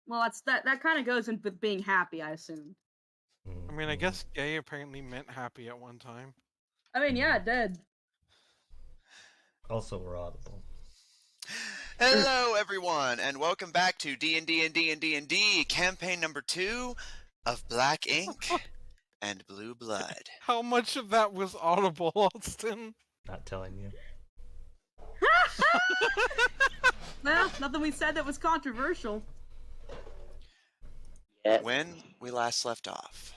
Well, that kind of goes in with being happy, I assume. I mean, I guess gay apparently meant happy at one time. I mean, yeah, it did. Also, we're audible. Hello, everyone, and welcome back to D&D&D&D&D, campaign number 2 of Black Ink and Blue Blood. How much of that was audible, Alston? Not telling you. Well, nothing we said that was controversial. When we last left off,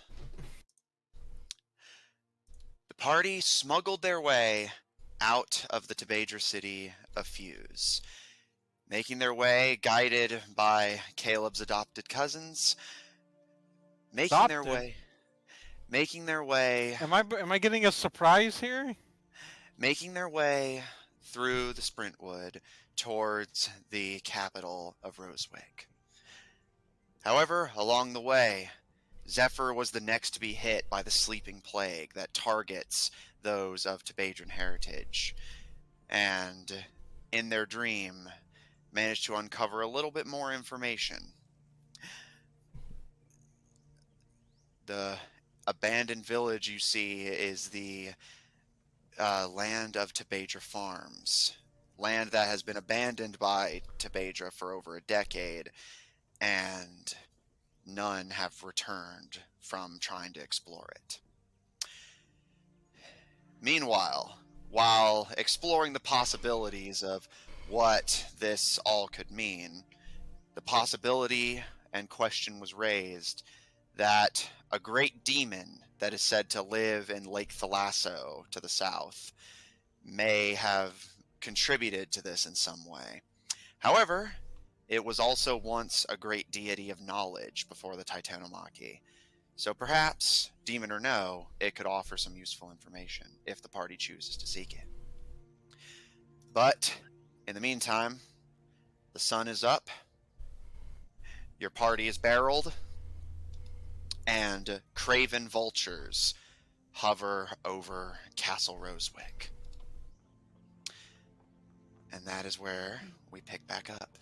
the party smuggled their way out of the Tabedra city of Fuse, making their way, guided by Caleb's adopted cousins, making their way. Am I getting a surprise here? Making their way through the Sprintwood towards the capital of Rosewick. However, along the way, Zephyr was the next to be hit by the sleeping plague that targets those of Tabedran heritage, and in their dream, managed to uncover a little bit more information. The abandoned village you see is the land of Tabedra Farms, land that has been abandoned by Tabedra for over a decade, and none have returned from trying to explore it. Meanwhile, while exploring the possibilities of what this all could mean, the possibility and question was raised that a great demon that is said to live in Lake Thalasso to the south may have contributed to this in some way. However, it was also once a great deity of knowledge before the Titanomachy. So perhaps, demon or no, it could offer some useful information if the party chooses to seek it. But, in the meantime, the sun is up, your party is barreled, and craven vultures hover over Castle Rosewick. And that is where we pick back up.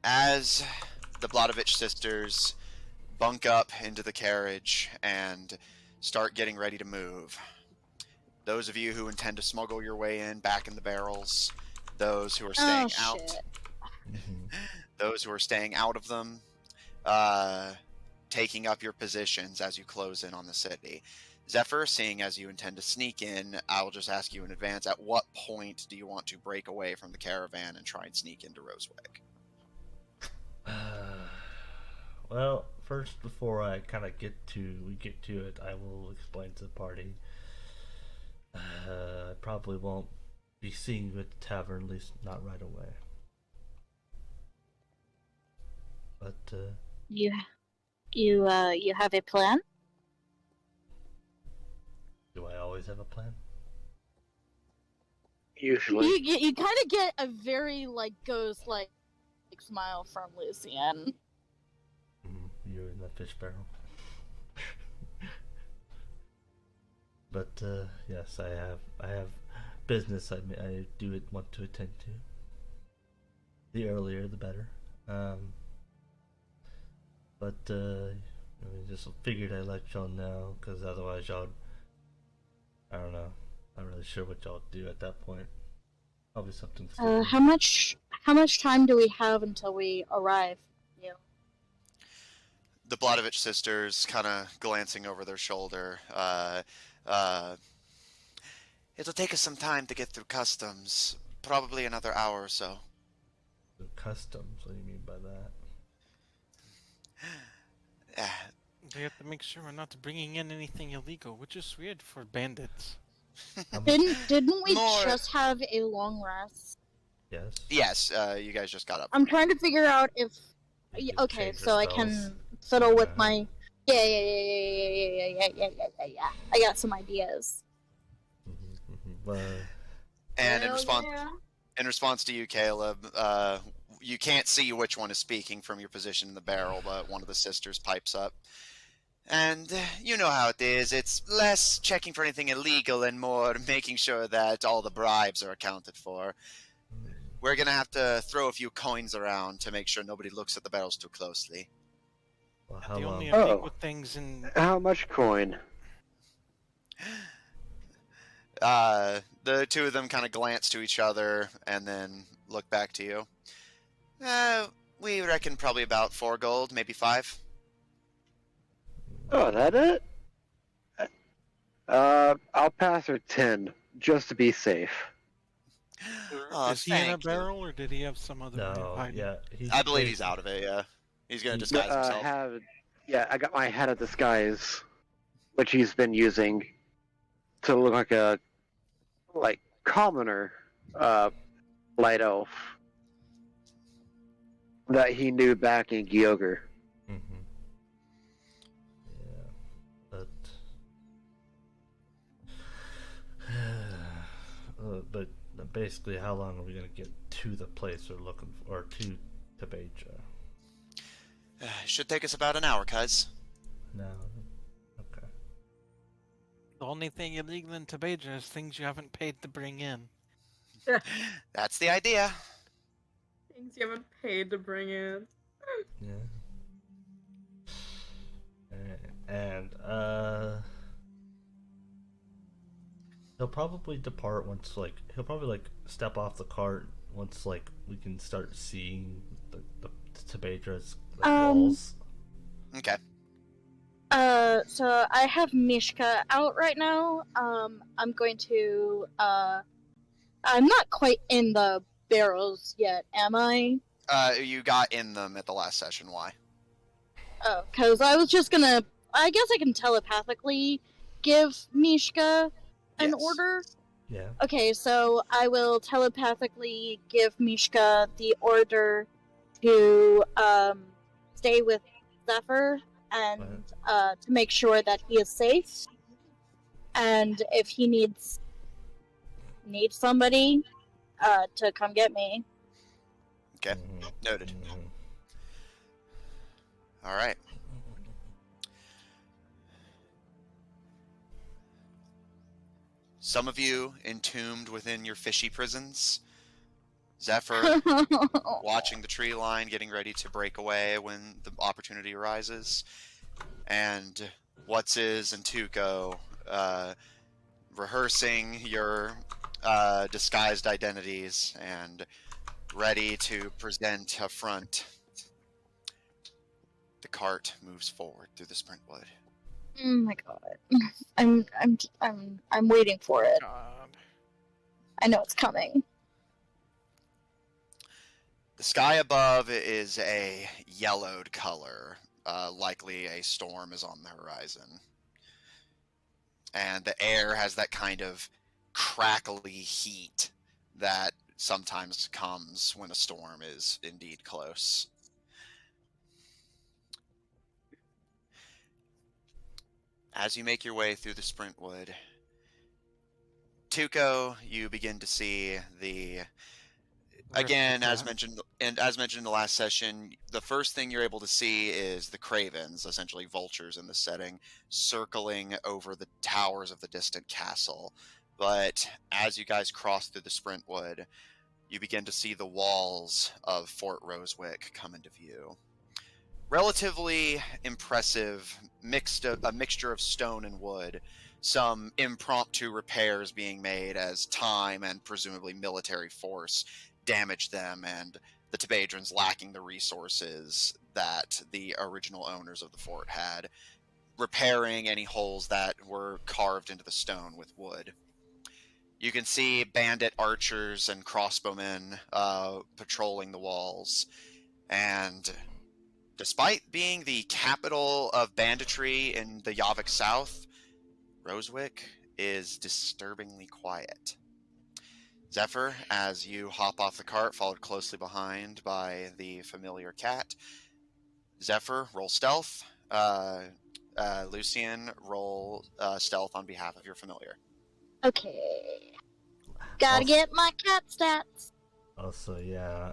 As the Bladovich sisters bunk up into the carriage and start getting ready to move, those of you who intend to smuggle your way in back in the barrels, those who are staying out, those who are staying out of them, taking up your positions as you close in on the city. Zephyr, seeing as you intend to sneak in, I will just ask you in advance, at what point do you want to break away from the caravan and try and sneak into Rosewick? Well, first, before I kind of get to it, I will explain to the party. I probably won't be seeing you at the tavern, at least not right away. But you have a plan? Do I always have a plan? Usually. You kind of get a very ghost smile from Lucian. You're in the fish barrel. But yes, I have business I do want to attend to. The earlier, the better. But I just figured I'd let y'all know, because otherwise y'all, I don't know, not really sure what y'all do at that point. Probably something stupid. How much time do we have until we arrive? The Bladovich sisters, kind of glancing over their shoulder, it'll take us some time to get through customs. Probably another hour or so. Customs? What do you mean by that? They have to make sure we're not bringing in anything illegal, which is weird for bandits. Didn't we just have a long rest? Yes. Yes, you guys just got up. I'm trying to figure out if... Okay, so I can fiddle with my... Yeah. I got some ideas. And in response to you, Caleb, you can't see which one is speaking from your position in the barrel, but one of the sisters pipes up. And you know how it is. It's less checking for anything illegal and more making sure that all the bribes are accounted for. we're gonna have to throw a few coins around to make sure nobody looks at the barrels too closely. Well, The how long? only Oh. illegal things in How much coin? The two of them kind of glance to each other and then look back to you. We reckon probably about 4 gold, maybe 5. Oh, that it? I'll pass her 10, just to be safe. Oh, is he in a thank you. barrel or did he have some other way of No, hiding? yeah. I believe he's out of it, yeah. He's gonna disguise himself. I got my head of disguise, which he's been using to look like a commoner light elf that he knew back in Gyoger. Mm-hmm. Yeah, but basically, how long are we gonna get to the place we're looking for, or to Tabedra? Should take us about an hour, cuz. No. Okay. The only thing illegal in Tabedra is things you haven't paid to bring in. That's the idea. Things you haven't paid to bring in. Yeah. And he'll probably depart once he'll probably step off the cart once we can start seeing the Tabedra's walls. Okay. So I have Mishka out right now. I'm going to, I'm not quite in the barrels yet, am I? You got in them at the last session, why? Oh, because I was just gonna, I guess I can telepathically give Mishka an Yes. order. Yeah. Okay, so I will telepathically give Mishka the order to, stay with Zephyr and to make sure that he is safe. And if he needs somebody to come get me. Okay. Mhm. Noted. Mhm. Alright. Some of you entombed within your fishy prisons. Zephyr watching the tree line, getting ready to break away when the opportunity arises. And What's-Is and Tuco rehearsing your disguised identities and ready to present a front. The cart moves forward through the Sprintwood. Oh my god. I'm waiting for it. God. I know it's coming. The sky above is a yellowed color. Likely a storm is on the horizon. And the air has that kind of crackly heat that sometimes comes when a storm is indeed close. As you make your way through the Sprintwood, Tuco, you begin to see the... Again, as mentioned in the last session, the first thing you're able to see is the cravens, essentially vultures in the setting, circling over the towers of the distant castle. But as you guys cross through the Sprintwood, you begin to see the walls of Fort Rosewick come into view. Relatively impressive, a mixture of stone and wood. Some impromptu repairs being made as time and presumably military force damaged them, and the Tabedrans lacking the resources that the original owners of the fort had, repairing any holes that were carved into the stone with wood. You can see bandit archers and crossbowmen patrolling the walls, and despite being the capital of banditry in the Yavik South, Rosewick is disturbingly quiet. Zephyr, as you hop off the cart, followed closely behind by the familiar cat. Zephyr, roll stealth. Lucian, roll stealth on behalf of your familiar. Okay. Gotta get my cat stats. Also, yeah.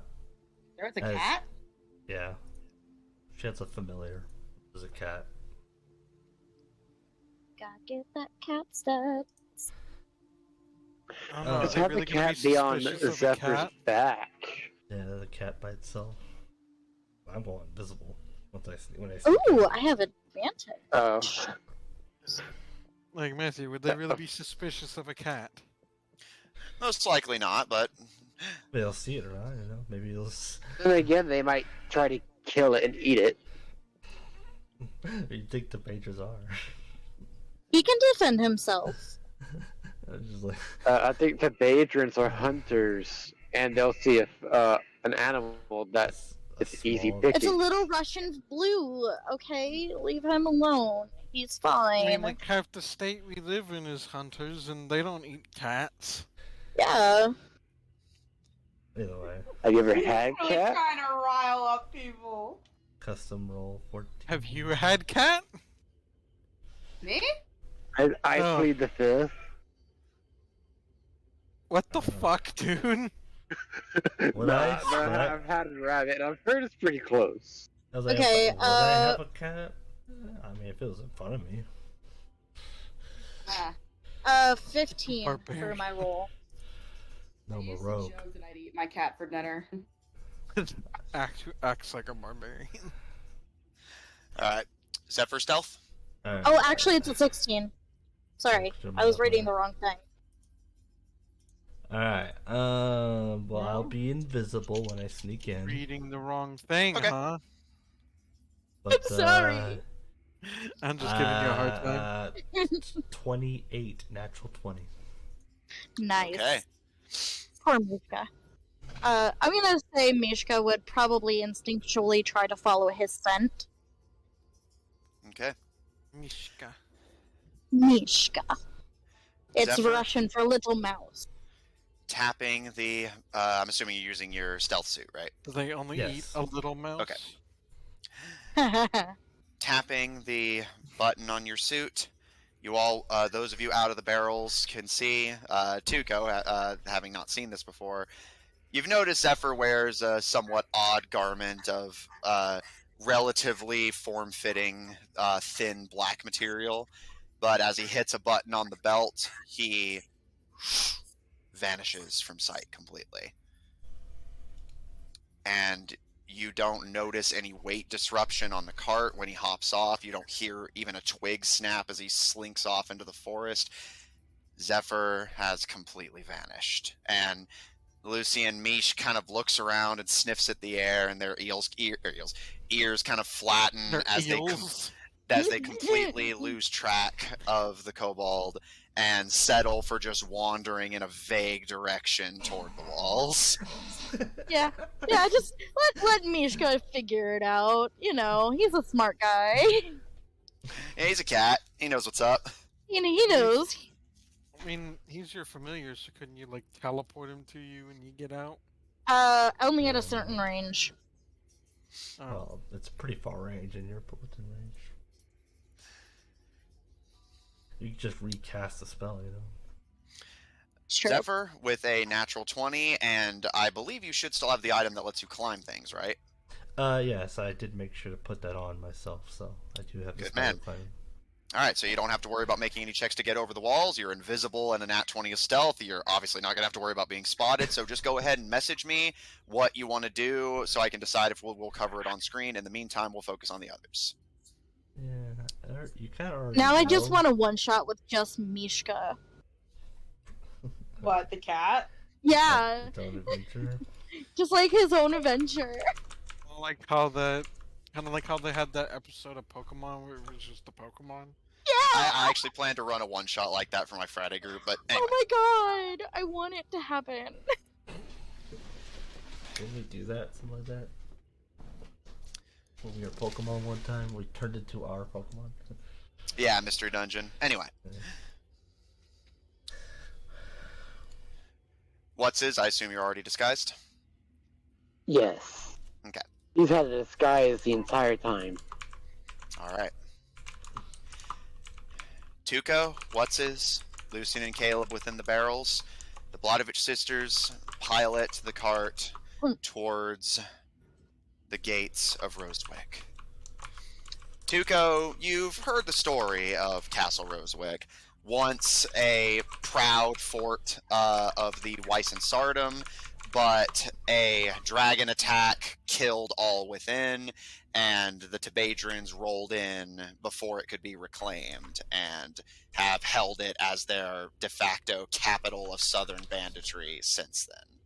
There's a As- cat? Yeah. She has a familiar. There's a cat. Gotta get that cat stat. I don't know, Let's are they have really the gonna cat be on suspicious of a Zephyr's cat? back. cat by itself. I'm going invisible when I see Ooh, it. I have advantage. Oh. Like, Matthew, would they really be suspicious of a cat? Most likely not, but They'll see it around, you know. Maybe it'll. Then again, they might try to kill it and eat it. You think the Tabedras are? He can defend himself. I'm just like. I think the Tabedrans are hunters, and they'll see if an animal that it's easy small- picking. It's a little Russian blue, okay? Leave him alone. He's I fine. mean, like, half the state we live in is hunters, and they don't eat cats. Yeah. Either way, Have you ever had Really cat? trying to rile up people. custom roll 14. Have you had cat? Me? I Oh. plead the fifth. What the fuck, dude? Would No, I? but Would I? I've had a rabbit, and I've heard it's pretty close. I was like, Okay, would I have a cat? I mean, if it was in front of me. 15 for Barbarian. my roll. No, I I'm a used to rogue. joke that I'd eat my cat for dinner. Acts like a barbarian. alright. Is that for stealth? Alright. Oh, actually, it's a 16. Sorry, I was reading the wrong thing. Alright. Well, I'll be invisible when I sneak in. Reading the wrong thing, Okay. huh? But, I'm sorry. I'm just giving you a hard time. 28, natural 20. Nice. Okay. Poor Mishka. I'm gonna say Mishka would probably instinctually try to follow his scent. Okay. Mishka. Mishka. It's Zephyr? Russian for little mouse. Tapping the I'm assuming you're using your stealth suit, right? Do they only Yes. eat a little mouse? Okay. Tapping the button on your suit. You all, those of you out of the barrels can see, Tuco, having not seen this before, you've noticed Zephyr wears a somewhat odd garment of relatively form-fitting, thin black material, but as he hits a button on the belt, he vanishes from sight completely. And you don't notice any weight disruption on the cart when he hops off. You don't hear even a twig snap as he slinks off into the forest. Zephyr has completely vanished. And Lucy and Mish kind of looks around and sniffs at the air, and their ears kind of flatten They're as eels. they completely lose track of the kobold and settle for just wandering in a vague direction toward the walls. Yeah, just let Mishka figure it out. You know, he's a smart guy. Yeah, he's a cat. He knows what's up. You know, he knows. I mean, he's your familiar, so couldn't you, like, teleport him to you when you get out? Only at a certain range. Oh. Well, it's pretty far range, and you're within range. You can just recast the spell, you know. It's true. Zephyr with a natural 20, and I believe you should still have the item that lets you climb things, right? Yes, I did make sure to put that on myself, so I do have the Good spell man. climbing. Alright, so you don't have to worry about making any checks to get over the walls. You're invisible and a nat 20 is stealth. You're obviously not going to have to worry about being spotted, so just go ahead and message me what you want to do so I can decide if we'll cover it on screen. In the meantime, we'll focus on the others. Yeah, you kind of already Now I just know. want a one-shot with just Mishka. What, the cat? Yeah, Its own adventure. just like his own adventure. Like how the... Kind of like how they had that episode of Pokemon where it was just the Pokemon. Yeah! I actually plan to run a one-shot like that for my Friday group, but anyway. Oh my god! I want it to happen. Didn't we do that? Something like that? When we were Pokemon one time, we turned into our Pokemon. Yeah, Mystery Dungeon. Anyway. What's his? I assume you're already disguised? Yes. Okay. He's had a disguise the entire time. Alright. Tuco, what's his? Lucian and Caleb within the barrels. The Blodovich sisters pilot the cart towards the gates of Rosewick. Tuco, you've heard the story of Castle Rosewick. Once a proud fort of the Weiss and Sardom, but a dragon attack killed all within, and the Tabedrans rolled in before it could be reclaimed, and have held it as their de facto capital of southern banditry since then.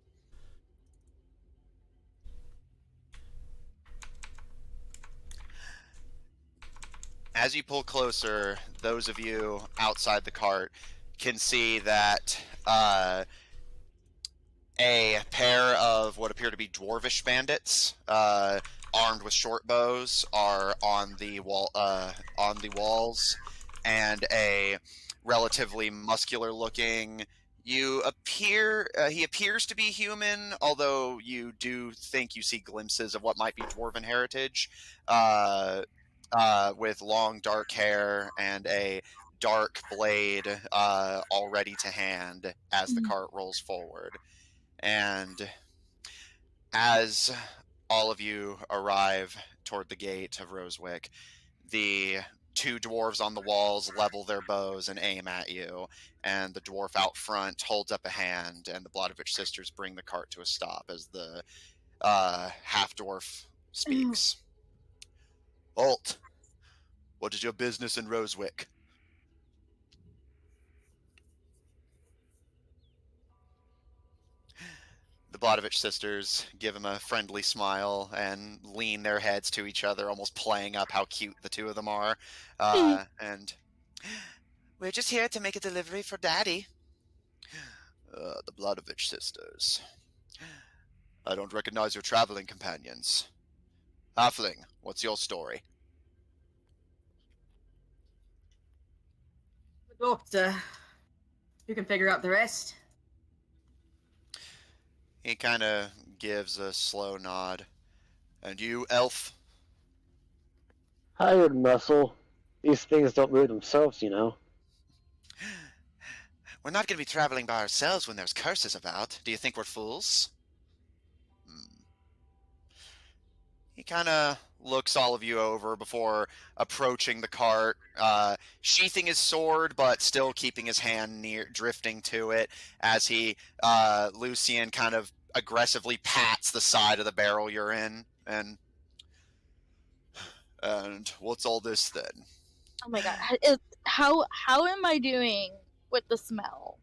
As you pull closer, those of you outside the cart can see that a pair of what appear to be dwarvish bandits, armed with short bows, are on the walls, and a relatively muscular-looking. He appears to be human, although you do think you see glimpses of what might be dwarven heritage, with long dark hair and a dark blade all ready to hand as the cart rolls forward. And as all of you arrive toward the gate of Rosewick, the two dwarves on the walls level their bows and aim at you, and the dwarf out front holds up a hand, and the Blodovich sisters bring the cart to a stop as the half-dwarf speaks. Holt, what is your business in Rosewick? The Blodovich sisters give him a friendly smile and lean their heads to each other, almost playing up how cute the two of them are. And we're just here to make a delivery for Daddy. The Blodovich sisters. I don't recognize your traveling companions. Halfling, what's your story? The doctor. You can figure out the rest. He kind of gives a slow nod. And you, elf? Hired muscle. These things don't move themselves, you know. We're not going to be traveling by ourselves when there's curses about. Do you think we're fools? He kind of looks all of you over before approaching the cart, sheathing his sword, but still keeping his hand drifting to it as he, Lucian, kind of aggressively pats the side of the barrel you're in. And what's all this then? Oh my god. How am I doing with the smell?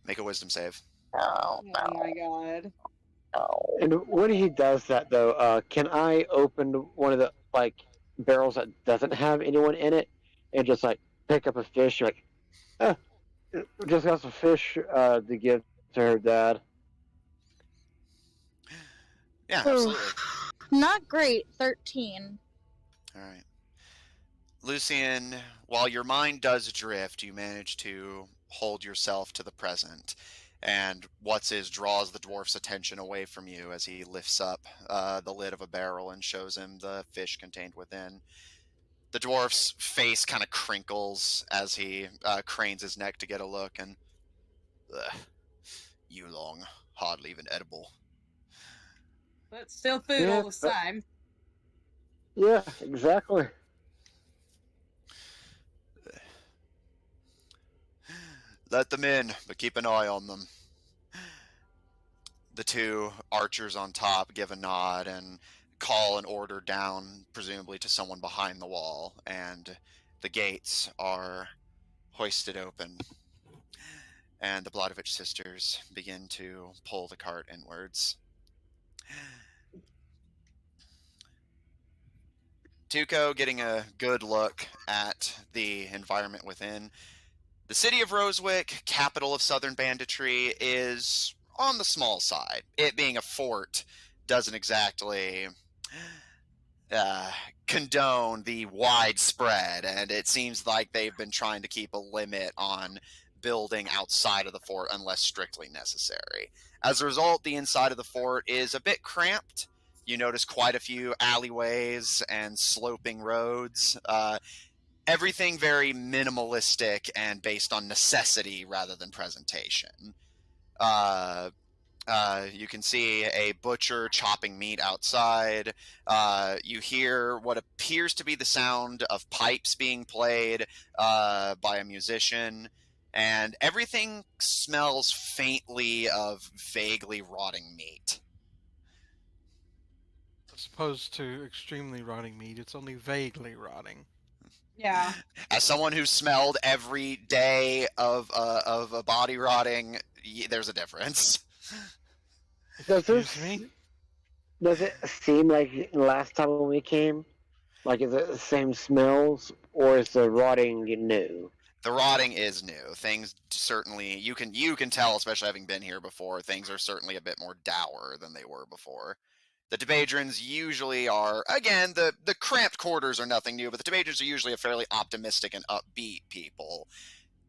Make a wisdom save. Oh, Oh my god. And when he does that, though, can I open one of the barrels that doesn't have anyone in it, and just pick up a fish? Just got some fish to give to her dad. Yeah, absolutely. Not great. 13. All right. Lucian, while your mind does drift, you manage to hold yourself to the present. And draws the dwarf's attention away from you as he lifts up the lid of a barrel and shows him the fish contained within. The dwarf's face kind of crinkles as he cranes his neck to get a look, and you long, hardly even edible. But still food all the same. Yeah, exactly. Let them in, but keep an eye on them. The two archers on top give a nod and call an order down, presumably to someone behind the wall, and the gates are hoisted open. And the Blodovich sisters begin to pull the cart inwards. Tuco getting a good look at the environment within. The city of Rosewick, capital of southern banditry, is on the small side. It being a fort doesn't exactly condone the widespread, and it seems like they've been trying to keep a limit on building outside of the fort unless strictly necessary. As a result, the inside of the fort is a bit cramped. You notice quite a few alleyways and sloping roads. Everything very minimalistic and based on necessity rather than presentation. You can see a butcher chopping meat outside. You hear what appears to be the sound of pipes being played by a musician. and everything smells faintly of vaguely rotting meat. As opposed to extremely rotting meat, it's only vaguely rotting. Yeah. As someone who smelled every day of a body rotting, there's a difference. Does Excuse this me? does it seem like last time when we came? Like, is it the same smells, or is the rotting new? The rotting is new. Things certainly you can tell, especially having been here before. Things are certainly a bit more dour than they were before. The Tabedrans usually are, again, the cramped quarters are nothing new, but the Tabedrans are usually a fairly optimistic and upbeat people.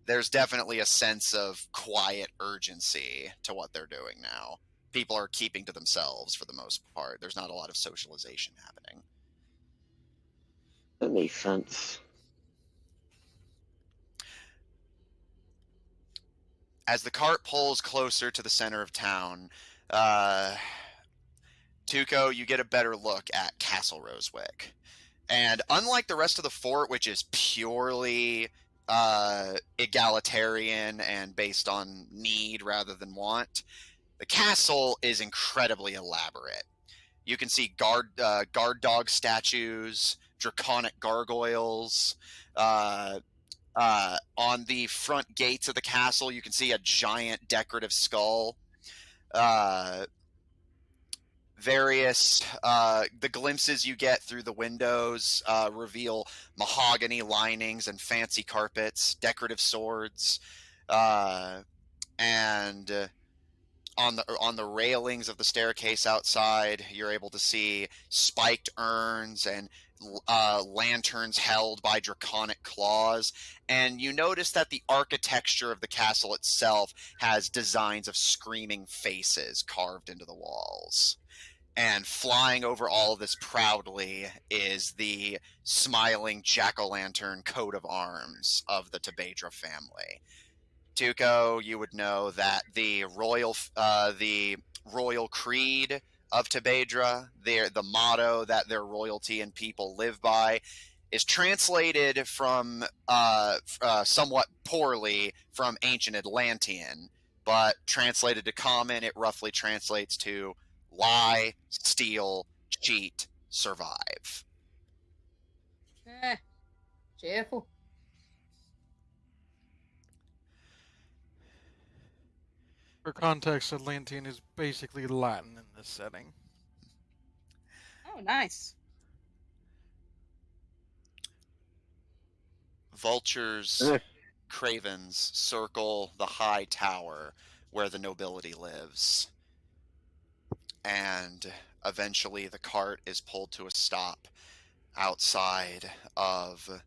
There's definitely a sense of quiet urgency to what they're doing now. People are keeping to themselves for the most part. There's not a lot of socialization happening. That makes sense. As the cart pulls closer to the center of town, Tuco, you get a better look at Castle Rosewick. And unlike the rest of the fort, which is purely egalitarian and based on need rather than want, the castle is incredibly elaborate. You can see guard dog statues, draconic gargoyles. On the front gates of the castle, you can see a giant decorative skull. The glimpses you get through the windows reveal mahogany linings and fancy carpets, decorative swords, and on the railings of the staircase outside, you're able to see spiked urns and lanterns held by draconic claws. And you notice that the architecture of the castle itself has designs of screaming faces carved into the walls. And flying over all of this proudly is the smiling jack-o'-lantern coat of arms of the Tabedra family. Tuco, you would know that the royal creed of Tabedra, the motto that their royalty and people live by, is translated from somewhat poorly from ancient Atlantean, but translated to common, it roughly translates to lie, steal, cheat, survive. Cheerful. For context, Atlantean is basically Latin in this setting. Oh, nice. Vultures, cravens circle the high tower where the nobility lives. And eventually the cart is pulled to a stop outside of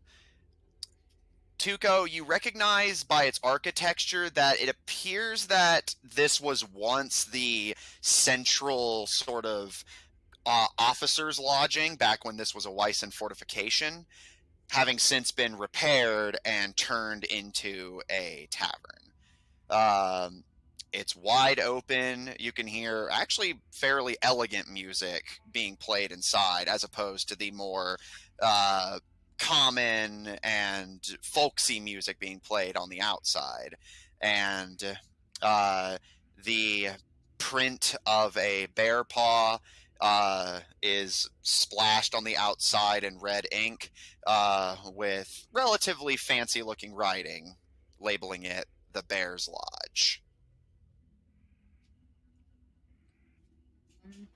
Tuco. You recognize by its architecture that it appears that this was once the central sort of officers' lodging back when this was a Wyson fortification, having since been repaired and turned into a tavern. It's wide open. You can hear actually fairly elegant music being played inside, as opposed to the more common and folksy music being played on the outside. And the print of a bear paw is splashed on the outside in red ink with relatively fancy looking writing labeling it the Bear's Lodge.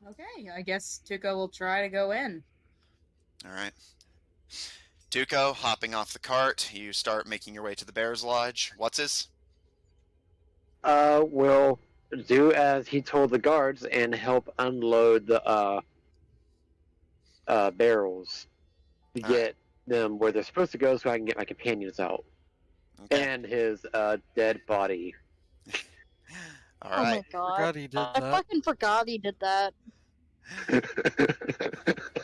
Okay, I guess Tuco will try to go in. All right. Tuco, hopping off the cart, you start making your way to the Bear's Lodge. What's his? We'll do as he told the guards and help unload the barrels to get them where they're supposed to go, so I can get my companions out and his dead body. All Oh my right. god! Forgot he did I that. fucking forgot he did that.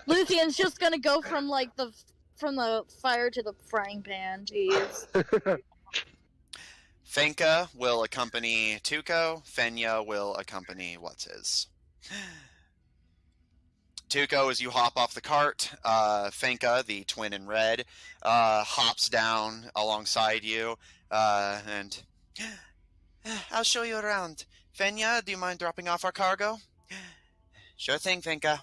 Lucian's just gonna go from the fire to the frying pan. Jeez. Fenka will accompany Tuco. Fenya will accompany what's his. Tuco, as you hop off the cart, Fenka, the twin in red, hops down alongside you. And I'll show you around. Fenya, do you mind dropping off our cargo? Sure thing, Finka.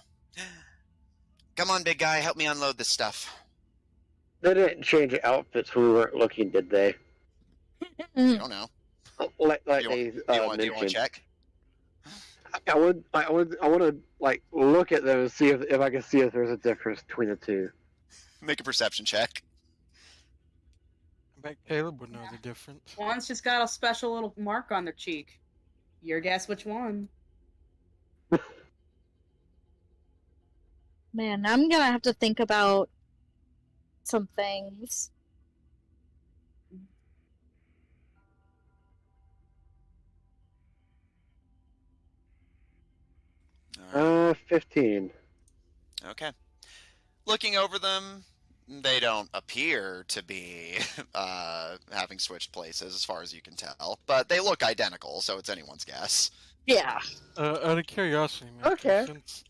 Come on, big guy, help me unload this stuff. They didn't change outfits when we weren't looking, did they? I don't know. Like Do they you want to mentioned. check? I want to like look at them and see if I can see if there's a difference between the two. Make a perception check. I bet Caleb would know the difference. One's just got a special little mark on their cheek. Your guess which one? Man, I'm gonna have to think about some things. 15. Okay. Looking over them, they don't appear to be having switched places as far as you can tell, but they look identical, so it's anyone's guess. Yeah. Out of curiosity, man, Okay. since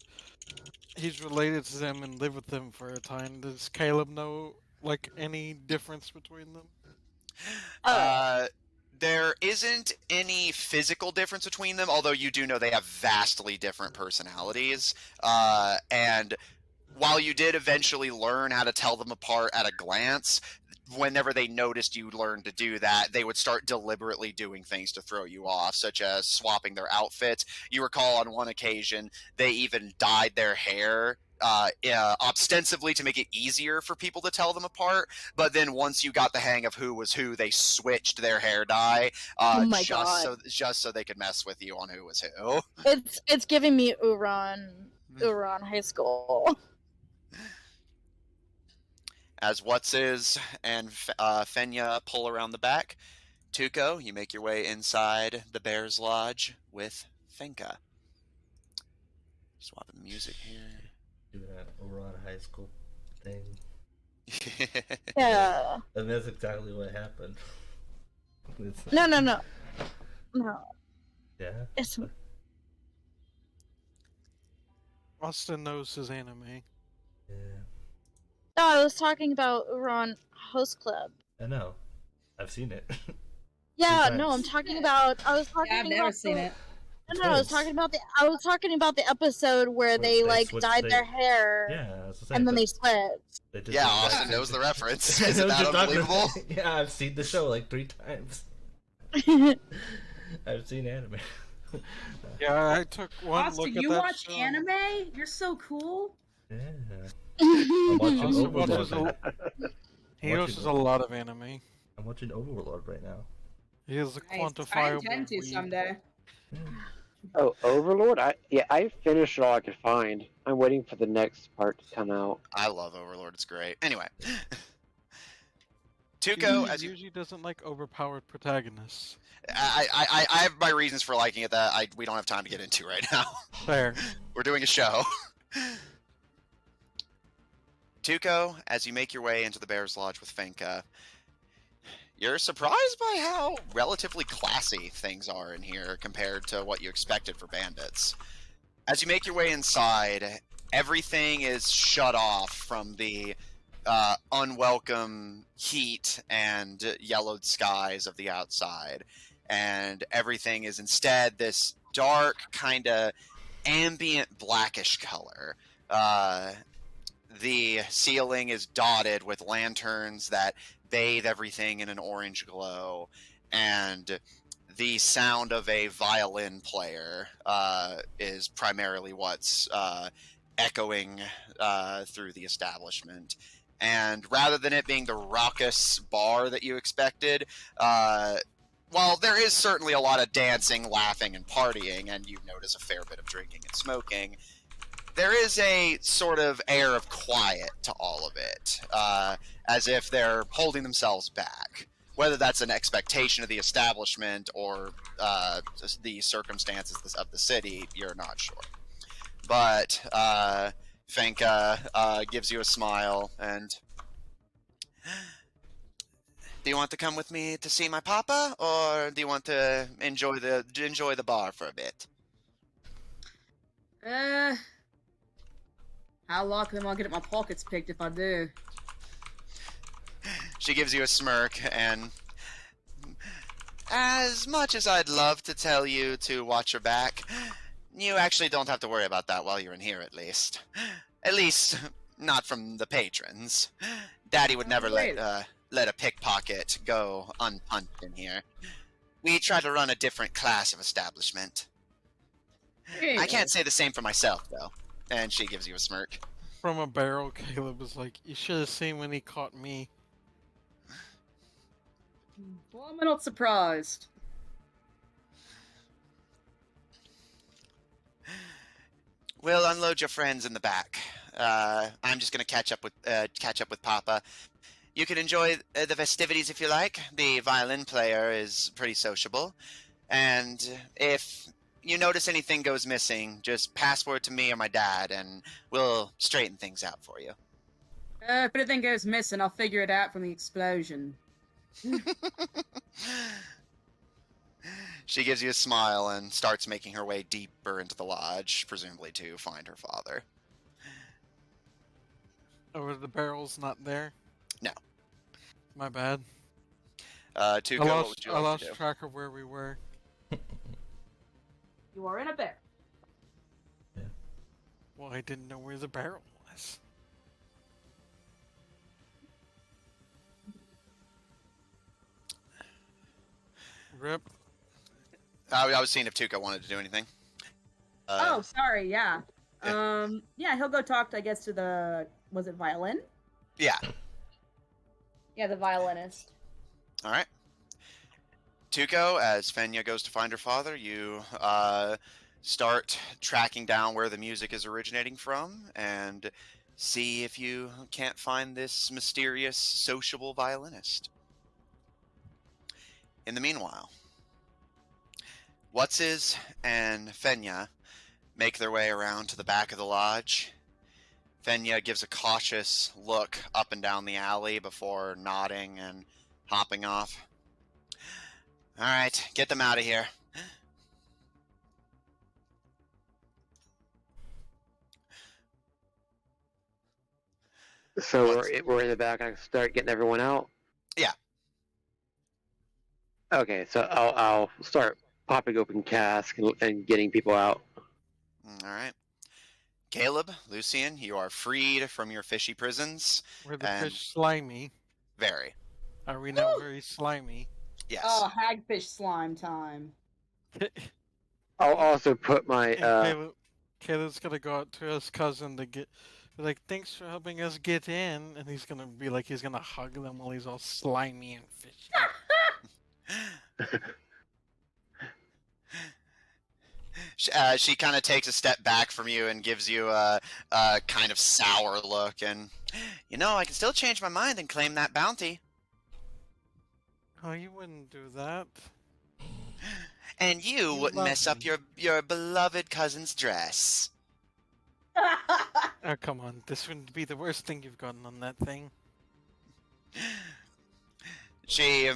he's related to them and lived with them for a time, does Caleb know, like, any difference between them? There isn't any physical difference between them, although you do know they have vastly different personalities. And while you did eventually learn how to tell them apart at a glance, whenever they noticed you learned to do that, they would start deliberately doing things to throw you off, such as swapping their outfits. You recall on one occasion, they even dyed their hair ostensibly to make it easier for people to tell them apart, but then once you got the hang of who was who, they switched their hair dye Oh my just God. so they could mess with you on who was who. It's giving me Uran High School. As What's-Is and Fenya pull around the back, Tuco, you make your way inside the Bear's Lodge with Fenka. Swapping music here. Do that Oran High School thing. Yeah. And that's exactly what happened. No. Yeah. It's Austin knows his anime. Yeah. no. I was talking about Uran Host Club. I know. I've seen it. Yeah, Two no, I'm times. talking about. I was talking Yeah, I've about never seen it. No, I was talking about the episode where they like switched- dyed their hair Yeah, that's the and then but they switched. they did Yeah, the Austin exact knows same the thing. reference. I Isn't know what that you're talking unbelievable? about. Yeah, I've seen the show like 3 times. I've seen anime. Yeah, I took one Austin, look at you that watch show. anime? You're so cool. Yeah. I'm watching Austin watches Overlord. he Watching watches a lot of anime. I'm watching Overlord right now. He is a Nice. quantifiable. I intend to weeb. someday. Oh, Overlord? I finished all I could find. I'm waiting for the next part to come out. I love Overlord. It's great. Anyway, He Tuco, as you, usually doesn't like overpowered protagonists. I have my reasons for liking it that we don't have time to get into right now. Fair. We're doing a show. Tuco, as you make your way into the Bear's Lodge with Fenka, you're surprised by how relatively classy things are in here compared to what you expected for bandits. As you make your way inside, everything is shut off from the unwelcome heat and yellowed skies of the outside, and everything is instead this dark, kind of ambient blackish color. The ceiling is dotted with lanterns that bathe everything in an orange glow, and the sound of a violin player is primarily what's echoing through the establishment. And rather than it being the raucous bar that you expected, while there is certainly a lot of dancing, laughing, and partying, and you notice a fair bit of drinking and smoking, there is a sort of air of quiet to all of it, as if they're holding themselves back. Whether that's an expectation of the establishment or the circumstances of the city, you're not sure. But Fenka gives you a smile and... Do you want to come with me to see my papa, or do you want to enjoy the bar for a bit? How likely am I gonna get my pockets picked if I do? She gives you a smirk and As much as I'd love to tell you to watch your back, you actually don't have to worry about that while you're in here, at least. At least, not from the patrons. Daddy would never Great. let a pickpocket go unpunished in here. We try to run a different class of establishment. I can't say the same for myself, though. And she gives you a smirk. From a barrel, Caleb was like, "You should have seen when he caught me." Well, I'm not surprised. We'll unload your friends in the back. I'm just gonna catch up with Papa. You can enjoy the festivities if you like. The violin player is pretty sociable, and if you notice anything goes missing, just pass word to me or my dad, and we'll straighten things out for you. If anything goes missing, I'll figure it out from the explosion. She gives you a smile and starts making her way deeper into the lodge, presumably to find her father. Oh, were the barrels not there? No. My bad. Tuco, what would you I like lost to do? track of where we were. You are in a bear. Well, I didn't know where the barrel was. Rip. I was seeing if Tuco wanted to do anything. Oh, sorry, yeah. Yeah. Yeah, he'll go talk, I guess, to the... Was it violin? Yeah. Yeah, the violinist. All right. Tuco, as Fenya goes to find her father, you start tracking down where the music is originating from and see if you can't find this mysterious, sociable violinist. In the meanwhile, What's-His and Fenya make their way around to the back of the lodge. Fenya gives a cautious look up and down the alley before nodding and hopping off. All right, get them out of here. So What's- we're in the back. I can start getting everyone out. Yeah. Okay, so I'll start popping open casks and getting people out. All right. Caleb, Lucian, you are freed from your fishy prisons. Were the And- fish slimy? Very. Are we now Woo! very slimy? Yes. Oh, hagfish slime time. I'll also put my And Caleb's gonna go out to his cousin to be like, "Thanks for helping us get in," and he's gonna be like, he's gonna hug them while he's all slimy and fishy. She kind of takes a step back from you and gives you a kind of sour look. And, I can still change my mind and claim that bounty. Oh, you wouldn't do that. And you You wouldn't love mess up me. your beloved cousin's dress. Oh, come on. This wouldn't be the worst thing you've gotten on that thing. She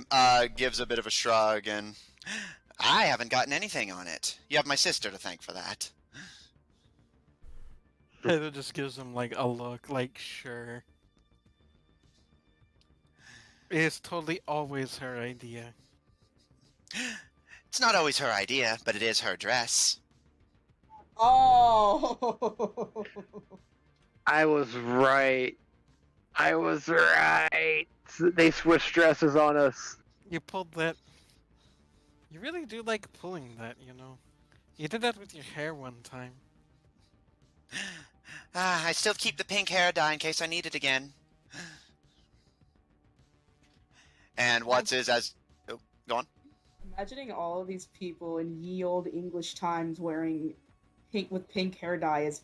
gives a bit of a shrug and, I haven't gotten anything on it. You have my sister to thank for that. Caleb just gives him, like, a look, like, sure. It's totally always her idea. It's not always her idea, but it is her dress. Oh. I was right. I was right. They switched dresses on us. You pulled that. You really do like pulling that, you know. You did that with your hair one time. I still keep the pink hair dye in case I need it again. And What's-His as... Oh, go on. Imagining all of these people in ye old English times wearing pink hair dye is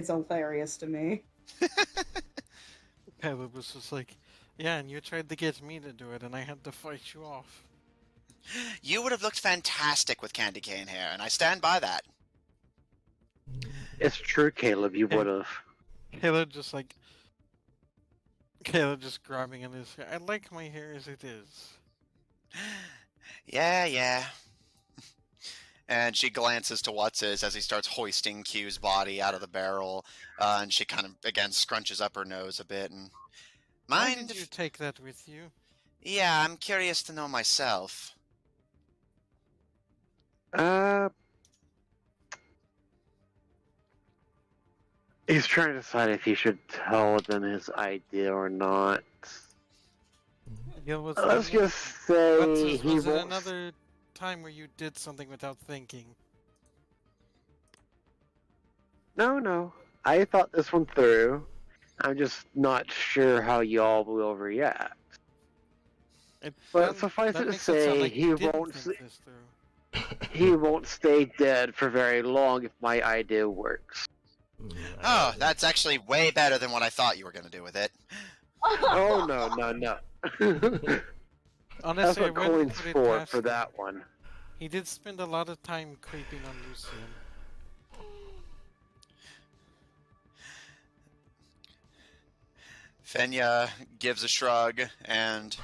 hilarious to me. Caleb was just like, yeah, and you tried to get me to do it, and I had to fight you off. You would have looked fantastic with candy cane hair, and I stand by that. It's true, Caleb. You Yeah. would have. Caleb just grabbing in his hair. I like my hair as it is. Yeah. And she glances to What's-His as he starts hoisting Q's body out of the barrel, and she kind of, again, scrunches up her nose a bit, and... Why Mind did you if... take that with you? Yeah, I'm curious to know myself. Uh, he's trying to decide if he should tell them his idea or not. Yeah, was Let's it just say he was it won't. another time where you did something without thinking? No. I thought this one through. I'm just not sure how y'all will react. But suffice it to makes it sound say, like he you didn't won't. think this through. He won't stay dead for very long if my idea works. Oh, that's actually way better than what I thought you were going to do with it. Oh no. That's Honestly, I what wouldn't coin's put it for past him. that one. He did spend a lot of time creeping on Lucian. Fenya gives a shrug and,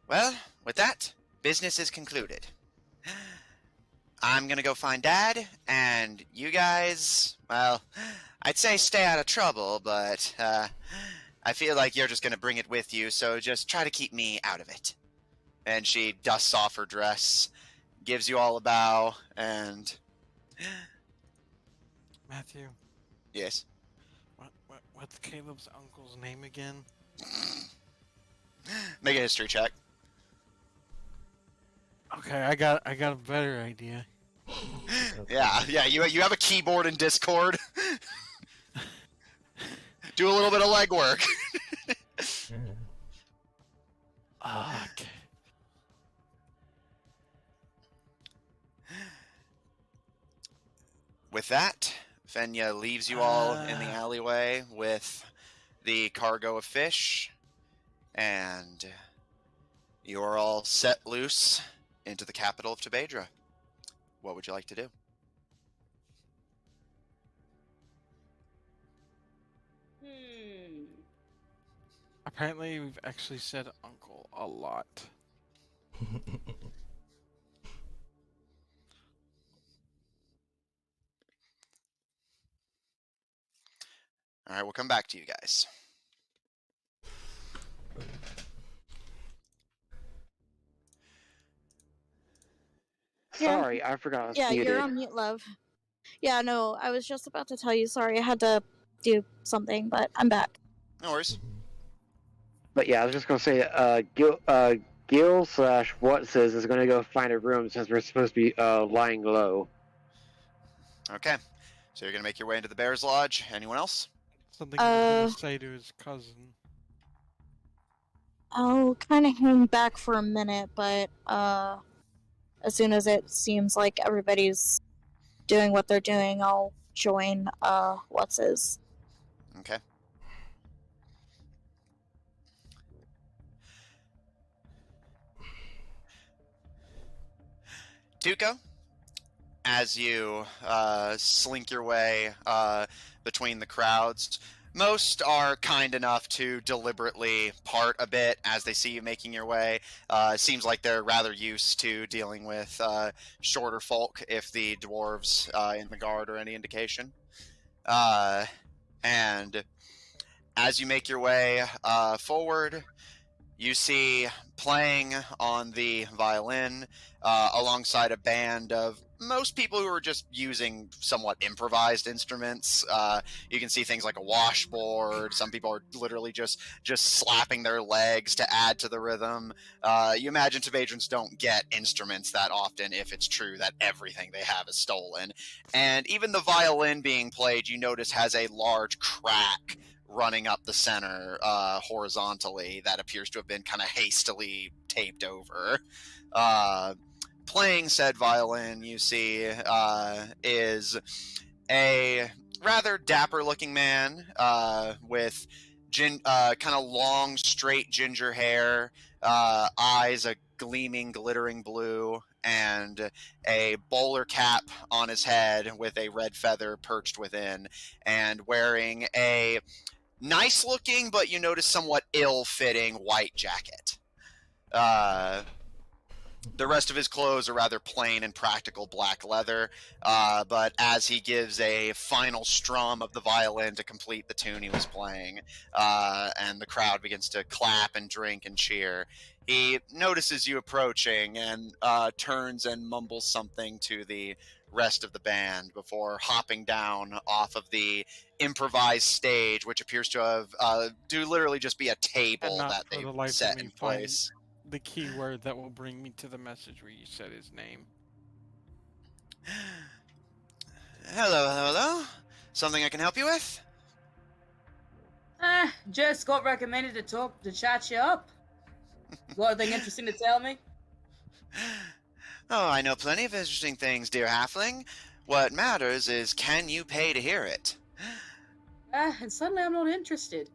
well, with that, business is concluded. I'm gonna go find Dad, and you guys, well, I'd say stay out of trouble, but I feel like you're just gonna bring it with you, so just try to keep me out of it. And she dusts off her dress, gives you all a bow, and... Matthew, Yes? what's Caleb's uncle's name again? Make a history check. Okay, I got a better idea. Yeah, you have a keyboard in Discord. Do a little bit of legwork. Okay. With that, Fenya leaves you all in the alleyway with the cargo of fish, and you are all set loose into the capital of Tabedra. What would you like to do? Apparently, we've actually said uncle a lot. All right, we'll come back to you guys. Yeah. Sorry, I forgot I was Yeah, muted. you're on mute, love. Yeah, no, I was just about to tell you. Sorry, I had to do something, but I'm back. No worries. But yeah, I was just gonna say, Gil slash what says is gonna go find a room since we're supposed to be lying low. Okay, so you're gonna make your way into the Bear's Lodge. Anyone else? Something he was gonna say to his cousin. I'll kind of hang back for a minute, but as soon as it seems like everybody's doing what they're doing, I'll join what's his. Okay. Tuco, as you slink your way between the crowds, most are kind enough to deliberately part a bit as they see you making your way. Seems like they're rather used to dealing with shorter folk, if the dwarves in the guard are any indication. And as you make your way forward, you see playing on the violin alongside a band of most people who are just using somewhat improvised instruments. You can see things like a washboard. Some people are literally just slapping their legs to add to the rhythm. You imagine Tabedrans don't get instruments that often if it's true that everything they have is stolen. And even the violin being played, you notice, has a large crack running up the center horizontally that appears to have been kind of hastily taped over. Playing said violin, you see, is a rather dapper-looking man with kind of long, straight ginger hair, eyes a gleaming, glittering blue, and a bowler cap on his head with a red feather perched within, and wearing a nice-looking, but you notice somewhat ill-fitting white jacket. The rest of his clothes are rather plain and practical black leather, but as he gives a final strum of the violin to complete the tune he was playing, and the crowd begins to clap and drink and cheer, he notices you approaching and turns and mumbles something to the rest of the band before hopping down off of the improvised stage, which appears to have do literally just be a table Cannot that for they the life of set me in find place. the key word that will bring me to the message where you said his name. Hello, hello, hello. Something I can help you with? Just got recommended to chat you up. Got anything interesting to tell me? Oh, I know plenty of interesting things, dear halfling. What matters is, can you pay to hear it? And suddenly I'm not interested.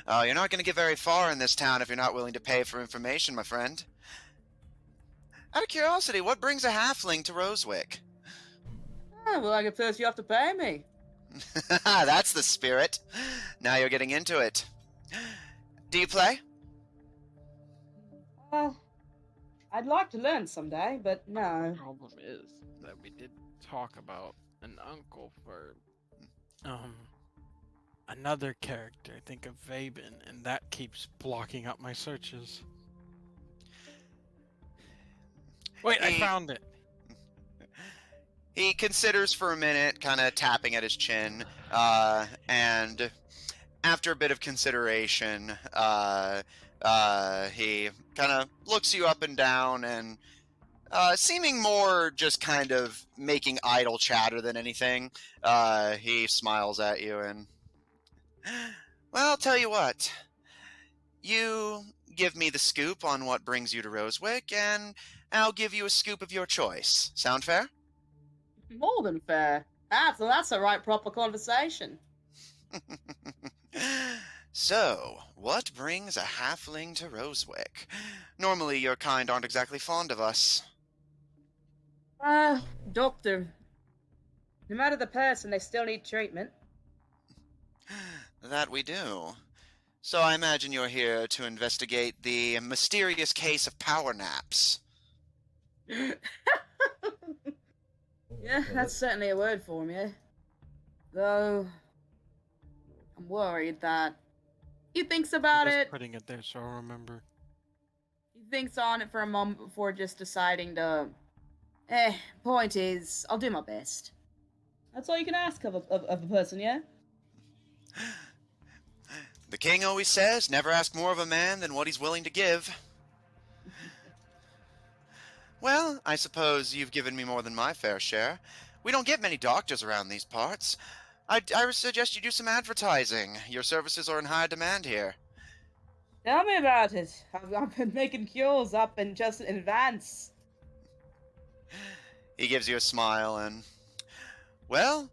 Oh, you're not going to get very far in this town if you're not willing to pay for information, my friend. Out of curiosity, what brings a halfling to Rosewick? Well, I guess you have to pay me. That's the spirit. Now you're getting into it. Do you play? I'd like to learn someday, but The no. problem is that we did talk about an uncle for another character. Think of Vaben, and that keeps blocking up my searches. Wait, I found it. He considers for a minute, kind of tapping at his chin, and after a bit of consideration, he kind of looks you up and down and, seeming more just kind of making idle chatter than anything, he smiles at you and, well, I'll tell you what. You give me the scoop on what brings you to Rosewick, and I'll give you a scoop of your choice. Sound fair? More than fair. That's a right proper conversation. So, what brings a halfling to Rosewick? Normally, your kind aren't exactly fond of us. Doctor. No matter the person, they still need treatment. That we do. So I imagine you're here to investigate the mysterious case of power naps. Yeah, that's certainly a word for me. Though, I'm worried that he thinks about I'm just it. putting it there so I'll remember. He thinks on it for a moment before just deciding to. Point is, I'll do my best. That's all you can ask of a person, yeah? The king always says, never ask more of a man than what he's willing to give. Well, I suppose you've given me more than my fair share. We don't get many doctors around these parts. I suggest you do some advertising. Your services are in high demand here. Tell me about it. I've been making cures up in just in advance. He gives you a smile and, well,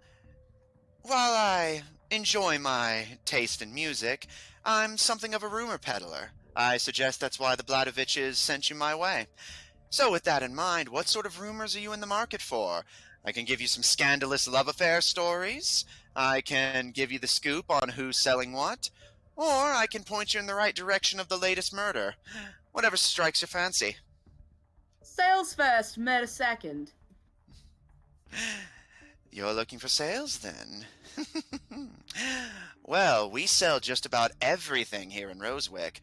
while I enjoy my taste in music, I'm something of a rumor peddler. I suggest that's why the Bladoviches sent you my way. So with that in mind, what sort of rumors are you in the market for? I can give you some scandalous love affair stories. I can give you the scoop on who's selling what. Or I can point you in the right direction of the latest murder. Whatever strikes your fancy. Sales first, murder second. You're looking for sales, then? Well, we sell just about everything here in Rosewick.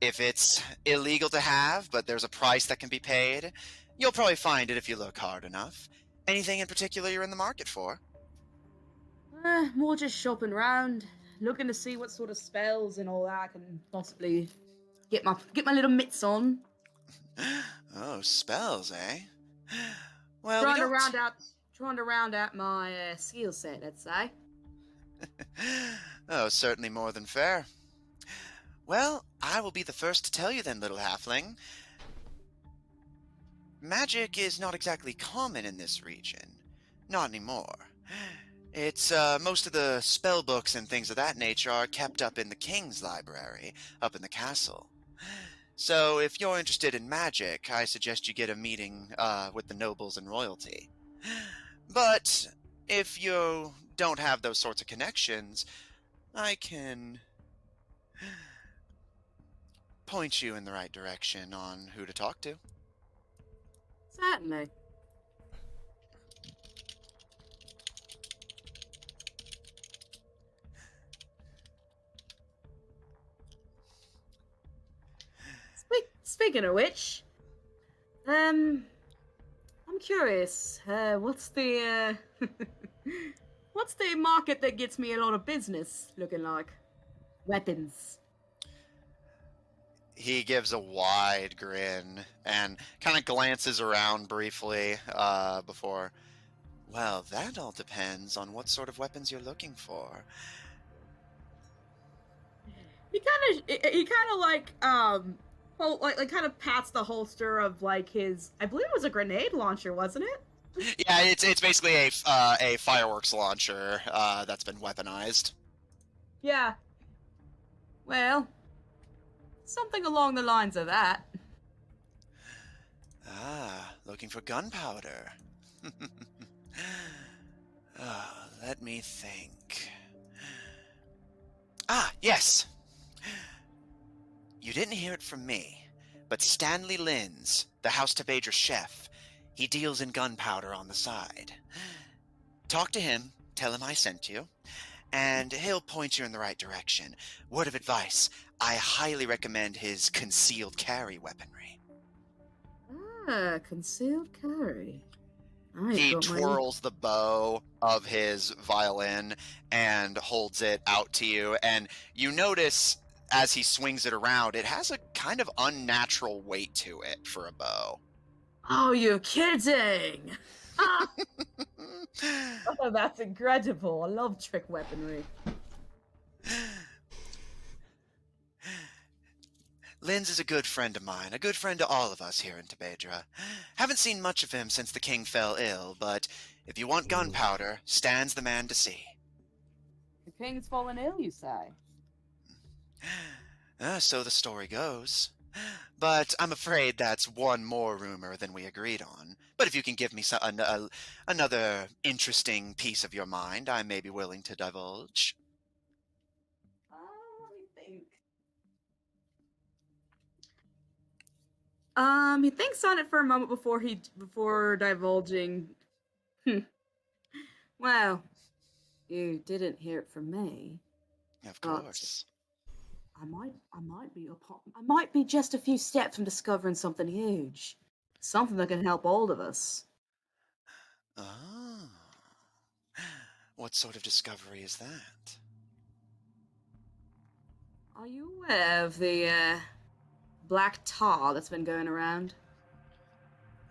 If it's illegal to have, but there's a price that can be paid, you'll probably find it if you look hard enough. Anything in particular you're in the market for? More just shopping around, looking to see what sort of spells and all that I can possibly get my little mitts on. Oh, spells, eh? Well, Trying to round out my skill set, let's say. Oh, certainly more than fair. Well, I will be the first to tell you then, little halfling. Magic is not exactly common in this region. Not anymore. It's, most of the spell books and things of that nature are kept up in the king's library, up in the castle. So, if you're interested in magic, I suggest you get a meeting, with the nobles and royalty. But, if you don't have those sorts of connections, I can point you in the right direction on who to talk to. Certainly. Speaking of which, I'm curious. What's the what's the market that gets me a lot of business looking like? Weapons. He gives a wide grin and kind of glances around briefly before. Well, that all depends on what sort of weapons you're looking for. He kind of like like kind of pats the holster of like his, I believe it was a grenade launcher, wasn't it? Yeah, it's basically a fireworks launcher that's been weaponized. Yeah. Well, something along the lines of that. Ah, looking for gunpowder. Let me think. Ah, yes. You didn't hear it from me, but Stanley Linz, the House Tabedra chef, he deals in gunpowder on the side. Talk to him, tell him I sent you, and he'll point you in the right direction. Word of advice, I highly recommend his concealed carry weaponry. Ah, concealed carry. He twirls the bow of his violin and holds it out to you, and you notice as he swings it around, it has a kind of unnatural weight to it for a bow. Oh, you're kidding! Ah! Oh, that's incredible. I love trick weaponry. Linz is a good friend of mine, a good friend to all of us here in Tabedra. Haven't seen much of him since the king fell ill, but if you want gunpowder, Stan's the man to see. The king's fallen ill, you say? So the story goes. But I'm afraid that's one more rumor than we agreed on. But if you can give me another interesting piece of your mind, I may be willing to divulge. Let me think. He thinks on it for a moment before divulging. Well, you didn't hear it from me. Of course. I might be just a few steps from discovering something huge. Something that can help all of us. Oh. What sort of discovery is that? Are you aware of the black tar that's been going around?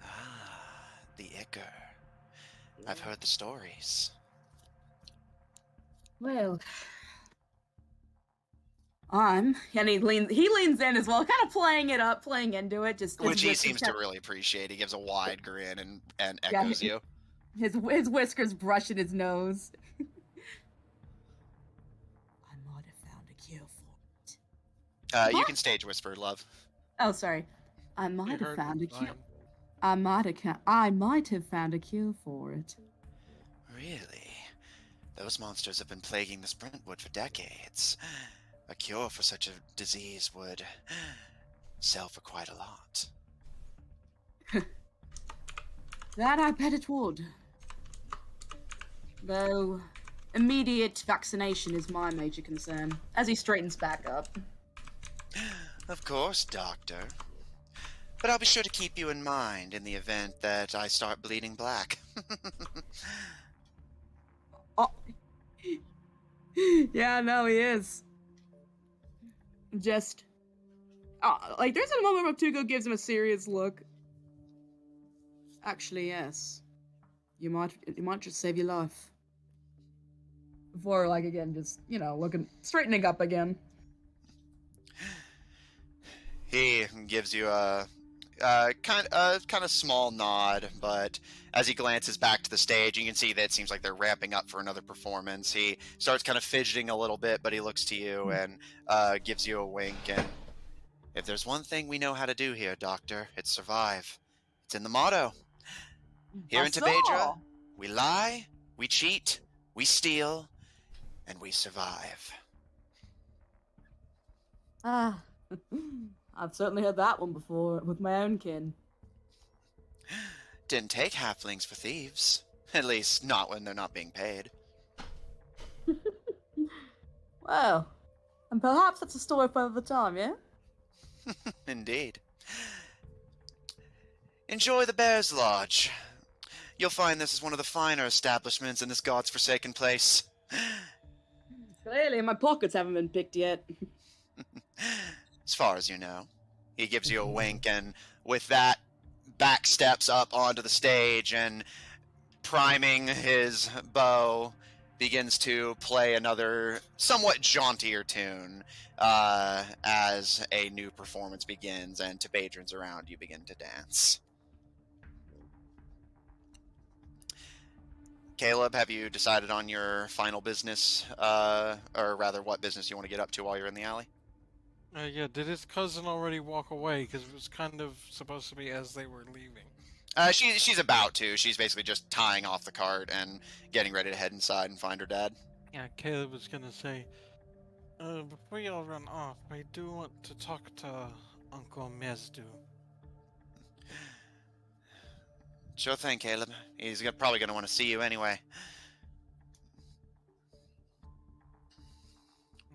Ah, the Ichor. I've heard the stories. Well, and he leans in as well, kind of playing into it, just Which he seems to really appreciate. He gives a wide grin and echoes you. His whiskers brushing his nose. I might have found a cure for it. You can stage whisper, love. Oh, sorry. I might have found a cure. Fine. I might have found a cure for it. Really? Those monsters have been plaguing this Brentwood for decades. A cure for such a disease would sell for quite a lot. That I bet it would. Though, immediate vaccination is my major concern, as he straightens back up. Of course, Doctor. But I'll be sure to keep you in mind in the event that I start bleeding black. Oh. Yeah, no, he is. Just... like, there's a moment where Tugo gives him a serious look. Actually, yes. It might just save your life. Before, like, again, just, straightening up again. He gives you a kind of small nod, but as he glances back to the stage, you can see that it seems like they're ramping up for another performance. He starts kind of fidgeting a little bit, but he looks to you and gives you a wink. And if there's one thing we know how to do here, Doctor, it's survive. It's in the motto. Here in Tabedra, we lie, we cheat, we steal, and we survive. Ah, I've certainly heard that one before with my own kin. Didn't take halflings for thieves. At least, not when they're not being paid. Well, and perhaps that's a story for another time, yeah? Indeed. Enjoy the Bear's Lodge. You'll find this is one of the finer establishments in this god's forsaken place. Clearly, my pockets haven't been picked yet. As far as you know. He gives you a wink, and with that, back steps up onto the stage and, priming his bow, begins to play another somewhat jauntier tune as a new performance begins, and Tabedrans around you begin to dance. Caleb, have you decided on your final business, or rather what business you want to get up to while you're in the alley? Yeah, did his cousin already walk away? Because it was kind of supposed to be as they were leaving. She's about to. She's basically just tying off the cart and getting ready to head inside and find her dad. Yeah, Caleb was gonna say, before y'all run off, I do want to talk to Uncle Mezdu. Sure thing, Caleb. He's probably going to want to see you anyway.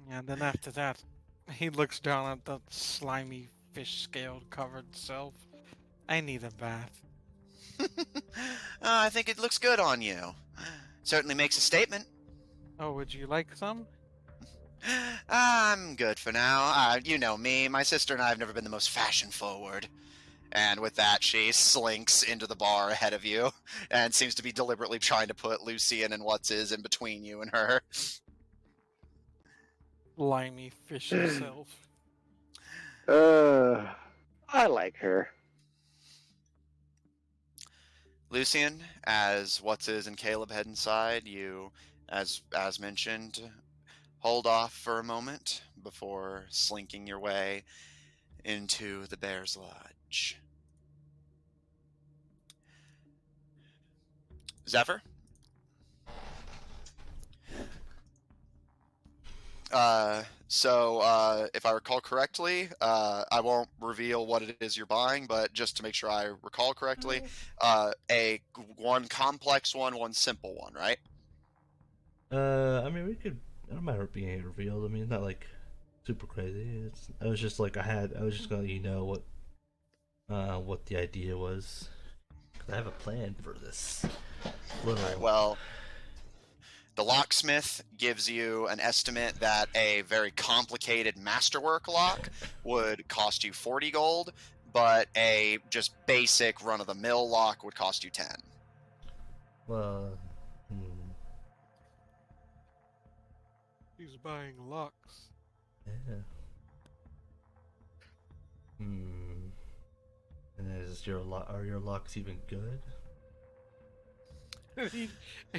Yeah, and then after that, he looks down at the slimy fish scale covered self. I need a bath. I think it looks good on you. Certainly makes a statement. Oh, would you like some? I'm good for now. You know me. My sister and I have never been the most fashion forward. And with that, she slinks into the bar ahead of you and seems to be deliberately trying to put Lucian and What's-His in between you and her. Slimy fish self. I like her. Lucian, as What's-His and Caleb head inside, you, as mentioned, hold off for a moment before slinking your way into the Bear's Lodge. Zephyr? So if I recall correctly, I won't reveal what it is you're buying, but just to make sure I recall correctly, one complex one simple one, right? I mean, we could. I don't mind it being revealed. I mean, not like super crazy. I was just like I was just gonna let you know what the idea was. 'Cause I have a plan for this. Alright, well, the locksmith gives you an estimate that a very complicated masterwork lock would cost you 40 gold, but a just basic run-of-the-mill lock would cost you 10. Well, He's buying locks. yeah. And are your locks even good?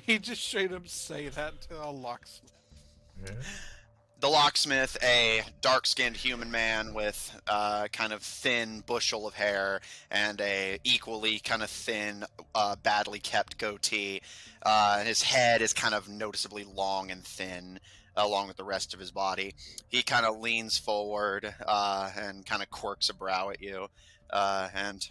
he just straight up say that to a locksmith. Yeah. The locksmith, a dark-skinned human man with kind of thin bushel of hair and a equally kind of thin, badly kept goatee. His head is kind of noticeably long and thin, along with the rest of his body. He kind of leans forward and kind of quirks a brow at you. And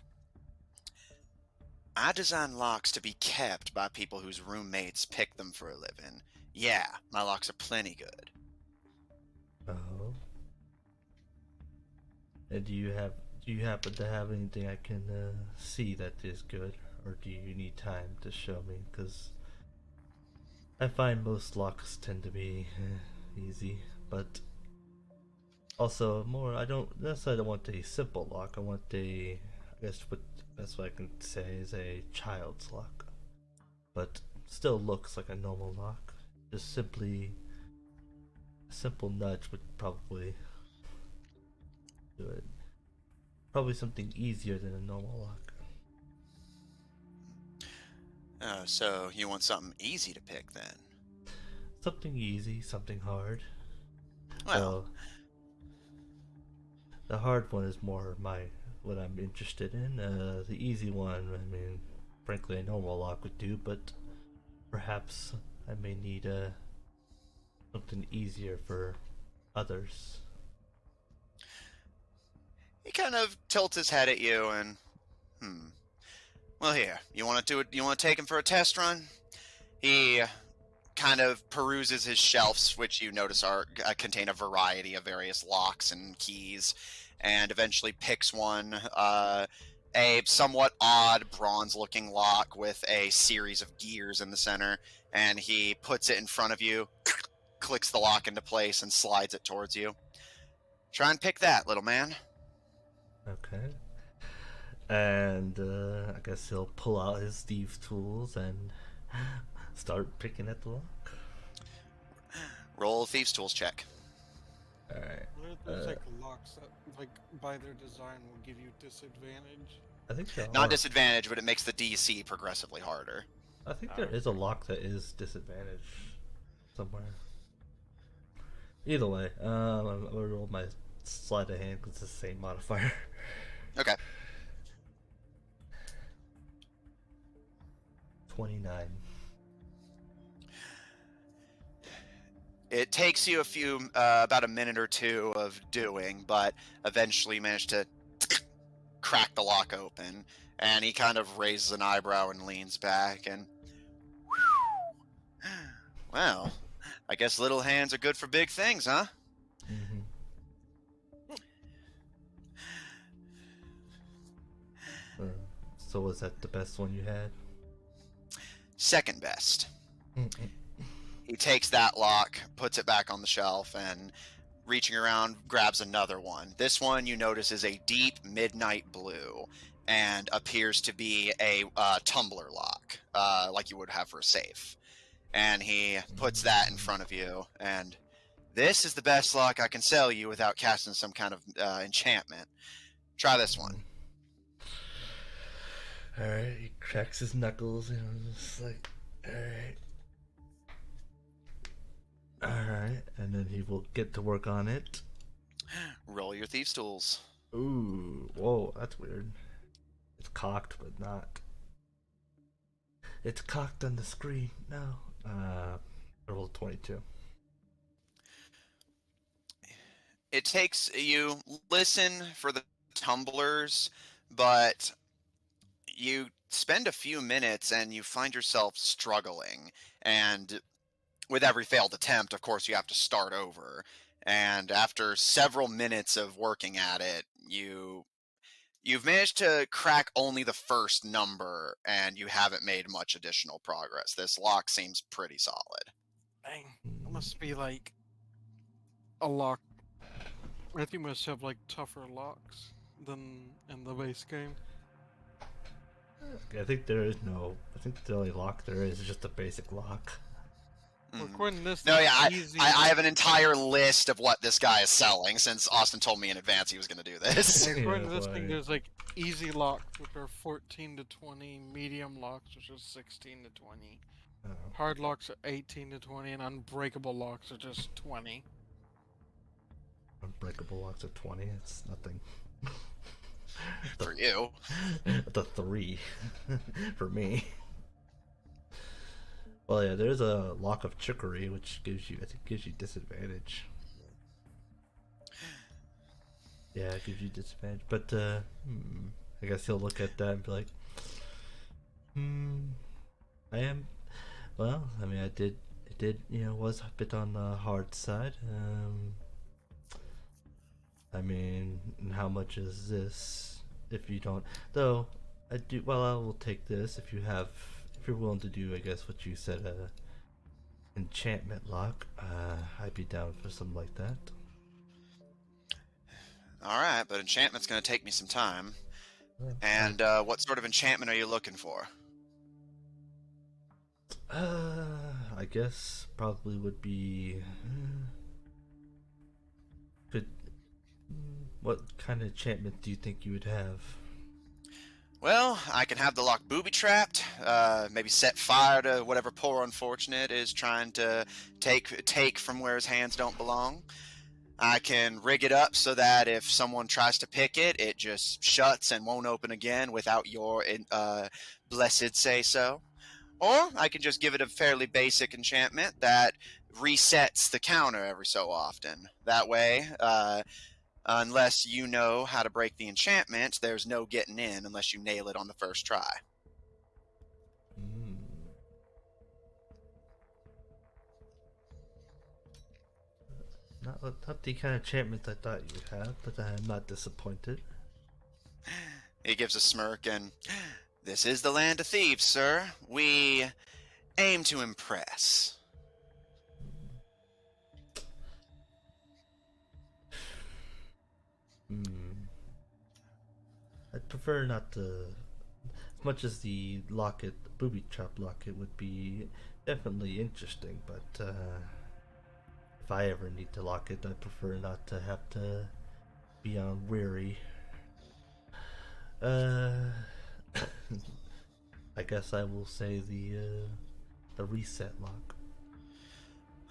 I design locks to be kept by people whose roommates pick them for a living. Yeah, my locks are plenty good. Oh. And do you happen to have anything I can see that is good, or do you need time to show me? Because I find most locks tend to be easy, but also more. I don't want a simple lock. I want I guess what that's what I can say is a child's lock, but still looks like a normal lock. Just simply a simple nudge would probably do it. Probably something easier than a normal lock. So you want something easy to pick then? Something easy, something hard. Well, the hard one is more what I'm interested in. The easy one, I mean, frankly, a normal lock would do, but perhaps I may need something easier for others. He kind of tilts his head at you and, well, here, you want to do it? You want to take him for a test run? He kind of peruses his shelves, which you notice contain a variety of various locks and keys, and eventually picks one, a somewhat odd bronze-looking lock with a series of gears in the center, and he puts it in front of you, clicks the lock into place, and slides it towards you. Try and pick that, little man. Okay. And I guess he'll pull out his thieves' tools and start picking at the lock. Roll a thieves' tools check. Alright. There's like locks that, like, by their design will give you disadvantage. I think there Not are. disadvantage, but it makes the DC progressively harder. I think there is a lock that is disadvantage somewhere. Either way, I'm gonna roll my sleight of hand because it's the same modifier. Okay. 29. It takes you about a minute or two of doing, but eventually you manage to crack the lock open, and he kind of raises an eyebrow and leans back, and well, I guess little hands are good for big things, huh? So was that the best one you had? Second best. He takes that lock, puts it back on the shelf, and reaching around, grabs another one. This one you notice is a deep midnight blue and appears to be a tumbler lock, like you would have for a safe. And he puts that in front of you, and this is the best lock I can sell you without casting some kind of enchantment. Try this one. Alright, he cracks his knuckles and I'm just like, alright. Alright, and then he will get to work on it. Roll your thieves' tools. Ooh, whoa, that's weird. It's cocked, but not. It's cocked on the screen. No. I rolled 22. It takes you listen for the tumblers, but you spend a few minutes and you find yourself struggling, and with every failed attempt, of course, you have to start over. And after several minutes of working at it, you've managed to crack only the first number, and you haven't made much additional progress. This lock seems pretty solid. Dang, it must be like a lock. I think must have like tougher locks than in the base game. I think there is no. I think the only lock there is just a basic lock. Well, according to this, No, there's yeah, easy. I have an entire list of what this guy is selling, since Austin told me in advance he was going to do this. According to Yeah, this thing, boy. there's like easy locks, which are 14 to 20, medium locks, which are 16 to 20, Oh. hard locks are 18 to 20, and unbreakable locks are just 20. Unbreakable locks of 20. It's nothing. For you. The 3 for me. Well, yeah, there's a lock of trickery, which gives you, I think, gives you disadvantage. Yeah, it gives you disadvantage, but I guess he'll look at that and be like, I am. Well, I mean, it did, was a bit on the hard side. I mean, how much is this? If you don't, though, I do. Well, I will take this if you're willing to do, I guess, what you said, enchantment lock. I'd be down for something like that. Alright, but enchantment's going to take me some time. Well, And what sort of enchantment are you looking for? I guess probably would be. What kind of enchantment do you think you would have? Well, I can have the lock booby-trapped, maybe set fire to whatever poor unfortunate is trying to take from where his hands don't belong. I can rig it up so that if someone tries to pick it, it just shuts and won't open again without your blessed say-so. Or I can just give it a fairly basic enchantment that resets the counter every so often. That way, Unless you know how to break the enchantment, there's no getting in unless you nail it on the first try. Hmm. Not the kind of enchantment I thought you'd have, but I'm not disappointed. He gives a smirk and, this is the land of thieves, sir. We aim to impress. Hmm. I'd prefer not to. As much as the locket, the booby trap locket, would be definitely interesting, but if I ever need to lock it, I prefer not to have to be on weary. Uh, I guess I will say the reset lock.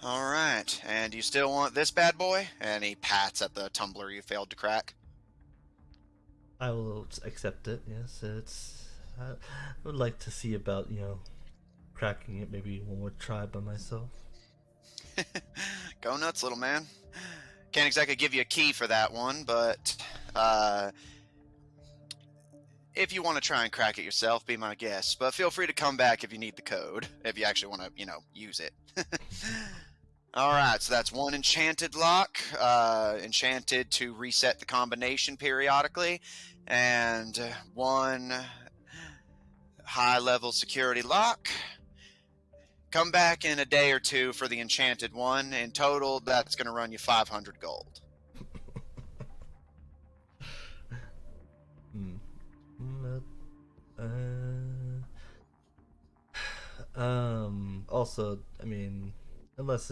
All right, and you still want this bad boy? And he pats at the tumbler you failed to crack. I will accept it. Yes, it's. I would like to see about cracking it maybe one more try by myself. Go nuts, little man. Can't exactly give you a key for that one, but if you want to try and crack it yourself, be my guest. But feel free to come back if you need the code, if you actually want to, use it. All right, so that's one enchanted lock, enchanted to reset the combination periodically, and one high-level security lock. Come back in a day or two for the enchanted one. In total, that's going to run you 500 gold. Also, I mean, unless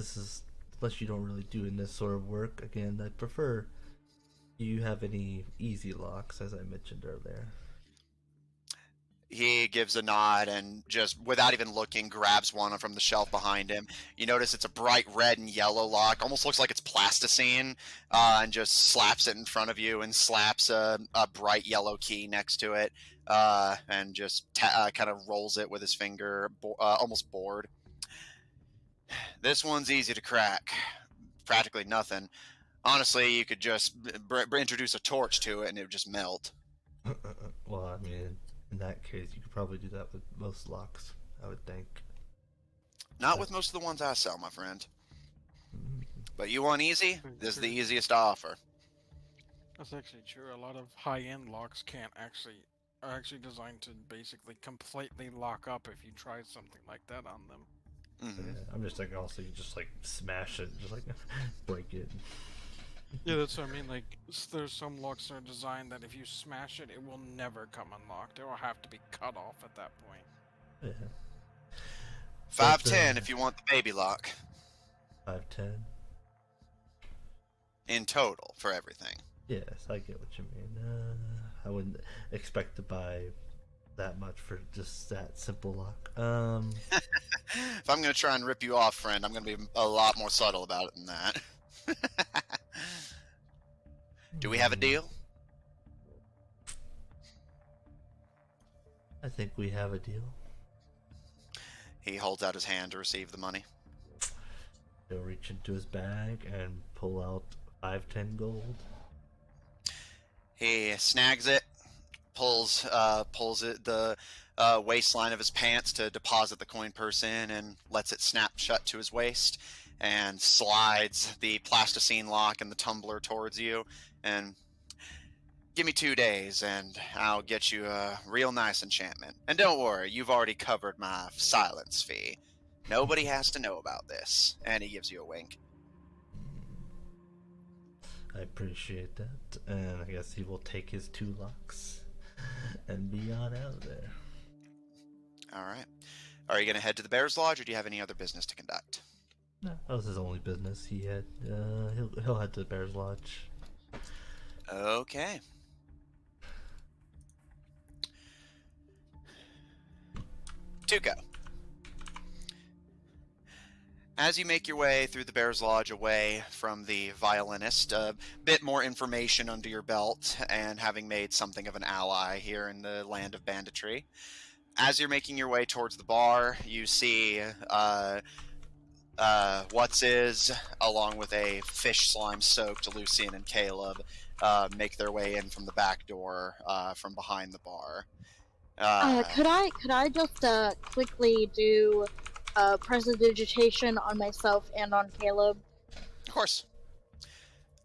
you don't really do in this sort of work, again, I prefer. Do you have any easy locks, as I mentioned earlier? He gives a nod and just, without even looking, grabs one from the shelf behind him. You notice it's a bright red and yellow lock, almost looks like it's plasticine, and just slaps it in front of you and slaps a bright yellow key next to it, and just kind of rolls it with his finger, almost bored. This one's easy to crack. Practically nothing. Honestly, you could just introduce a torch to it and it would just melt. Well, I mean, in that case, you could probably do that with most locks, I would think. Not with most of the ones I sell, my friend. Mm. But you want easy? This is the easiest to offer. That's actually true. A lot of high-end locks are actually designed to basically completely lock up if you try something like that on them. Mm-hmm. Yeah, I'm just like, also, you just like smash it, just like break it. Yeah, that's what I mean. Like, there's some locks that are designed that if you smash it, it will never come unlocked. It will have to be cut off at that point. Yeah. 510 if you want the baby lock. 510. In total for everything. Yes, I get what you mean. I wouldn't expect to buy that much for just that simple lock. If I'm going to try and rip you off, friend, I'm going to be a lot more subtle about it than that. Do we have a deal? I think we have a deal. He holds out his hand to receive the money. He'll reach into his bag and pull out 510 gold. He snags it, pulls it the waistline of his pants to deposit the coin purse in, and lets it snap shut to his waist, and slides the plasticine lock and the tumbler towards you, and give me 2 days and I'll get you a real nice enchantment. And don't worry, you've already covered my silence fee. Nobody has to know about this. And he gives you a wink. I appreciate that, and I guess he will take his 2 locks and be on out of there. All right. Are you going to head to the Bear's Lodge, or do you have any other business to conduct? No, that was his only business. He had he'll head to the Bear's Lodge. Okay. Tuco. As you make your way through the Bear's Lodge away from the violinist, a bit more information under your belt, and having made something of an ally here in the land of banditry. As you're making your way towards the bar, you see along with a fish slime-soaked Lucian and Caleb, make their way in from the back door from behind the bar. Could I just quickly do prestidigitation on myself and on Caleb? Of course.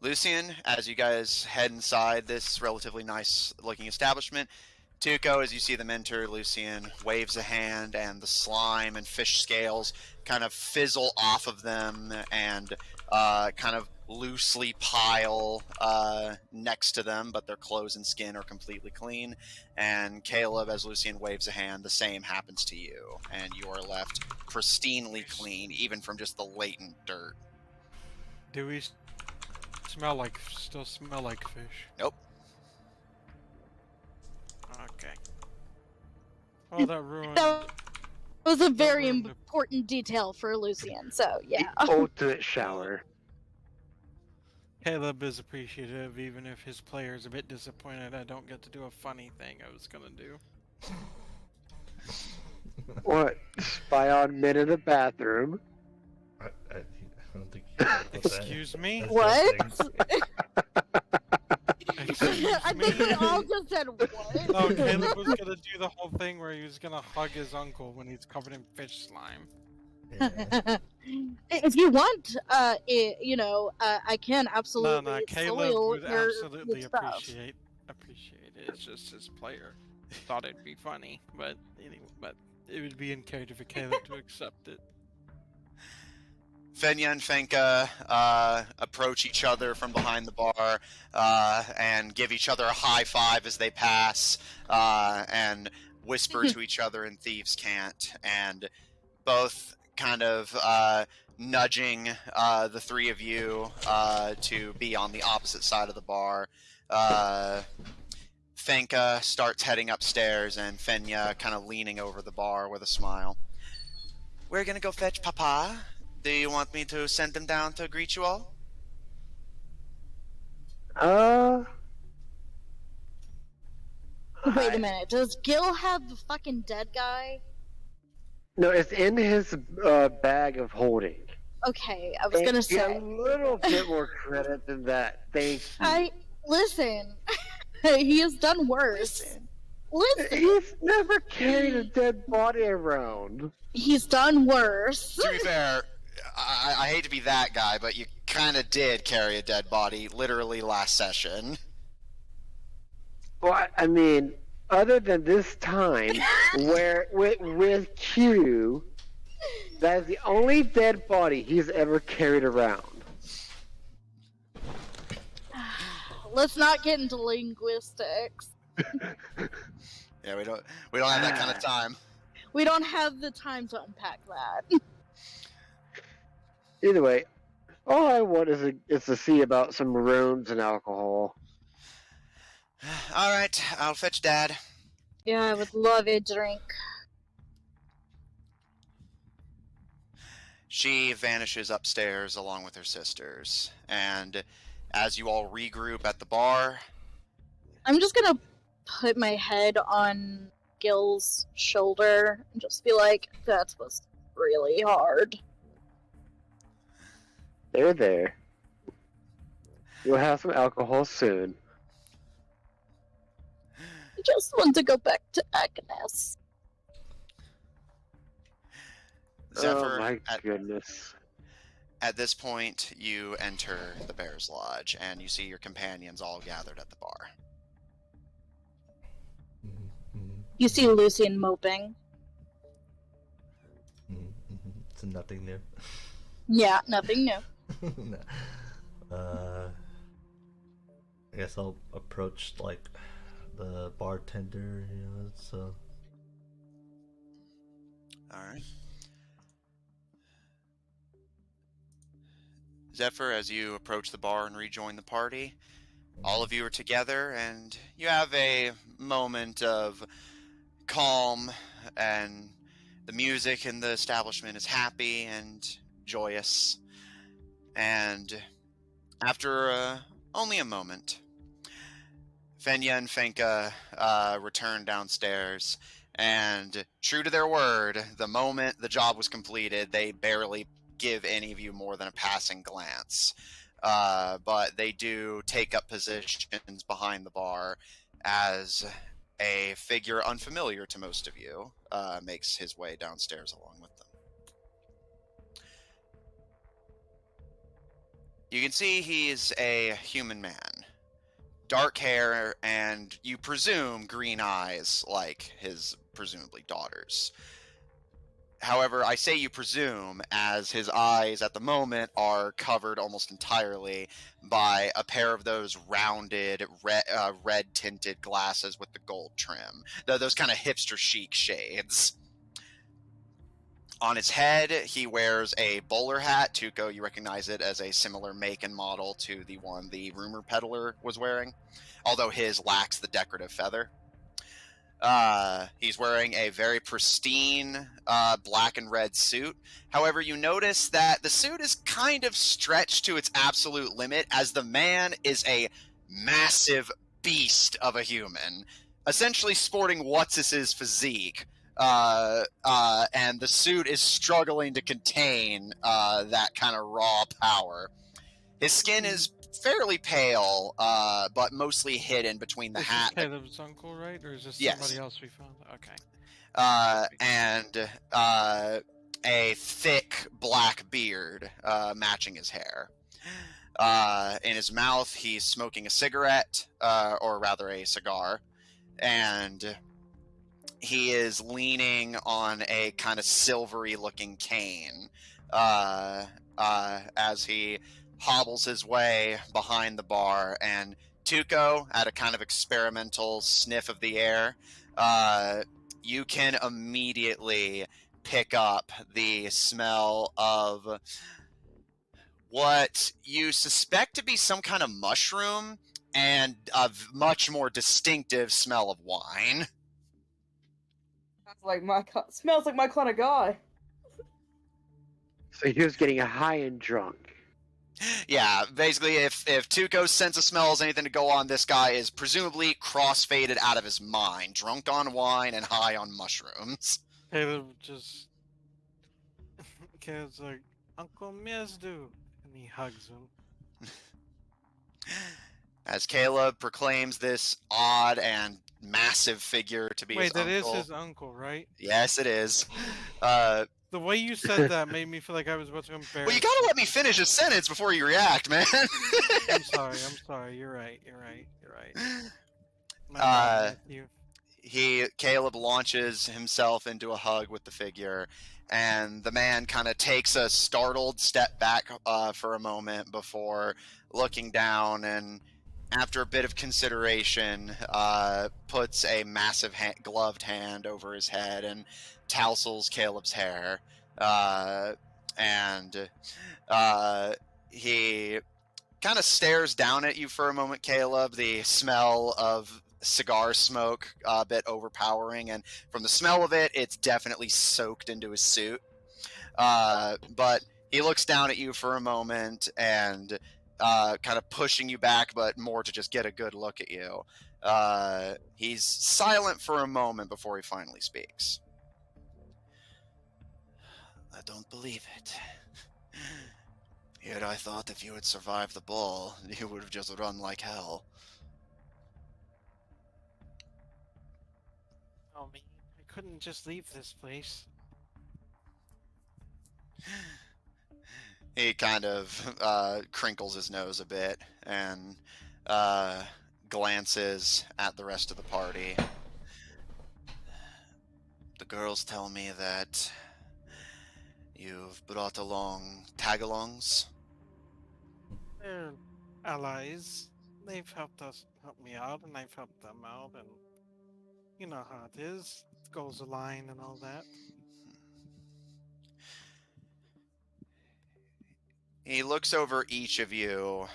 Lucian, as you guys head inside this relatively nice-looking establishment, Tuco, as you see them enter, Lucian waves a hand, and the slime and fish scales kind of fizzle off of them and kind of loosely pile next to them, but their clothes and skin are completely clean. And Caleb, as Lucian waves a hand, the same happens to you, and you are left pristinely clean, even from just the latent dirt. Do we still smell like fish? Nope. Okay. Oh, that ruined. That was a very ruined the- important detail for Lucian, so yeah. The ultimate shower. Caleb is appreciative, even if his player's a bit disappointed I don't get to do a funny thing I was gonna do. What? Spy on men in the bathroom? I don't think you can put that. Excuse me? as What? that thing. Excuse I think we me? all just said what? No, Caleb was gonna do the whole thing where he was gonna hug his uncle when he's covered in fish slime. Yeah. If you want, I can No, absolutely Caleb soil would your absolutely stuff. appreciate it. It's just his player thought it'd be funny, but anyway, but it would be in character for Caleb to accept it. Fenya and Fenka approach each other from behind the bar and give each other a high five as they pass and whisper to each other in Thieves' Cant, and both kind of nudging the three of you to be on the opposite side of the bar. Fenka starts heading upstairs, and Fenya kind of leaning over the bar with a smile. We're gonna go fetch Papa. Do you want me to send him down to greet you all? Wait a minute, does Gil have the fucking dead guy? No, it's in his bag of holding. Okay, I was gonna Get say. a little bit more credit than that. Thank you. Listen. He has done worse. Listen. He's never carried a dead body around. He's done worse. To be fair, I hate to be that guy, but you kind of did carry a dead body literally last session. Well, I mean, other than this time, where with Q, that is the only dead body he's ever carried around. Let's not get into linguistics. Yeah, we don't have that kind of time. We don't have the time to unpack that. Either way, all I want is to see about some rooms and alcohol. All right, I'll fetch Dad. Yeah, I would love a drink. She vanishes upstairs along with her sisters, and as you all regroup at the bar, I'm just gonna put my head on Gil's shoulder and just be like, that was really hard. There. You'll have some alcohol soon. I just want to go back to Agnes. Zephyr, Oh my goodness. at this point, you enter the Bear's Lodge, and you see your companions all gathered at the bar. You see Lucian moping. It's nothing new. Yeah, nothing new. No. I guess I'll approach like the bartender, so. Alright. Zephyr, as you approach the bar and rejoin the party, all of you are together, and you have a moment of calm, and the music in the establishment is happy and joyous. And after only a moment, Fenya and Fenka return downstairs, and true to their word, the moment the job was completed, they barely give any of you more than a passing glance. But they do take up positions behind the bar as a figure unfamiliar to most of you makes his way downstairs along with them. You can see he's a human man. Dark hair and, you presume, green eyes like his presumably daughters. However, I say you presume, as his eyes at the moment are covered almost entirely by a pair of those rounded, red-tinted glasses with the gold trim. Those kind of hipster chic shades. On his head, he wears a bowler hat. Tuco, you recognize it as a similar make and model to the one the rumor peddler was wearing, although his lacks the decorative feather. He's wearing a very pristine black and red suit. However, you notice that the suit is kind of stretched to its absolute limit, as the man is a massive beast of a human, essentially sporting what's-his physique. And the suit is struggling to contain that kind of raw power. His skin is fairly pale, but mostly hidden between the hat. Is this Caleb's uncle, right? Or is this Yes. somebody else we found? Okay. And a thick black beard matching his hair. In his mouth, he's smoking a cigarette, or rather a cigar, and he is leaning on a kind of silvery-looking cane as he hobbles his way behind the bar. And Tuco, at a kind of experimental sniff of the air, you can immediately pick up the smell of what you suspect to be some kind of mushroom and a much more distinctive smell of wine. Smells like my kind of guy. So he was getting high and drunk. Yeah, basically, if Tuco's sense of smell is anything to go on, this guy is presumably cross-faded out of his mind, drunk on wine and high on mushrooms. Caleb just... Caleb's like, Uncle Mezdu, and he hugs him. As Caleb proclaims this odd and massive figure to be his Wait, that uncle. is his uncle, right? Yes, it is. The way you said that made me feel like I was about to embarrass. Well, you gotta let me finish a sentence before you react, man. I'm sorry. You're right. My bad, Matthew. Caleb launches himself into a hug with the figure, and the man kind of takes a startled step back for a moment before looking down, and after a bit of consideration, puts a massive gloved hand over his head and tousles Caleb's hair, and he kind of stares down at you for a moment, Caleb. The smell of cigar smoke a bit overpowering, and from the smell of it, it's definitely soaked into his suit. But he looks down at you for a moment and kind of pushing you back, but more to just get a good look at you. He's silent for a moment before he finally speaks. I don't believe it. Yet I thought if you had survived the ball, you would have just run like hell. Oh man, I couldn't just leave this place. He kind of crinkles his nose a bit and glances at the rest of the party. The girls tell me that you've brought along tagalongs. They're allies. They've helped me out, and I've helped them out, and you know how it is. Goals align and all that. He looks over each of you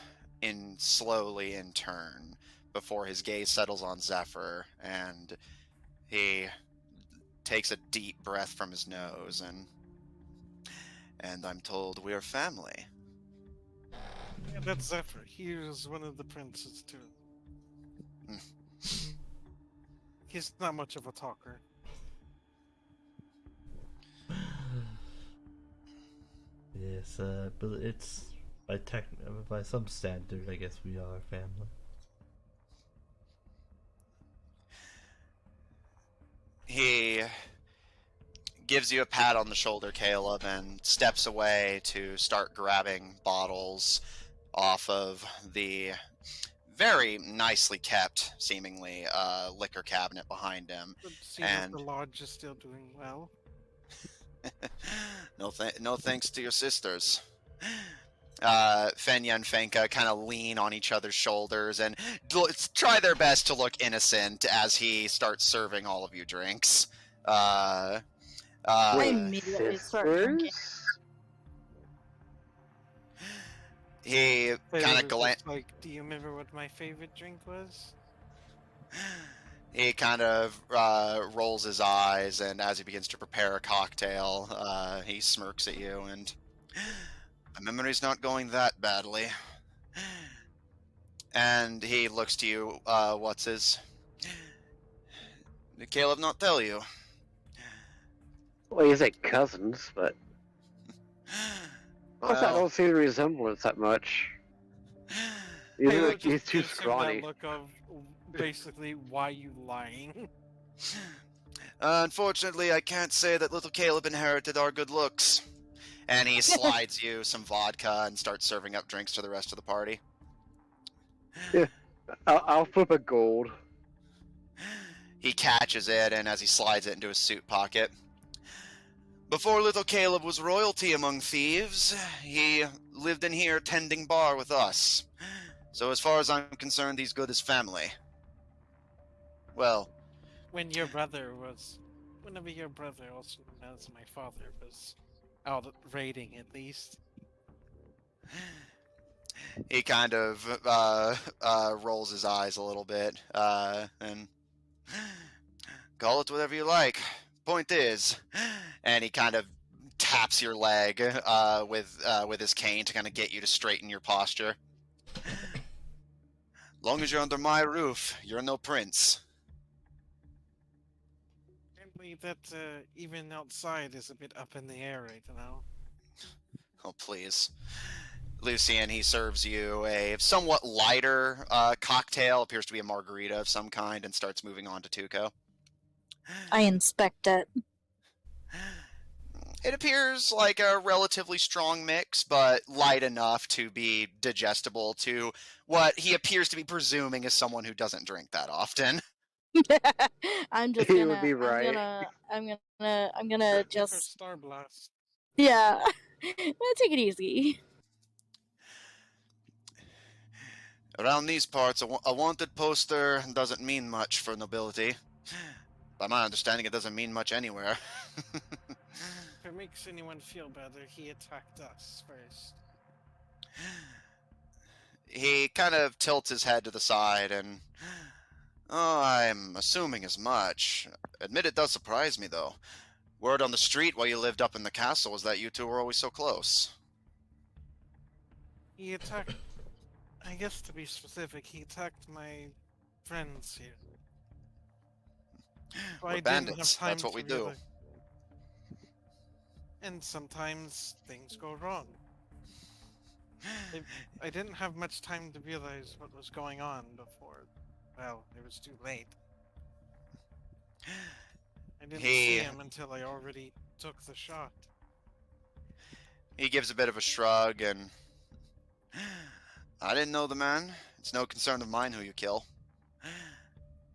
slowly in turn before his gaze settles on Zephyr, and he takes a deep breath from his nose, and I'm told we're family. Yeah, that's Zephyr. He was one of the princes too. He's not much of a talker. Yes, but it's by some standard, I guess we are family. He gives you a pat on the shoulder, Caleb, and steps away to start grabbing bottles off of the very nicely kept, seemingly, liquor cabinet behind him. Good to see that And the lodge is still doing well. no thanks to your sisters. Fenya and Fenka kind of lean on each other's shoulders and try their best to look innocent as he starts serving all of you drinks. I immediately start drinking. He kind of like, do you remember what my favorite drink was? He kind of rolls his eyes, and as he begins to prepare a cocktail, he smirks at you, and my memory's not going that badly. And he looks to you, what's his? Did Caleb not tell you? Well, he's like cousins, but I don't see the resemblance that much. He's too scrawny. That look of basically, why you lying? Unfortunately, I can't say that little Caleb inherited our good looks. And he slides you some vodka and starts serving up drinks to the rest of the party. Yeah, I'll flip a gold. He catches it, and as he slides it into his suit pocket. Before little Caleb was royalty among thieves, he lived in here tending bar with us. So as far as I'm concerned, he's good as family. Well... Whenever your brother, also known as my father, was out raiding, at least. He kind of rolls his eyes a little bit, and call it whatever you like. Point is, and he kind of taps your leg with his cane to kind of get you to straighten your posture. Long as you're under my roof, you're no prince. Apparently that even outside is a bit up in the air right now. Oh, please. Lucian, he serves you a somewhat lighter cocktail, appears to be a margarita of some kind, and starts moving on to Tuco. I inspect it. It appears like a relatively strong mix, but light enough to be digestible to what he appears to be presuming is someone who doesn't drink that often. I'm just He gonna. would be right. I'm gonna For just. Star Blast. Yeah. I'm gonna take it easy. Around these parts, a wanted poster doesn't mean much for nobility. By my understanding, it doesn't mean much anywhere. If it makes anyone feel better, he attacked us first. He kind of tilts his head to the side and... Oh, I'm assuming as much. Admit it does surprise me, though. Word on the street while you lived up in the castle was that you two were always so close. He attacked... I guess to be specific, he attacked my friends here. We're bandits, that's what we do. And sometimes things go wrong. I didn't have much time to realize what was going on before. Well, it was too late. I didn't see him until I already took the shot. He gives a bit of a shrug and... I didn't know the man. It's no concern of mine who you kill.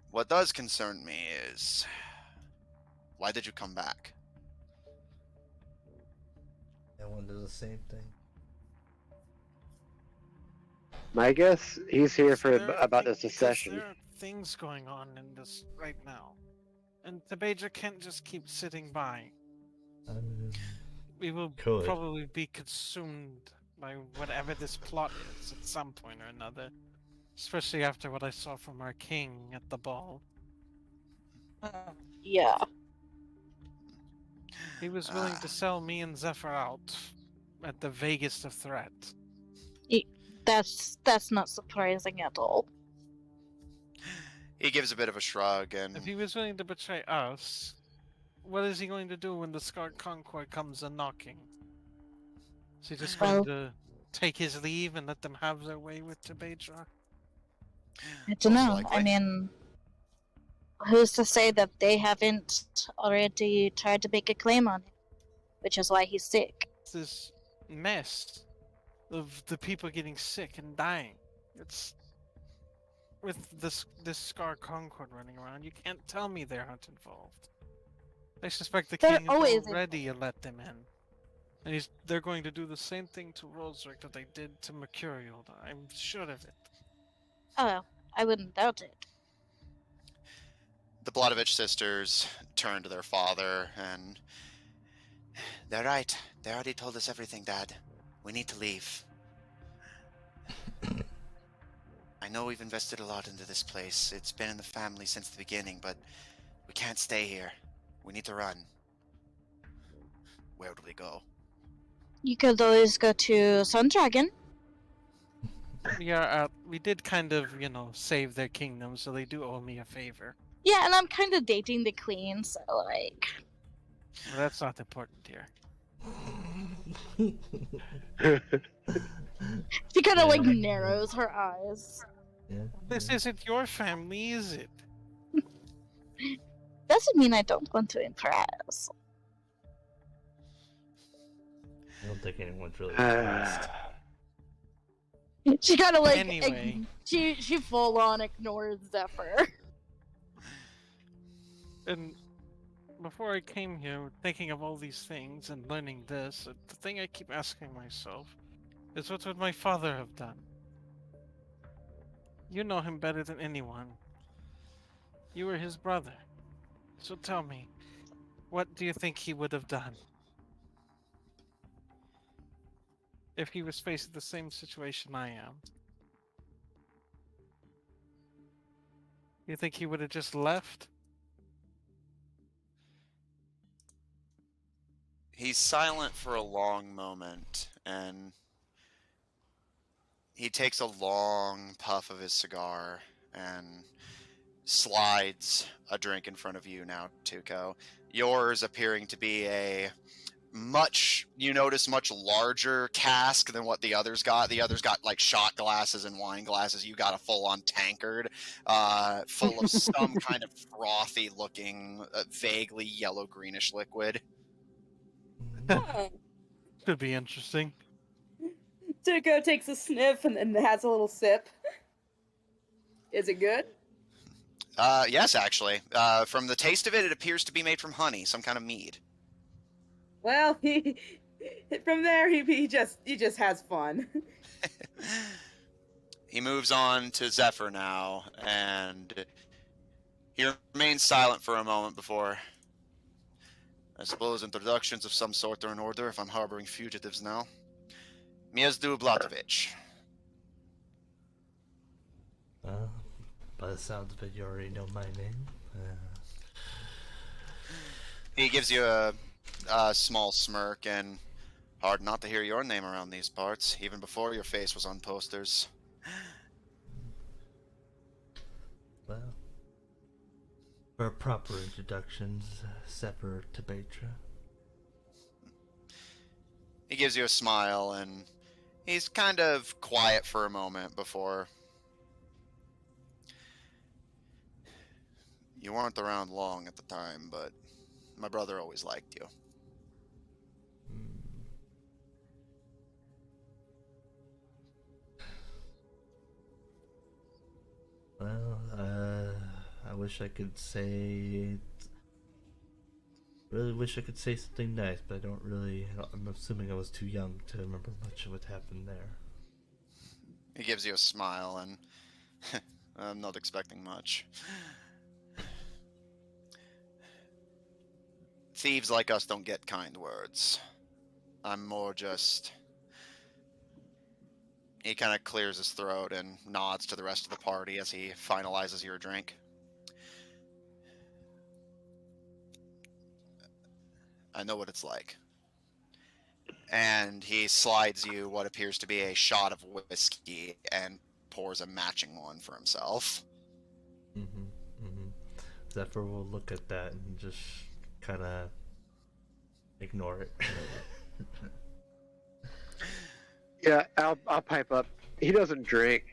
What does concern me is... Why did you come back? I wonder the same thing. My guess, he's here for about the secession. There are things going on in this right now. And Tabedra can't just keep sitting by. We will probably be consumed by whatever this plot is at some point or another. Especially after what I saw from our king at the ball. Yeah. He was willing to sell me and Zephyr out at the vaguest of threat. That's not surprising at all. He gives a bit of a shrug and... If he was willing to betray us, what is he going to do when the Scar Conqueror comes a-knocking? Is he just going to take his leave and let them have their way with Tabedra? I don't Most know. likely. I mean, who's to say that they haven't already tried to make a claim on him, which is why he's sick. This mess of the people getting sick and dying. It's with this Scar Concord running around. You can't tell me they aren't involved. I suspect the They're king has always already let them in. And they're going to do the same thing to Rosric that they did to Mercurial. I'm sure of it. Oh, I wouldn't doubt it. The Bladovich sisters turn to their father and... They're right. They already told us everything, Dad. We need to leave. I know we've invested a lot into this place. It's been in the family since the beginning, but we can't stay here. We need to run. Where do we go? You could always go to Sundragon. We did kind of, save their kingdom, so they do owe me a favor. Yeah, and I'm kind of dating the queen, so like... Well, that's not important here. She kind of narrows her eyes. Yeah. This isn't your family, is it? Doesn't mean I don't want to impress. I don't think anyone's really impressed. She kind of Anyway. she full on ignores Zephyr. And before I came here, thinking of all these things and learning this, the thing I keep asking myself is what would my father have done? You know him better than anyone. You were his brother. So tell me, what do you think he would have done? If he was facing the same situation I am. You think he would have just left? He's silent for a long moment, and he takes a long puff of his cigar and slides a drink in front of you now, Tuco. Yours appearing to be a much larger cask than what the others got. The others got like shot glasses and wine glasses. You got a full-on tankard, full of some kind of frothy-looking, vaguely yellow-greenish liquid. Could be interesting. Tuco takes a sniff and then has a little sip. Is it good? Yes, actually. From the taste of it, it appears to be made from honey, some kind of mead. Well, from there he just has fun. He moves on to Zephyr now, and he remains silent for a moment before... I suppose introductions of some sort are in order if I'm harboring fugitives now. Miezdu Blatovich. By the sounds of it, you already know my name. He gives you a small smirk, and hard not to hear your name around these parts, even before your face was on posters. Well, for proper introductions, Zephyr Tabedra. He gives you a smile, and he's kind of quiet for a moment before... You weren't around long at the time, but my brother always liked you. Well, I wish I could say... Really wish I could say something nice, but I don't really... I'm assuming I was too young to remember much of what happened there. He gives you a smile, and I'm not expecting much. Thieves like us don't get kind words. I'm more just... He kind of clears his throat and nods to the rest of the party as he finalizes your drink. I know what it's like. And he slides you what appears to be a shot of whiskey and pours a matching one for himself. Zephyr will look at that and just kind of ignore it. Yeah, I'll pipe up. He doesn't drink.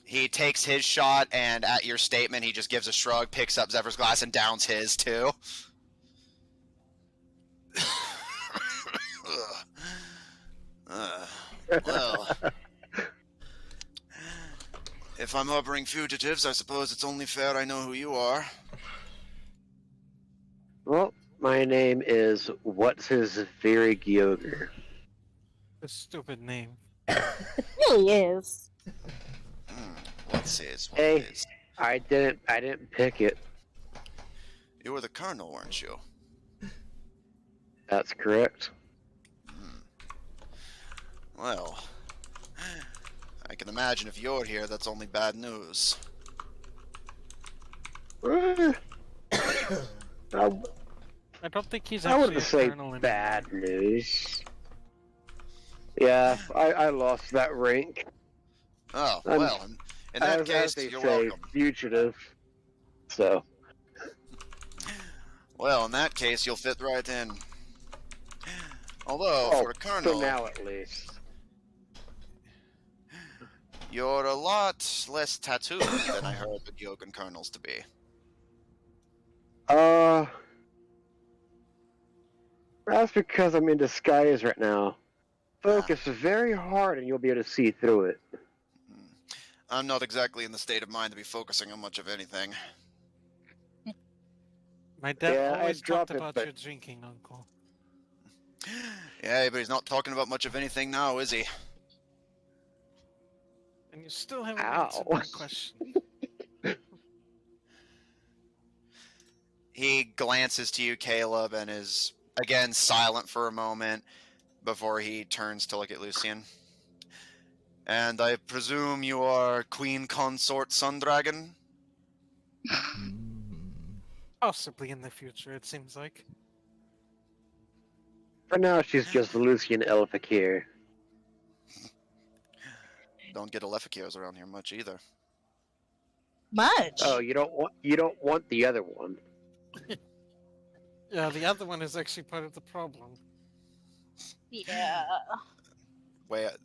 He takes his shot, and at your statement, he just gives a shrug, picks up Zephyr's glass, and downs his too. Well, if I'm harboring fugitives, I suppose it's only fair I know who you are. Well, my name is What's His Very Gyoger. A stupid name. It really is. What's his? Hey, I didn't pick it. You were the colonel, weren't you? That's correct. Well, I can imagine if you're here, that's only bad news. I I don't think he's I actually wouldn't a say colonel anymore. bad news. Yeah, I lost that rank. Oh, well, in that case, they you're say, welcome. fugitive. So. Well, in that case, you'll fit right in. Although, for a colonel, for now at least. you're a lot less tattooed than I heard the Gyogan colonels to be. That's because I'm in disguise right now. Focus very hard and you'll be able to see through it. I'm not exactly in the state of mind to be focusing on much of anything. My dad Yeah, I always talked dropped it, about but- your drinking, Uncle. Yeah, but he's not talking about much of anything now, is he? And you still haven't Ow. answered my question. He glances to you, Caleb, and is again silent for a moment before he turns to look at Lucian. And I presume you are Queen Consort Sundragon? Possibly in the future, it seems like. For now, she's just Lucian Elfakir. Don't get Alefikios around here much either. Much. Oh, you don't want the other one. Yeah, the other one is actually part of the problem. Yeah.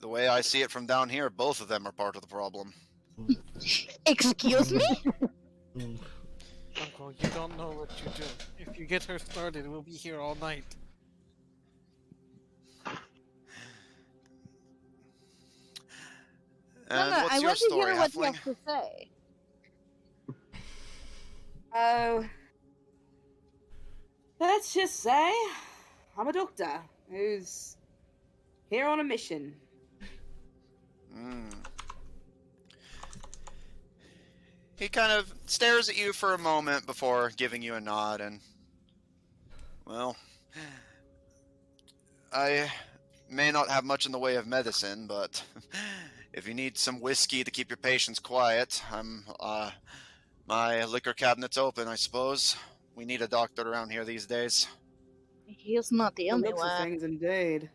The way I see it from down here, both of them are part of the problem. Excuse me? Uncle, you don't know what you do. If you get her started, we'll be here all night. And I what's your want to story, hear what he Halfling? has to say. Oh. Let's just say I'm a doctor who's here on a mission. He kind of stares at you for a moment before giving you a nod and... Well... I may not have much in the way of medicine, but... if you need some whiskey to keep your patients quiet, my liquor cabinet's open, I suppose. We need a doctor around here these days. He's not the only Looks of one. things, indeed.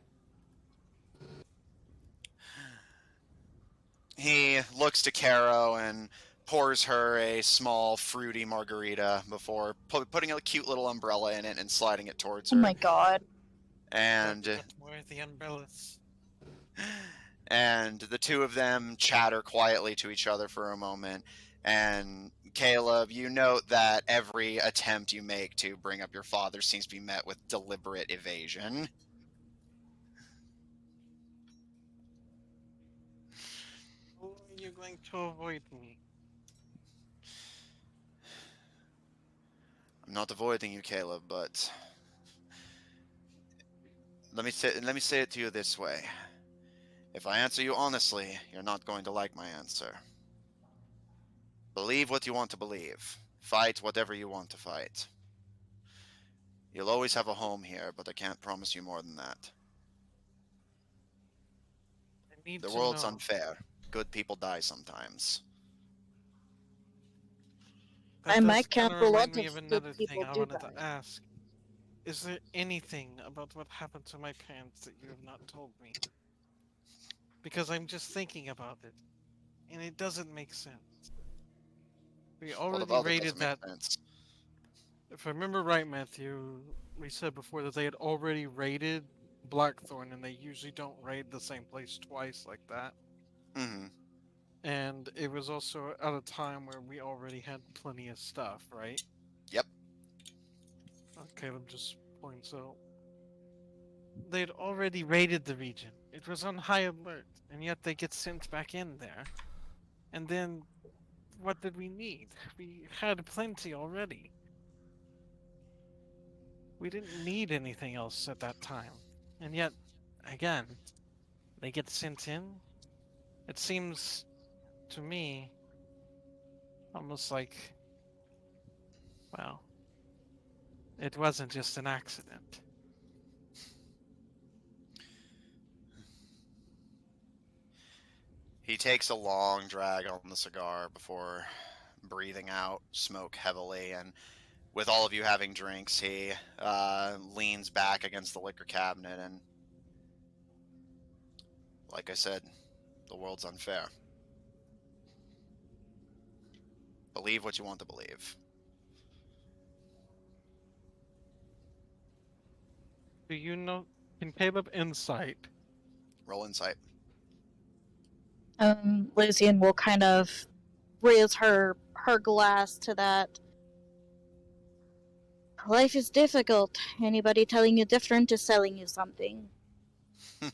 He looks to Caro and pours her a small, fruity margarita before putting a cute little umbrella in it and sliding it towards Oh her. my god. And Where are the umbrellas? and the two of them chatter quietly to each other for a moment. And Caleb, you note that every attempt you make to bring up your father seems to be met with deliberate evasion. How are you going to avoid me? I'm not avoiding you, Caleb, but let me say it to you this way. If I answer you honestly, you're not going to like my answer. Believe what you want to believe. Fight whatever you want to fight. You'll always have a home here, but I can't promise you more than that. I need The to world's know. unfair. Good people die sometimes. That I does might kinda count a lot remind me of of good another thing people I do wanted die. to ask. Is there anything about what happened to my parents that you have not told me? Because I'm just thinking about it, and it doesn't make sense. We What already about it raided doesn't make that. sense? If I remember right, Matthew, we said before that they had already raided Blackthorn, and they usually don't raid the same place twice like that. Mm-hmm. And it was also at a time where we already had plenty of stuff, right? Yep. Caleb just points out. They'd already raided the region. It was on high alert, and yet they get sent back in there. And then, what did we need? We had plenty already. We didn't need anything else at that time. And yet, again, they get sent in. It seems to me almost like, well, it wasn't just an accident. He takes a long drag on the cigar before breathing out smoke heavily, and with all of you having drinks, he leans back against the liquor cabinet and, like I said, the world's unfair. Believe what you want to believe. Do you know? Can Caleb insight? Roll insight. Lucian will kind of raise her glass to that. Life is difficult. Anybody telling you different is selling you something. He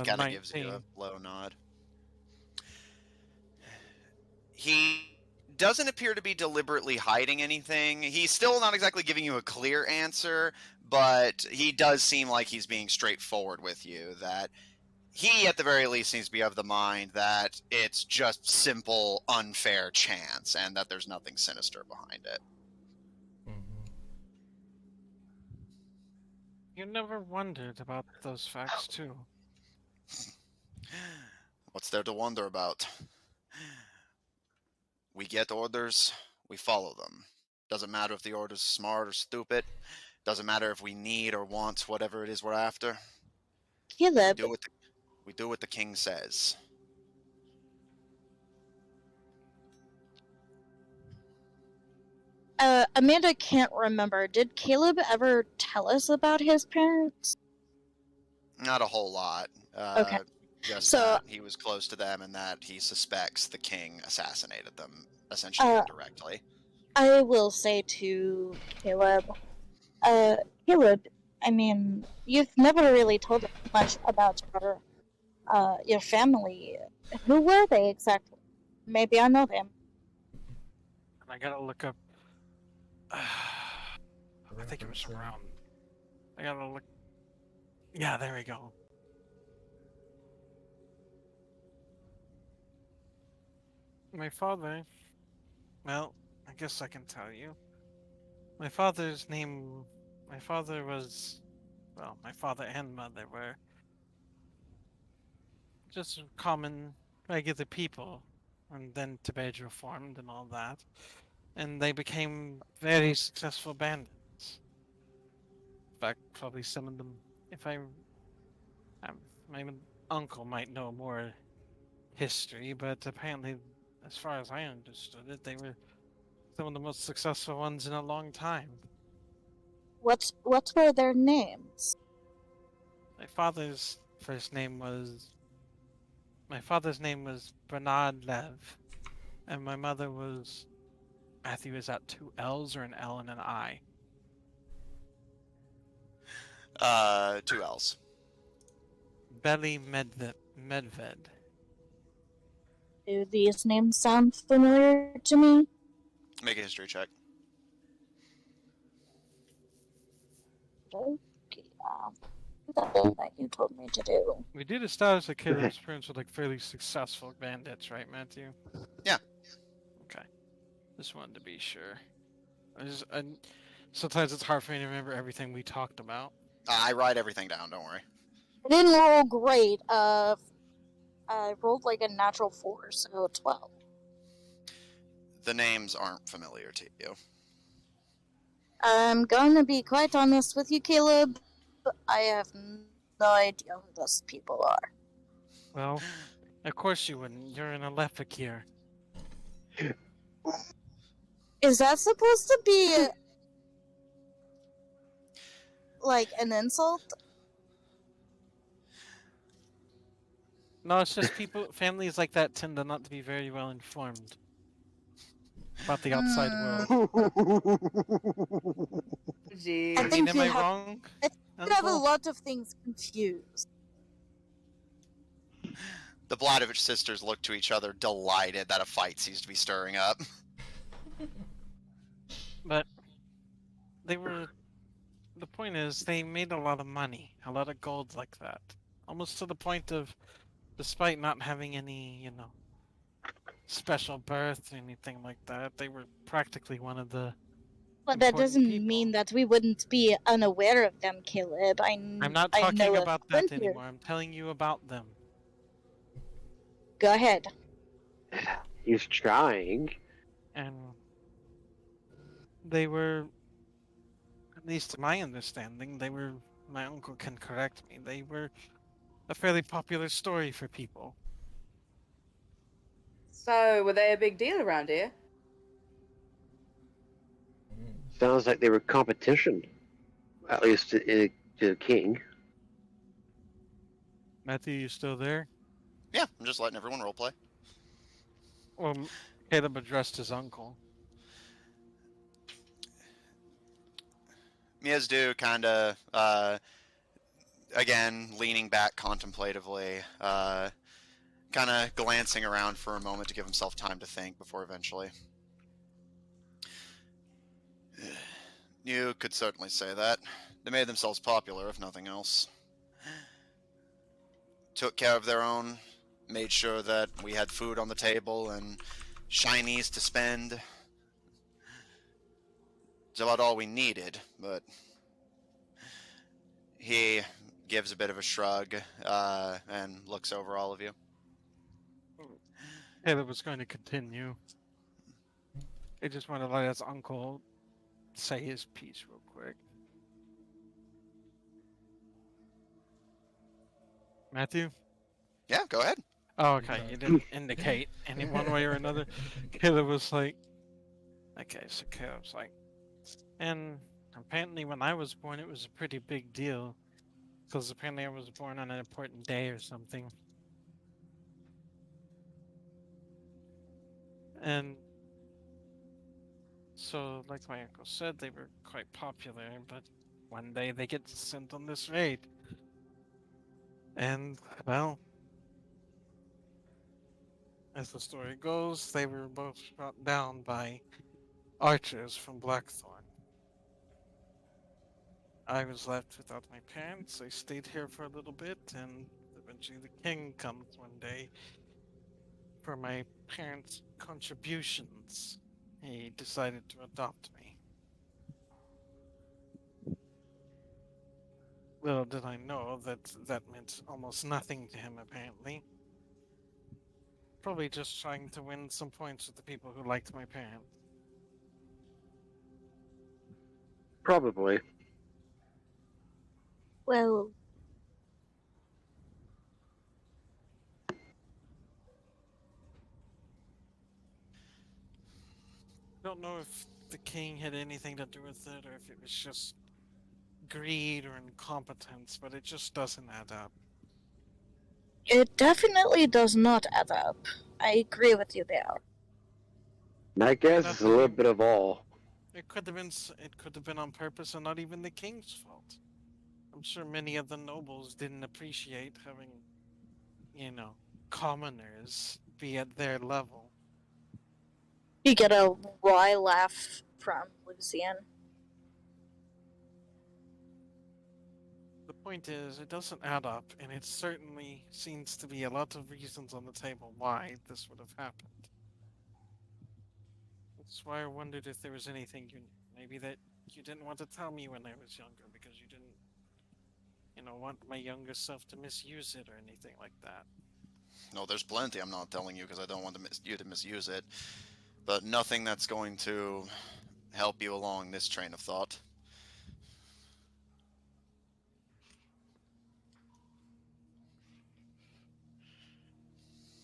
kind of gives you a low nod. He doesn't appear to be deliberately hiding anything. He's still not exactly giving you a clear answer, but he does seem like he's being straightforward with you, that he, at the very least, needs to be of the mind that it's just simple, unfair chance, and that there's nothing sinister behind it. Mm-hmm. You never wondered about those facts, too. What's there to wonder about? We get orders, we follow them. Doesn't matter if the order's smart or stupid. Doesn't matter if we need or want whatever it is we're after. Caleb. We do what the king says. Amanda can't remember. Did Caleb ever tell us about his parents? Not a whole lot. Okay. Just that he was close to them and that he suspects the king assassinated them, essentially indirectly. I will say to Caleb, Caleb, I mean, you've never really told us much about your family. Who were they exactly? Maybe I know them. I gotta look up. I think it was around. I gotta look. Yeah, there we go. My father. Well, I guess I can tell you. My father's name. My father was. Well, my father and mother were just common, regular people. And then Tabedra formed and all that. And they became very successful bandits. In fact, probably some of them, if my uncle might know more history, but apparently, as far as I understood it, they were some of the most successful ones in a long time. What were their names? My father's name was Bernard Lev, and my mother was, Matthew, is that 2 L's or an L and an I? 2 L's. Belly Medved. Do these names sound familiar to me? Make a history check. Okay, that you told me to do. We did establish that Caleb's parents were like fairly successful bandits, right, Matthew? Yeah. Okay. Just wanted to be sure. Sometimes it's hard for me to remember everything we talked about. I write everything down, don't worry. I didn't roll great. I rolled like a natural 4, so 12. The names aren't familiar to you. I'm going to be quite honest with you, Caleb. I have no idea who those people are. Well, of course you wouldn't. You're an Alephik here. Is that supposed to be like an insult? No, it's just families like that tend to not to be very well informed about the outside world. Jeez. I think am you I have, wrong? I think you have a Uncle? lot of things confused. The Vladovich sisters look to each other, delighted that a fight seems to be stirring up. But they were. The point is, they made a lot of money, a lot of gold like that. Almost to the point of, despite not having any, special birth or anything like that, they were practically one of the. But that doesn't people. mean that we wouldn't be unaware of them, Caleb. I'm not talking about that anymore. I'm telling you about them. Go ahead. He's trying. And they were, at least to my understanding, my uncle can correct me, they were a fairly popular story for people. So, were they a big deal around here? Sounds like they were competition, at least to the king. Matthew, you still there? Yeah, I'm just letting everyone roleplay. Well, Caleb addressed his uncle. Miazdu kind of, again, leaning back contemplatively, kind of glancing around for a moment to give himself time to think before eventually. You could certainly say that. They made themselves popular, if nothing else. Took care of their own, made sure that we had food on the table and shinies to spend. It's about all we needed, but he gives a bit of a shrug and looks over all of you. Caleb was going to continue. He just wanted to let his uncle say his piece real quick. Matthew? Yeah, go ahead. Oh, okay. You didn't indicate any one way or another. Caleb was like, okay, so Caleb's like, and apparently when I was born, it was a pretty big deal. Because apparently I was born on an important day or something. And so, like my uncle said, they were quite popular, but one day they get sent on this raid. And, well, as the story goes, they were both shot down by archers from Blackthorn. I was left without my parents. I stayed here for a little bit, and eventually the king comes one day for my parents' contributions. He decided to adopt me. Little did I know that meant almost nothing to him, apparently. Probably just trying to win some points with the people who liked my parents. Probably. Well, Don't know if the king had anything to do with it or if it was just greed or incompetence, but it just doesn't add up. it definitely does not add up. I agree with you there. I guess it's a little bit of all. It could have been on purpose and not even the king's fault. I'm sure many of the nobles didn't appreciate having, commoners be at their level. You get a wry laugh from Lucian. The point is, it doesn't add up, and it certainly seems to be a lot of reasons on the table why this would have happened. That's why I wondered if there was anything maybe that you didn't want to tell me when I was younger, because you didn't, want my younger self to misuse it or anything like that. No, there's plenty I'm not telling you because I don't want you to misuse it. But nothing that's going to help you along this train of thought.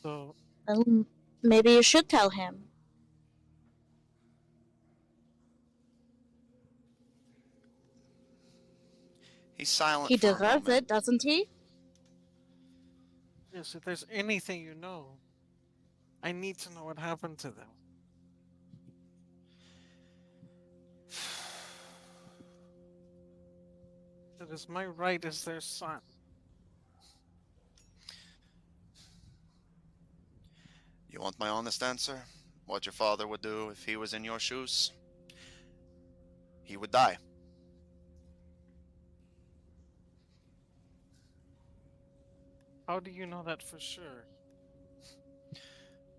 So, Well, maybe you should tell him. He's silent He for a deserves moment. it, doesn't he? Yes, if there's anything you know, I need to know what happened to them. It is my right as their son. You want my honest answer? What your father would do if he was in your shoes? He would die. How do you know that for sure?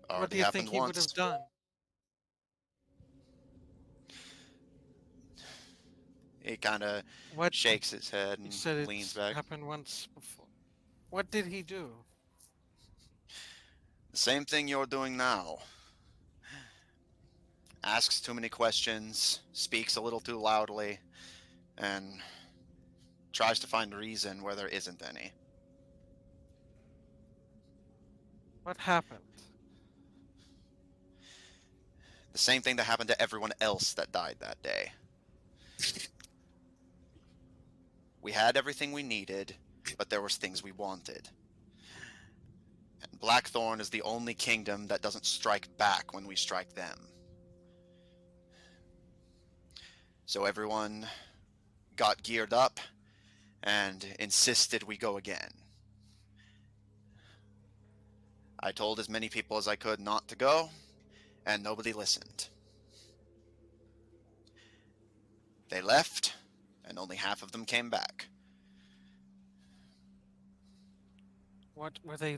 Already What do you happened think he would once. have done? He kind of shakes his head You and said leans it's back. happened once before. What did he do? The same thing you're doing now. Asks too many questions, speaks a little too loudly, and tries to find reason where there isn't any. What happened? The same thing that happened to everyone else that died that day. We had everything we needed, but there was things we wanted. And Blackthorn is the only kingdom that doesn't strike back when we strike them. So everyone got geared up and insisted we go again. I told as many people as I could not to go, and nobody listened. They left, and only half of them came back. What were they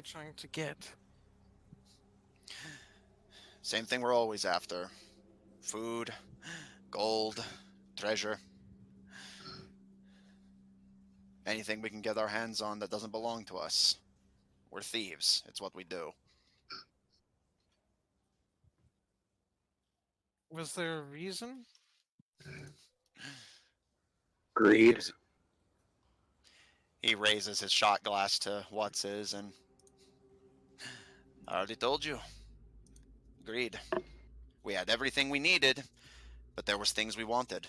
trying to get? Same thing we're always after. Food, gold, treasure. Anything we can get our hands on that doesn't belong to us. We're thieves. It's what we do. Was there a reason? Greed. He raises his shot glass to what's his, and I already told you. Greed. We had everything we needed, but there was things we wanted.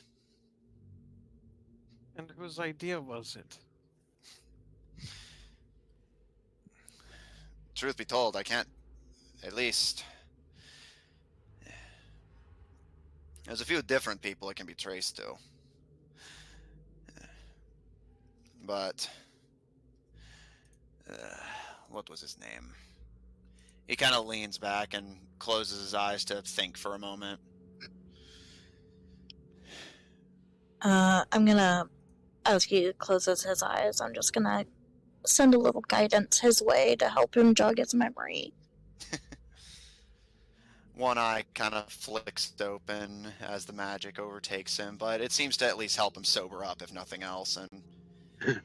And whose idea was it? Truth be told, I can't, at least... There's a few different people it can be traced to. But... what was his name? He kind of leans back and closes his eyes to think for a moment. I'm gonna, as he closes his eyes, I'm just gonna send a little guidance his way to help him jog his memory. One eye kind of flicks open as the magic overtakes him, but it seems to at least help him sober up, if nothing else. And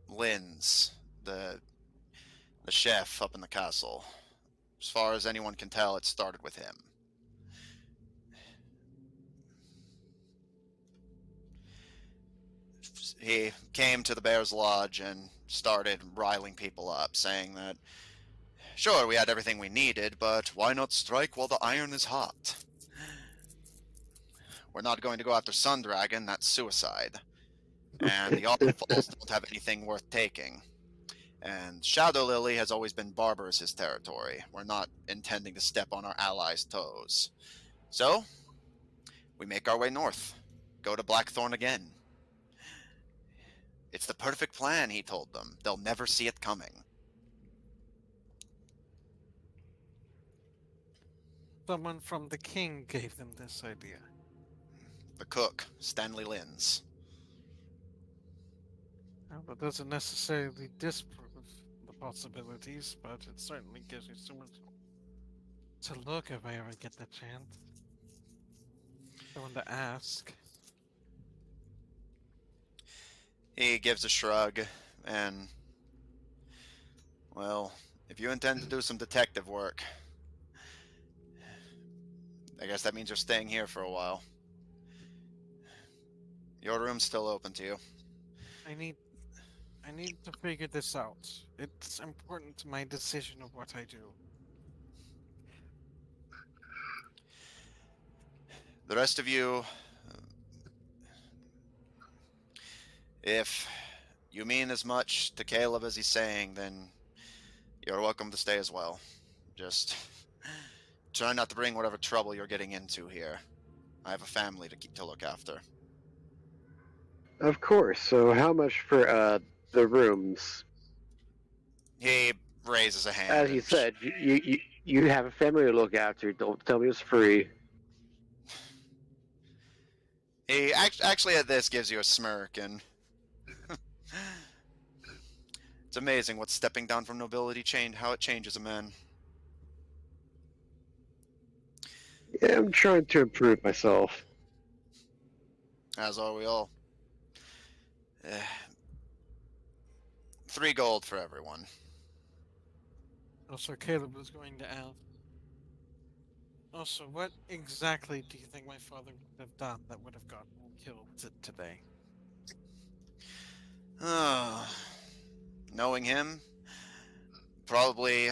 Linz, the chef up in the castle. As far as anyone can tell, it started with him. He came to the Bear's Lodge and started riling people up, saying that, sure, we had everything we needed, but why not strike while the iron is hot? We're not going to go after Sun Dragon, that's suicide. And the Autumn Falls don't have anything worth taking. And Shadow Lily has always been Barbarous' territory. We're not intending to step on our allies' toes. So, we make our way north. Go to Blackthorn again. It's the perfect plan, he told them. They'll never see it coming. Someone from the king gave them this idea. The cook, Stanley Linz. Well, that doesn't necessarily disprove the possibilities, but it certainly gives me so much to look if I ever get the chance. Someone to ask. He gives a shrug, and, well, if you intend to do some detective work, I guess that means you're staying here for a while. Your room's still open to you. I need to figure this out. It's important to my decision of what I do. The rest of you, if you mean as much to Caleb as he's saying, then you're welcome to stay as well. Just try not to bring whatever trouble you're getting into here. I have a family to look after. Of course. So how much for the rooms? He raises a hand. As you said, you have a family to look after. Don't tell me it's free. He actually at this gives you a smirk, and it's amazing what stepping down from nobility how it changes a man. Yeah, I'm trying to improve myself. As are we all. 3 gold for everyone. Also, Caleb was going to ask. Also, what exactly do you think my father would have done that would have gotten him killed today? Knowing him, probably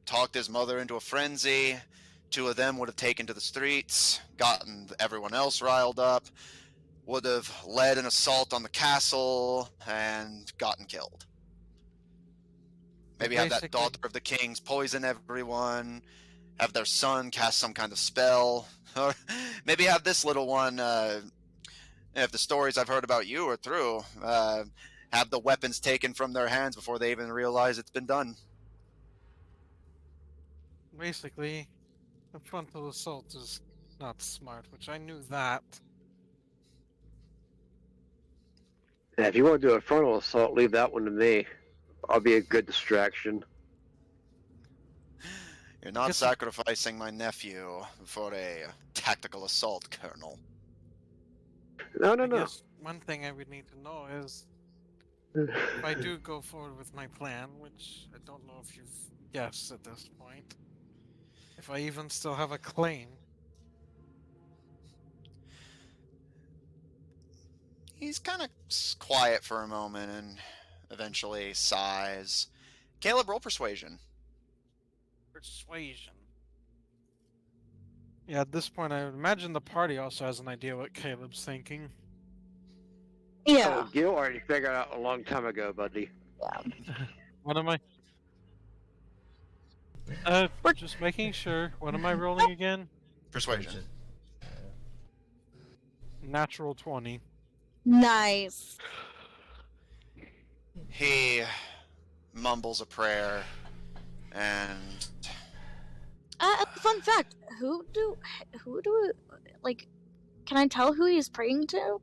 talked his mother into a frenzy. 2 of them would have taken to the streets, gotten everyone else riled up, would have led an assault on the castle, and gotten killed. Maybe have that daughter of the kings poison everyone, have their son cast some kind of spell, or maybe have this little one, if the stories I've heard about you are true, have the weapons taken from their hands before they even realize it's been done. Basically, a frontal assault is not smart, which I knew that. Yeah, if you want to do a frontal assault, leave that one to me. I'll be a good distraction. You're not sacrificing my nephew for a tactical assault, Colonel. No. I guess one thing I would need to know is if I do go forward with my plan, which I don't know if you've guessed at this point, if I even still have a claim. He's kind of quiet for a moment and eventually sighs. Caleb, roll persuasion. Persuasion. Yeah, at this point, I would imagine the party also has an idea what Caleb's thinking. Yeah. Oh, Gil already figured out a long time ago, buddy. Yeah. What am I? Just making sure. What am I rolling again? Persuasion. Natural 20. Nice. He mumbles a prayer and Fun fact: who do like? Can I tell who he's praying to?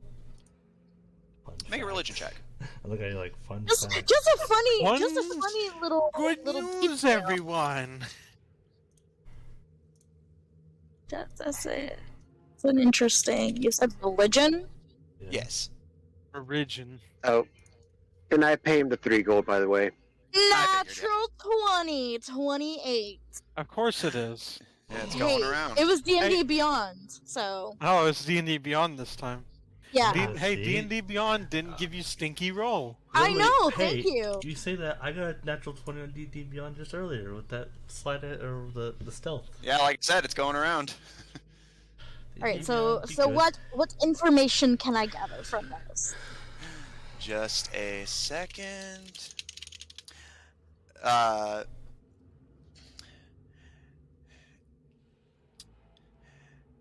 Make a religion check. I look at you like fun. Just a funny little Good news, everyone. That's it. It's an interesting. You said religion. Yeah. Yes. Origin. Oh, and I pay him the 3 gold, by the way. Natural 20, 28. Of course it is. Yeah, it's going around. It was D&D Beyond, so. Oh, it's D&D Beyond this time. Yeah. Hey, D&D Beyond didn't give you stinky roll. I know. Hey, thank you. You say that I got a natural 20 on D&D Beyond just earlier with that slide or the stealth. Yeah, like I said, it's going around. All right. So what information can I gather from this? Just a second.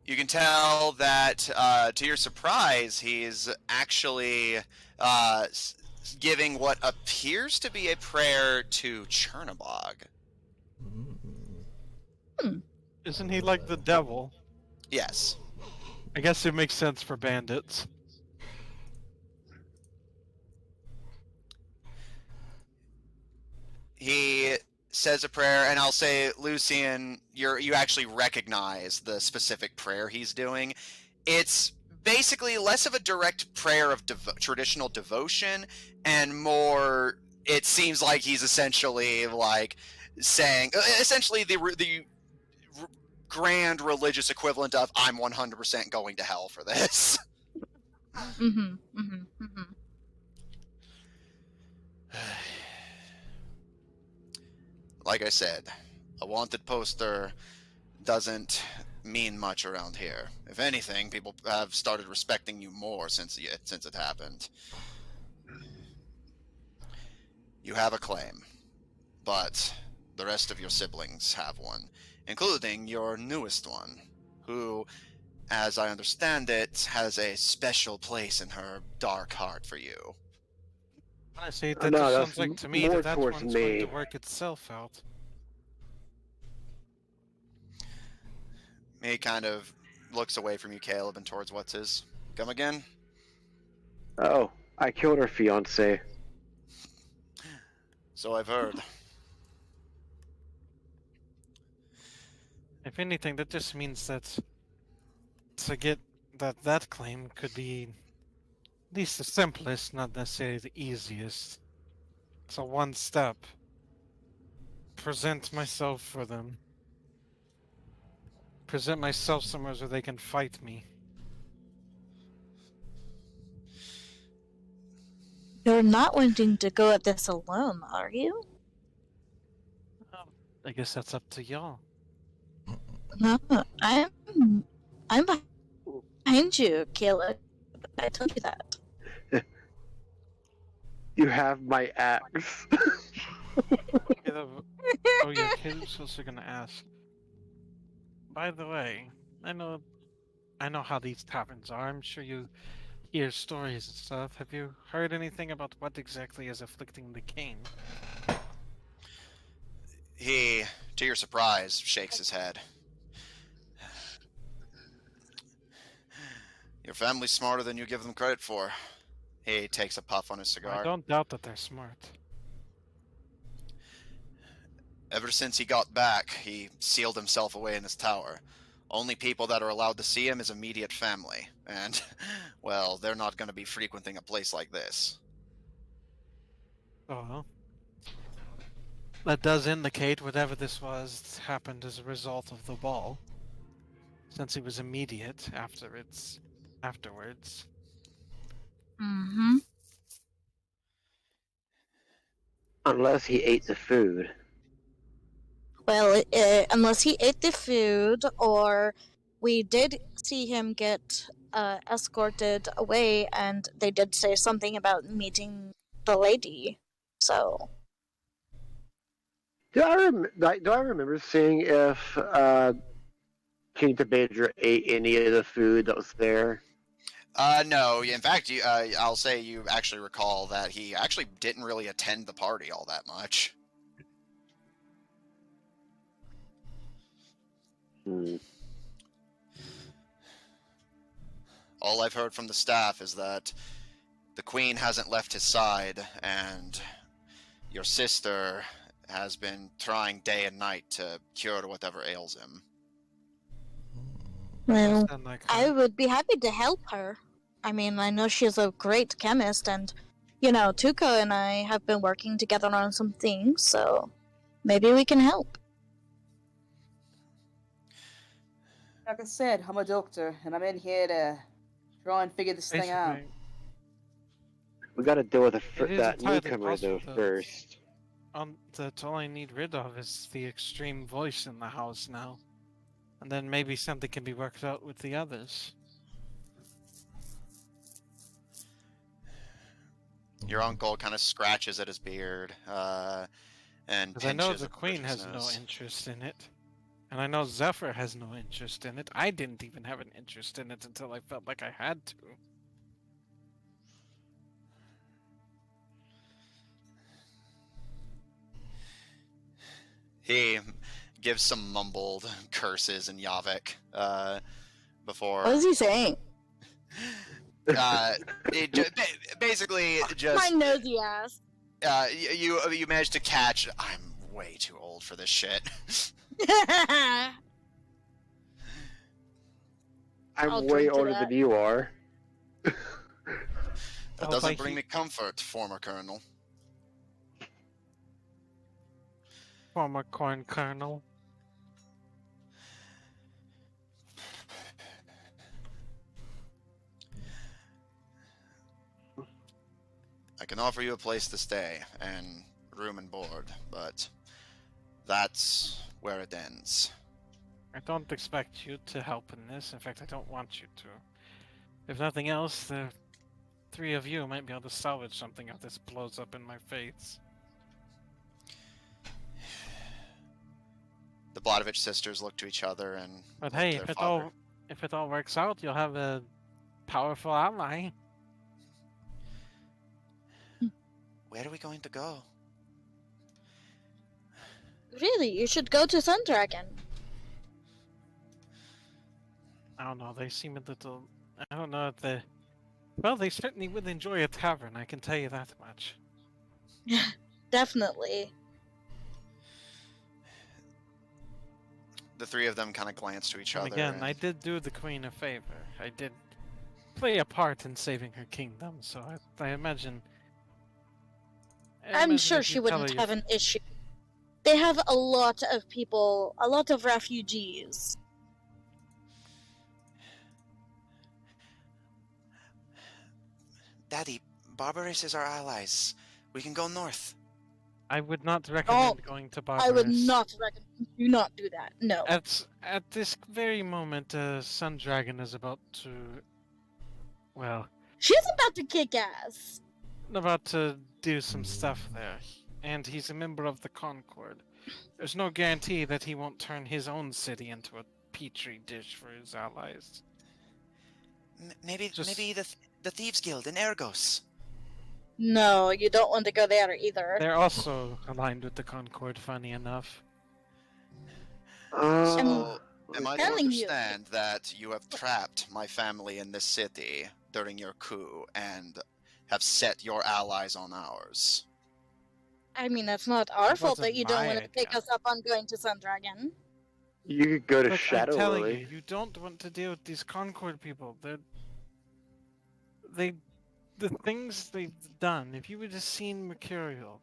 You can tell that, to your surprise, he's actually giving what appears to be a prayer to Chernobog. Isn't he like the devil? Yes. I guess it makes sense for bandits. He says a prayer, and I'll say, Lucian, you actually recognize the specific prayer he's doing. It's basically less of a direct prayer of traditional devotion, and more, it seems like he's essentially like saying, essentially the grand religious equivalent of, I'm 100% going to hell for this. Like I said, a wanted poster doesn't mean much around here. If anything, people have started respecting you more since it happened. You have a claim, but the rest of your siblings have one, including your newest one, who, as I understand it, has a special place in her dark heart for you. Honestly, that No, just that's sounds like to me more that towards one's going to me. work itself out. He kind of looks away from you, Caleb, and towards what's his. Come again? Oh, I killed her fiance. So I've heard. If anything, that just means that to get that claim could be at least the simplest, not necessarily the easiest. So one step. Present myself for them. Present myself somewhere where they can fight me. You're not wanting to go at this alone, are you? I guess that's up to y'all. No, I'm behind you, Caleb. I told you that. You have my axe. Caleb, oh yeah, Caleb's also gonna ask. By the way, I know how these taverns are. I'm sure you hear stories and stuff. Have you heard anything about what exactly is afflicting the king? He, to your surprise, shakes his head. Your family's smarter than you give them credit for. He takes a puff on his cigar. I don't doubt that they're smart. Ever since he got back, he sealed himself away in his tower. Only people that are allowed to see him is immediate family. And, well, they're not going to be frequenting a place like this. Oh well. That does indicate whatever this was happened as a result of the ball. Since it was immediate afterwards. Mm-hmm. Unless he ate the food. Well, unless he ate the food, or we did see him get escorted away, and they did say something about meeting the lady. So, Do I remember seeing if King Tabedra ate any of the food that was there? No. In fact, I'll say you actually recall that he actually didn't really attend the party all that much. All I've heard from the staff is that the queen hasn't left his side, and your sister has been trying day and night to cure whatever ails him. well, Like I would be happy to help her. I mean, I know she's a great chemist, and, you know, Tuka and I have been working together on some things, so maybe we can help. Like I said, I'm a doctor, and I'm in here to try and figure this thing out. We gotta deal with It is that entirely newcomer though possible that- first. That's all I need rid of is the extreme voice in the house now. And then maybe something can be worked out with the others. Your uncle kind of scratches at his beard, and Because I know pinches the at queen his has no nose. interest in it. And I know Zephyr has no interest in it. I didn't even have an interest in it until I felt like I had to. He gives some mumbled curses in Yavik before. What is he saying? Basically, just My nosy ass. you managed to catch. I'm way too old for this shit. I'm I'll way drink to older that. than you are. That Oh, doesn't but bring he- me comfort, former colonel. Former corn kernel. I can offer you a place to stay and room and board, but that's where it ends. I don't expect you to help in this. In fact, I don't want you to. If nothing else, the three of you might be able to salvage something if this blows up in my face. The Bladovich sisters look to each other and But look hey, to their father. if it all works out, you'll have a powerful ally. Where are we going to go? Really, you should go to Sundragon. I don't know, they seem a little... I don't know if they... Well, they certainly would enjoy a tavern, I can tell you that much. Definitely. The three of them kind of glance to each And other. again, and... I did do the queen a favor. I did play a part in saving her kingdom, so I imagine... I'm sure she wouldn't have an issue. They have a lot of people, a lot of refugees. Daddy, Barbarous is our allies. We can go north. I would not recommend going to Barbarous. I would not recommend. Do not do that. No. At this very moment, Sun Dragon is about to... Well... She's about to kick ass. About to do some stuff there. And he's a member of the Concord. There's no guarantee that he won't turn his own city into a petri dish for his allies. Maybe the Thieves Guild in Ergos. No, you don't want to go there either. They're also aligned with the Concord, funny enough. So, am I to understand that you have trapped my family in this city during your coup and have set your allies on ours? I mean, that's not our fault that you don't want to take us up on going to Sundragon. You could go to Look, Shadow I'm telling Lily. you don't want to deal with these Concord people. The things they've done. If you would have seen Mercurial.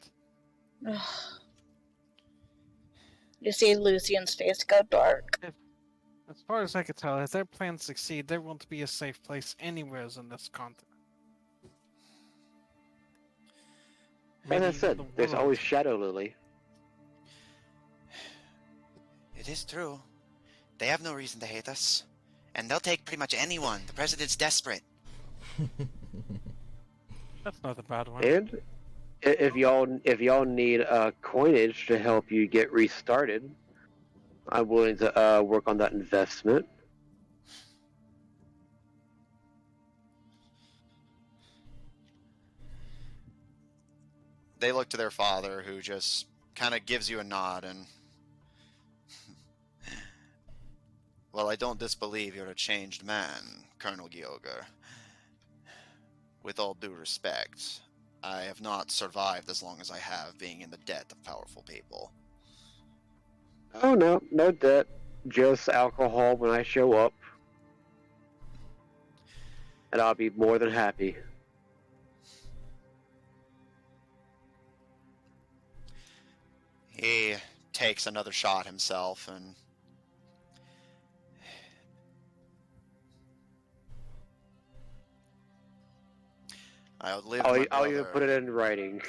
You see Lucian's face go dark. As far as I could tell, if their plans succeed, there won't be a safe place anywhere on this continent. As I Maybe said, the there's world. always Shadow Lily. It is true. They have no reason to hate us. And they'll take pretty much anyone. The president's desperate. That's not a bad one. And if y'all need coinage to help you get restarted, I'm willing to work on that investment. They look to their father, who just kind of gives you a nod and... Well, I don't disbelieve you're a changed man, Colonel Gyoger. With all due respect, I have not survived as long as I have being in the debt of powerful people. Oh no, no debt. Just alcohol when I show up. And I'll be more than happy. He takes another shot himself and... I outlived my I'll even brother. put it in writing.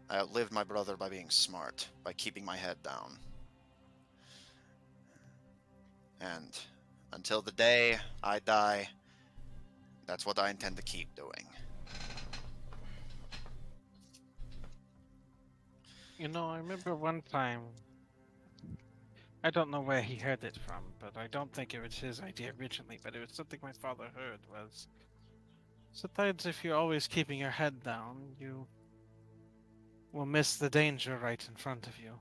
I outlived my brother by being smart, by keeping my head down. And until the day I die, that's what I intend to keep doing. You know, I remember one time, I don't know where he heard it from, but I don't think it was his idea originally, but it was something my father heard was, sometimes if you're always keeping your head down, you will miss the danger right in front of you.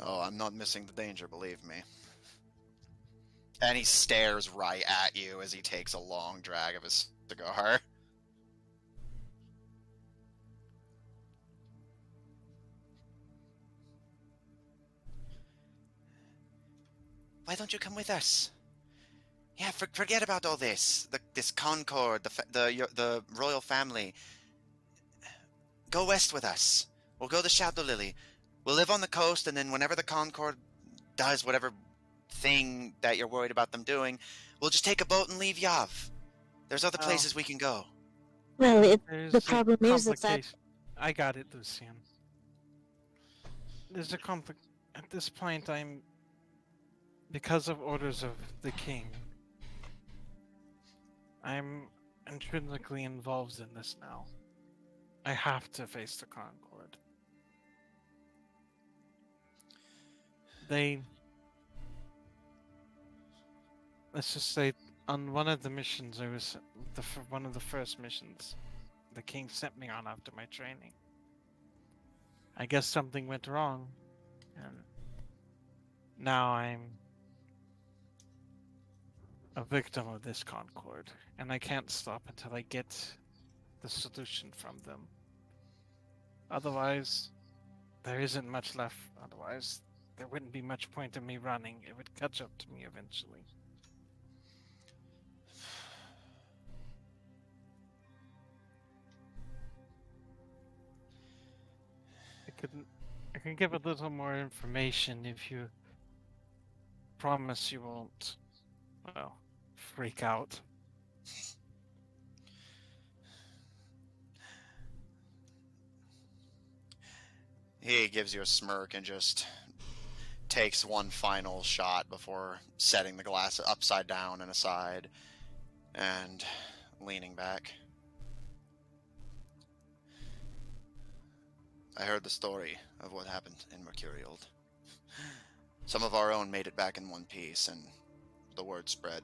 Oh, I'm not missing the danger, believe me. And he stares right at you as he takes a long drag of his cigar. Why don't you come with us? Yeah, forget about all this. This Concord, the royal family. Go west with us. We'll go to Shadow Lily. We'll live on the coast, and then whenever the Concord does whatever thing that you're worried about them doing, we'll just take a boat and leave Yav. There's other places we can go. Well, There's the a problem is that... complication. I got it, Lucian. there's a at this point, because of orders of the king, I'm intrinsically involved in this now. I have to face the Concord. Let's just say, on one of the missions, one of the first missions the king sent me on after my training. I guess something went wrong, and now I'm a victim of this Concord, and I can't stop until I get the solution from them. Otherwise, there isn't much left. Otherwise, there wouldn't be much point in me running. It would catch up to me eventually. I can give a little more information if you promise you won't, well, freak out. He gives you a smirk and just takes one final shot before setting the glass upside down and aside and leaning back. I heard the story of what happened in Mercurial. Some of our own made it back in one piece, and the word spread.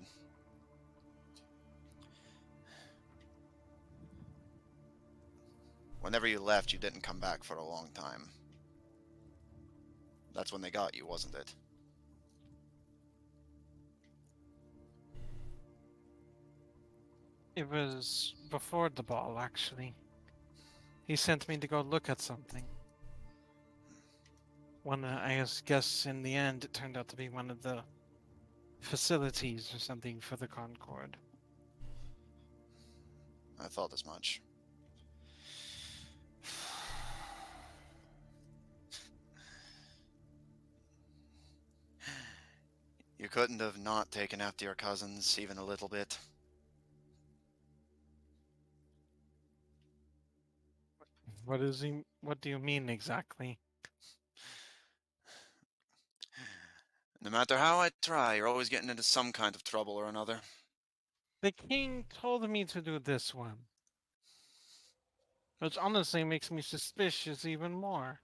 Whenever you left, you didn't come back for a long time. That's when they got you, wasn't it? It was before the ball, actually. He sent me to go look at something. I guess in the end it turned out to be one of the facilities or something for the Concord. I thought as much. You couldn't have not taken after your cousins even a little bit. What do you mean exactly? No matter how I try, you're always getting into some kind of trouble or another. The king told me to do this one. Which honestly makes me suspicious even more.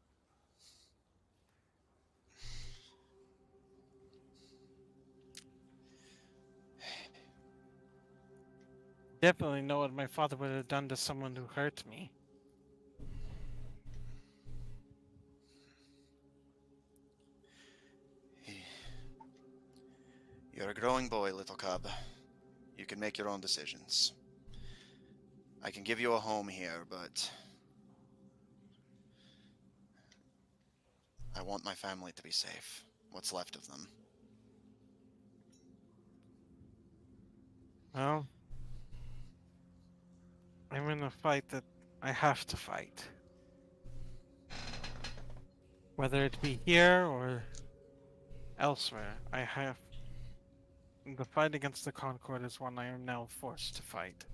Definitely know what my father would have done to someone who hurt me. You're a growing boy, little cub. You can make your own decisions. I can give you a home here, but I want my family to be safe. What's left of them. Well, I'm in a fight that I have to fight. Whether it be here or elsewhere, the fight against the Concord is one I am now forced to fight.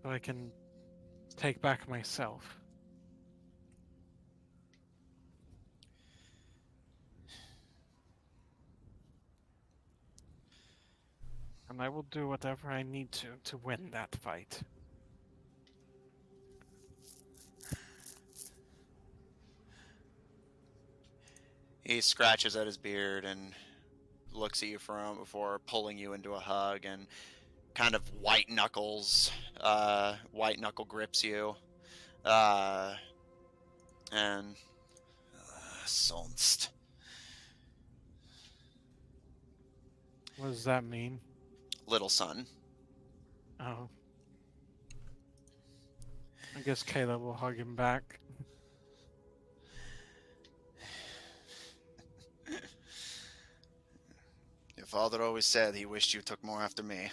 So I can take back myself. And I will do whatever I need to win that fight. He scratches at his beard and looks at you before pulling you into a hug and kind of white knuckle grips you. And sonst. What does that mean? Little son. Oh. I guess Kayla will hug him back. Your father always said he wished you took more after me.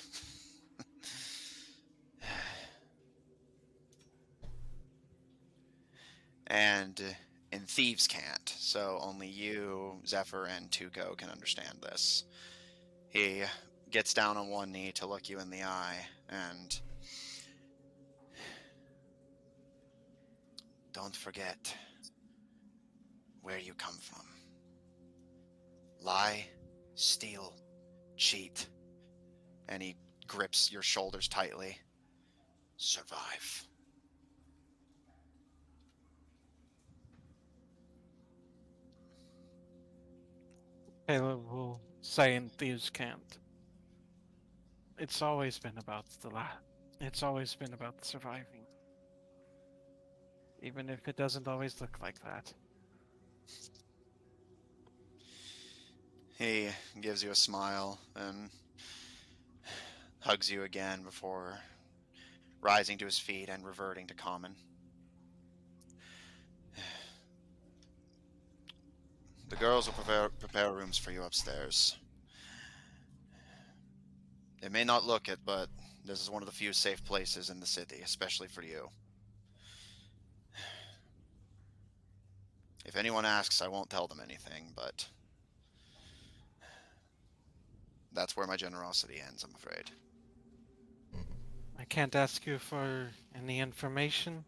And thieves can't, so only you, Zephyr, and Tuco can understand this. He gets down on one knee to look you in the eye, and don't forget, where you come from. Lie, steal, cheat. And he grips your shoulders tightly. Survive. Caleb will say in Thieves' Cant. It's always been about It's always been about surviving. Even if it doesn't always look like that. He gives you a smile and hugs you again before rising to his feet and reverting to common. The girls will prepare rooms for you upstairs. It may not look it, but this is one of the few safe places in the city, especially for you. If anyone asks, I won't tell them anything, but that's where my generosity ends, I'm afraid. I can't ask you for any information.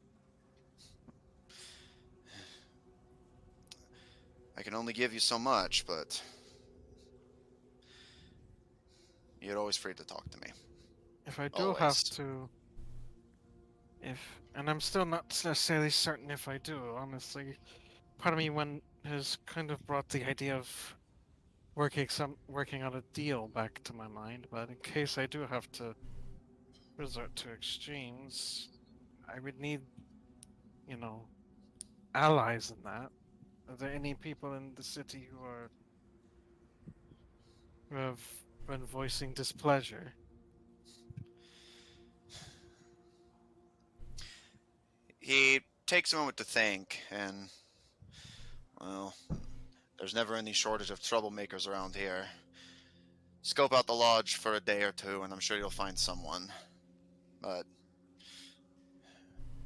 I can only give you so much, but you're always free to talk to me. If I do Always. have to... And I'm still not necessarily certain if I do, honestly. Part of me has kind of brought the idea of working on a deal back to my mind, but in case I do have to resort to extremes, I would need, allies in that. Are there any people in the city who have been voicing displeasure? He takes a moment to think, and, well, there's never any shortage of troublemakers around here. Scope out the lodge for a day or two, and I'm sure you'll find someone. But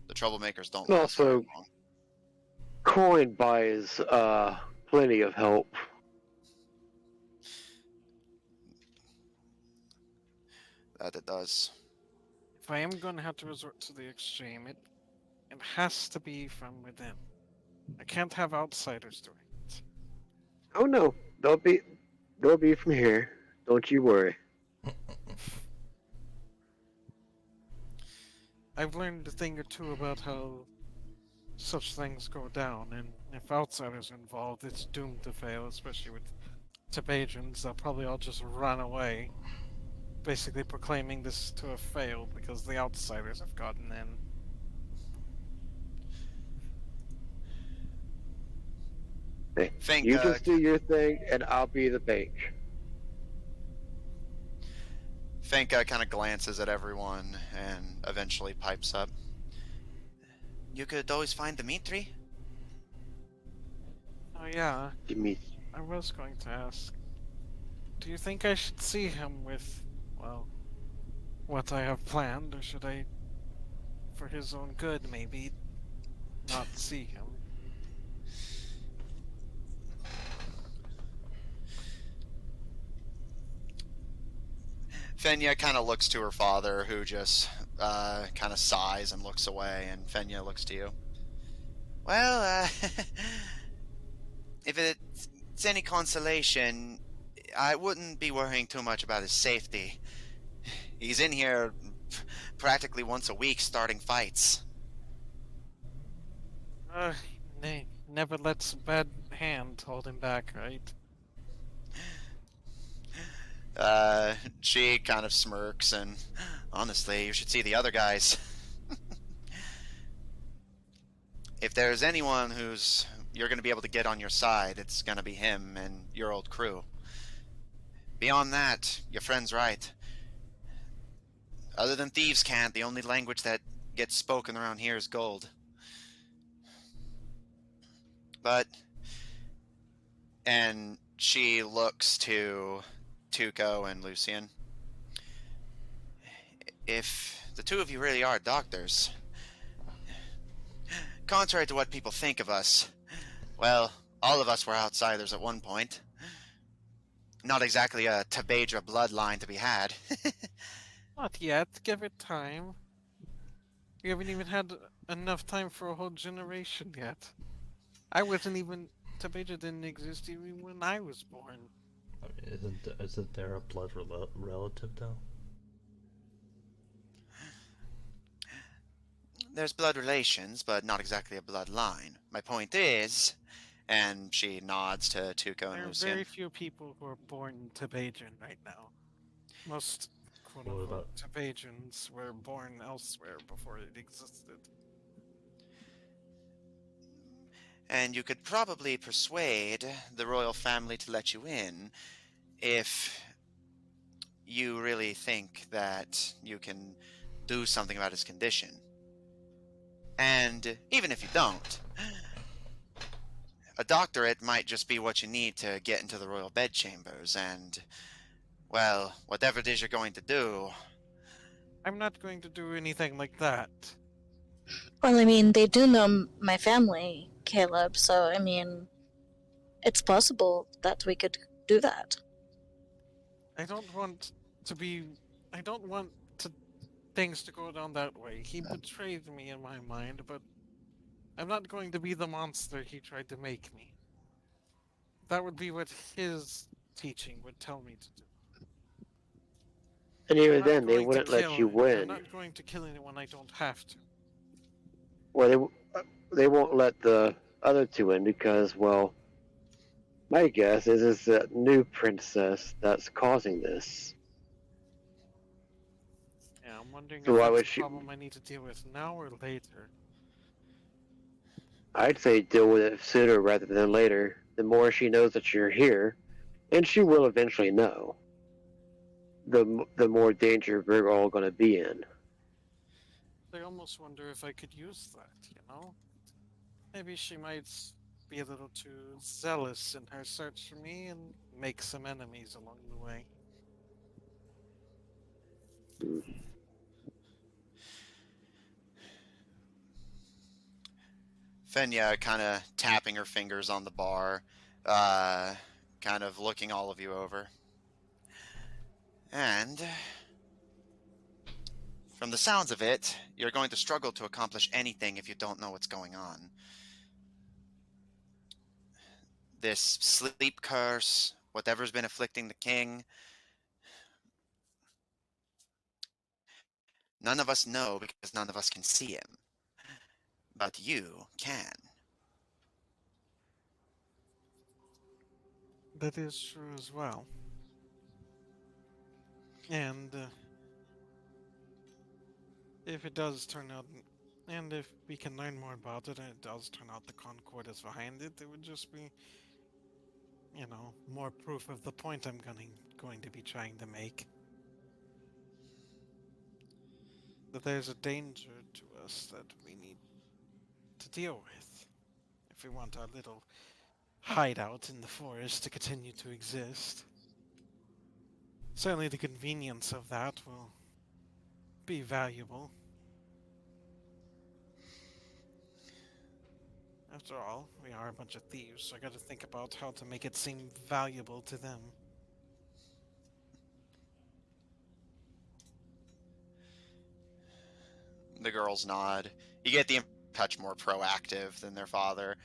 the troublemakers don't last very Also, long. coin buys plenty of help. That it does. If I am going to have to resort to the extreme, it has to be from within. I can't have outsiders doing it. Oh no, they'll be from here. Don't you worry. I've learned a thing or two about how such things go down, and if outsiders are involved, it's doomed to fail, especially with Tabedrans. They'll probably all just run away, basically proclaiming this to have failed because the outsiders have gotten in. Hey, you just do your thing, and I'll be the bank. Fenka kind of glances at everyone and eventually pipes up. You could always find Dimitri? Oh yeah, Dimitri. I was going to ask. Do you think I should see him with, well, what I have planned, or should I, for his own good maybe, not see him? Fenya kind of looks to her father, who just kind of sighs and looks away, and Fenya looks to you. Well, if it's any consolation, I wouldn't be worrying too much about his safety. He's in here practically once a week starting fights. Never lets a bad hand hold him back, right? She kind of smirks, and honestly, you should see the other guys. If there's anyone you're going to be able to get on your side, it's going to be him and your old crew. Beyond that, your friend's right. Other than Thieves' Cant, the only language that gets spoken around here is gold. And she looks to Tuco and Lucian. If the two of you really are doctors, contrary to what people think of us, well, all of us were outsiders at one point. Not exactly a Tabedra bloodline to be had. Not yet, give it time. We haven't even had enough time for a whole generation yet. I wasn't even Tabedra didn't exist even when I was born. I mean, isn't there a blood relative though? There's blood relations, but not exactly a bloodline. My point is, and she nods to Tuco and There are Lucian. very few people who are born Tabedran right now. Most What quote-unquote about Tabedrans were born elsewhere before it existed. And you could probably persuade the royal family to let you in if you really think that you can do something about his condition. And even if you don't, a doctorate might just be what you need to get into the royal bedchambers, and, well, whatever it is you're going to do... I'm not going to do anything like that. Well, I mean, they do know my family, Caleb, so, I mean, it's possible that we could do that. I don't want things to go down that way. He betrayed me in my mind, but I'm not going to be the monster he tried to make me. That would be what his teaching would tell me to do. And even then, they wouldn't let you win. I'm not going to kill anyone I don't have to. Well, they won't let the other two in because, well, my guess is it's a new princess that's causing this. Yeah, I'm wondering So if why that's would a she- problem I need to deal with now or later. I'd say deal with it sooner rather than later. The more she knows that you're here, and she will eventually know, the more danger we're all going to be in. I almost wonder if I could use that, you know? Maybe she might be a little too zealous in her search for me and make some enemies along the way. Fenya kind of tapping her fingers on the bar, kind of looking all of you over. And from the sounds of it, you're going to struggle to accomplish anything if you don't know what's going on. This sleep curse, whatever's been afflicting the king, none of us know because none of us can see him. But you can. That is true as well. And if it does turn out, and if we can learn more about it and it does turn out the Concord is behind it, it would just be, you know, more proof of the point I'm going to be trying to make. That there's a danger to us that we need to deal with if we want our little hideout in the forest to continue to exist. Certainly the convenience of that will be valuable. After all, we are a bunch of thieves, so I gotta think about how to make it seem valuable to them. The girls nod. You get the touch more proactive than their father,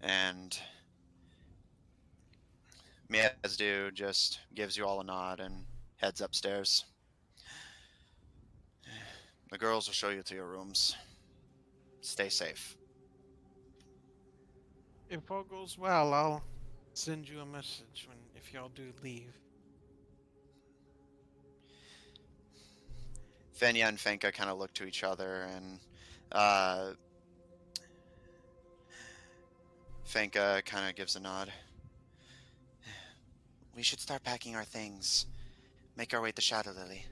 and Miazdu just gives you all a nod and heads upstairs. The girls will show you to your rooms. Stay safe. If all goes well, I'll send you a message if y'all do leave. Fenya and Fenka kind of look to each other, and Fenka kind of gives a nod. We should start packing our things. Make our way to Shadow Lily.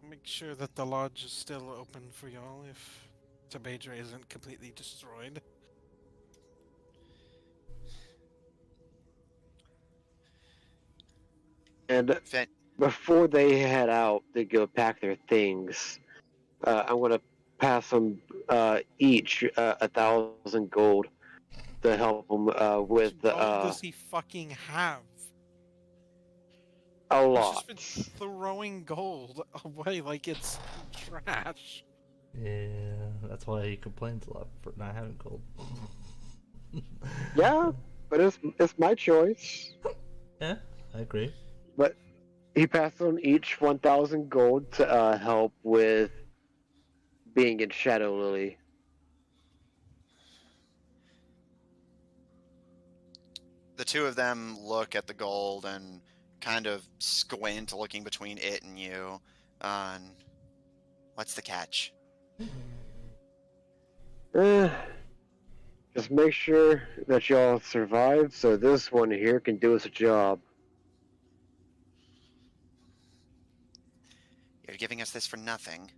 Make sure that the lodge is still open for y'all if Tabedra isn't completely destroyed. And before they head out to go pack their things, I'm going to pass them each 1,000 gold to help them with What does he fucking have? a He's lot. just been throwing gold away like it's trash. Yeah, that's why he complains a lot for not having gold. Yeah, but it's my choice. Yeah, I agree. But he passed on each 1,000 gold to help with being in Shadow Lily. The two of them look at the gold and kind of squint, looking between it and you. On what's the catch? Eh, just make sure that y'all survive so this one here can do us a job. You're giving us this for nothing.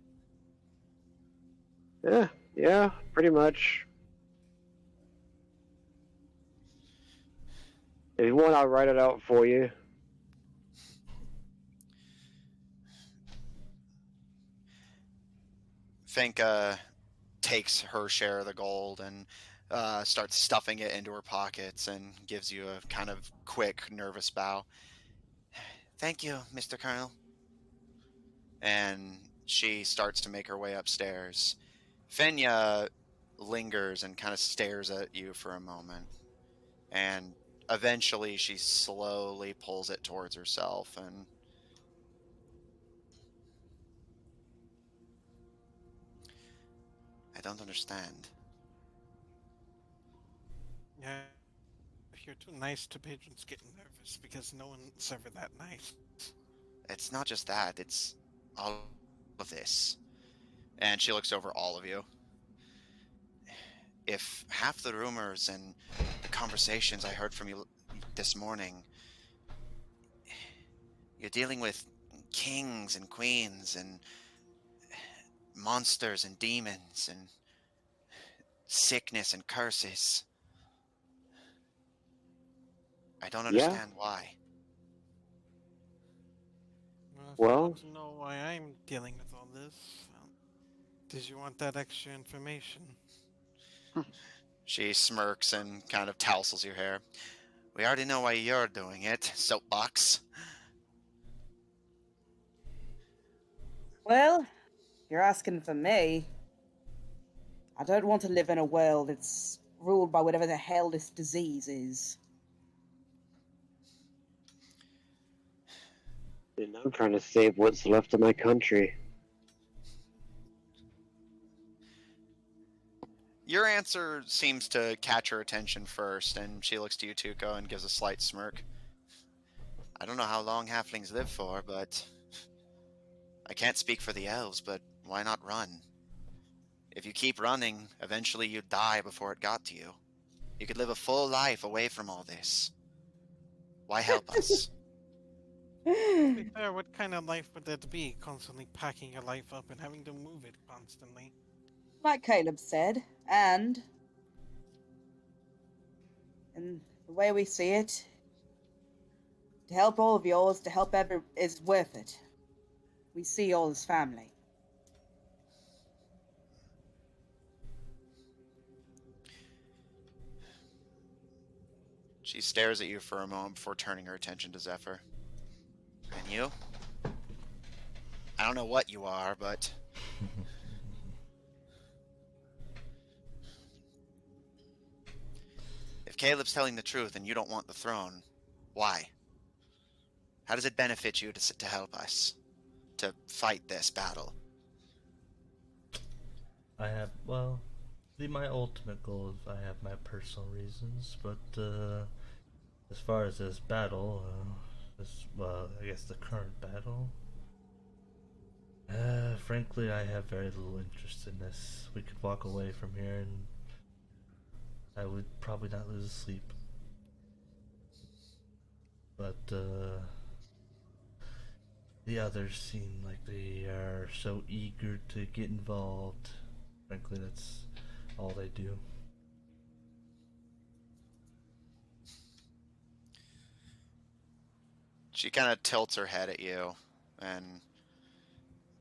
Yeah, pretty much. If you want, I'll write it out for you. Finka takes her share of the gold and starts stuffing it into her pockets and gives you a kind of quick, nervous bow. Thank you, Mr. Colonel. And she starts to make her way upstairs. Fenya lingers and kind of stares at you for a moment. And eventually she slowly pulls it towards herself and I don't understand. Yeah, if you're too nice to patrons, getting nervous because no one's ever that nice. It's not just that, it's all of this. And she looks over all of you. If half the rumors and the conversations I heard from you this morning, you're dealing with kings and queens and monsters and demons and sickness and curses. I don't Yeah, understand why. Well, if you well, want to know why I'm dealing with all this, did you want that extra information? She smirks and kind of tousles your hair. We already know why you're doing it, soapbox. Well, you're asking for me. I don't want to live in a world that's ruled by whatever the hell this disease is. and I'm trying to save what's left of my country. Your answer seems to catch her attention first, and she looks to you, Tuco, and gives a slight smirk. I don't know how long halflings live for, but I can't speak for the elves, but why not run? If you keep running, eventually you'd die before it got to you. You could live a full life away from all this. Why help us? To be fair, what kind of life would that be? Constantly packing your life up and having to move it constantly. Like Caleb said, and the way we see it, to help all of yours, to help every is worth it. We see you all as family. She stares at you for a moment before turning her attention to Zephyr. And you? I don't know what you are, but if Caleb's telling the truth and you don't want the throne, why? How does it benefit you to help us? To fight this battle? I have, well, my ultimate goal is I have my personal reasons, but as far as this battle, I guess the current battle, frankly, I have very little interest in this. We could walk away from here and I would probably not lose sleep. But the others seem like they are so eager to get involved. Frankly, that's all they do. She kind of tilts her head at you and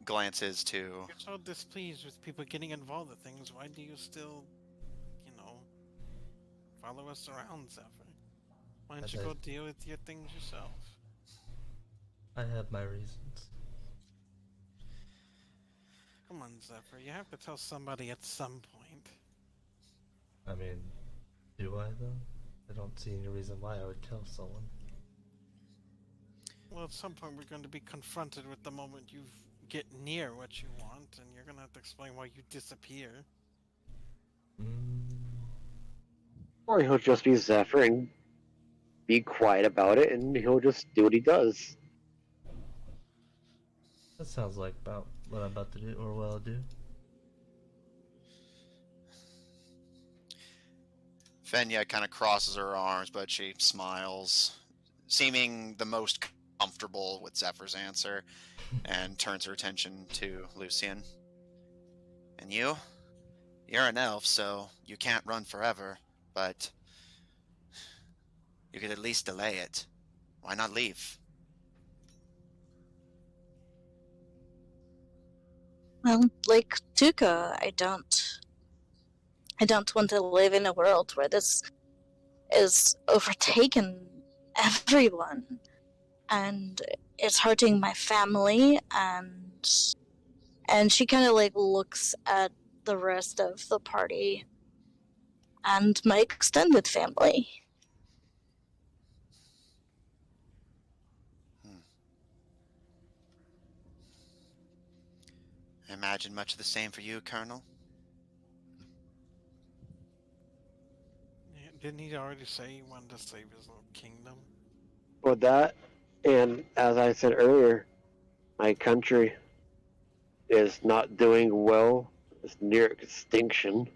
glances to... You're so displeased with people getting involved in things, why do you still, follow us around, Zephyr? Why don't you go deal with your things yourself? I have my reasons. Come on, Zephyr, you have to tell somebody at some point. I mean, Do I, though? I don't see any reason why I would tell someone. Well, at some point we're going to be confronted with the moment you get near what you want, and you're going to have to explain why you disappear. Or he'll just be Zephyr and be quiet about it, and he'll just do what he does. That sounds like about what I'm about to do, or what I'll do. Fenya kind of crosses her arms, but she smiles, seeming the most comfortable with Zephyr's answer, and turns her attention to Lucian. And you? You're an elf, so you can't run forever, but you could at least delay it. Why not leave? Well, like Tuka, I don't want to live in a world where this is overtaken everyone, and it's hurting my family, and she kind of like looks at the rest of the party and my extended family. I imagine much of the same for you, Colonel. Yeah, didn't he already say he wanted to save his little kingdom? Well, that, and as I said earlier, my country is not doing well. It's near extinction.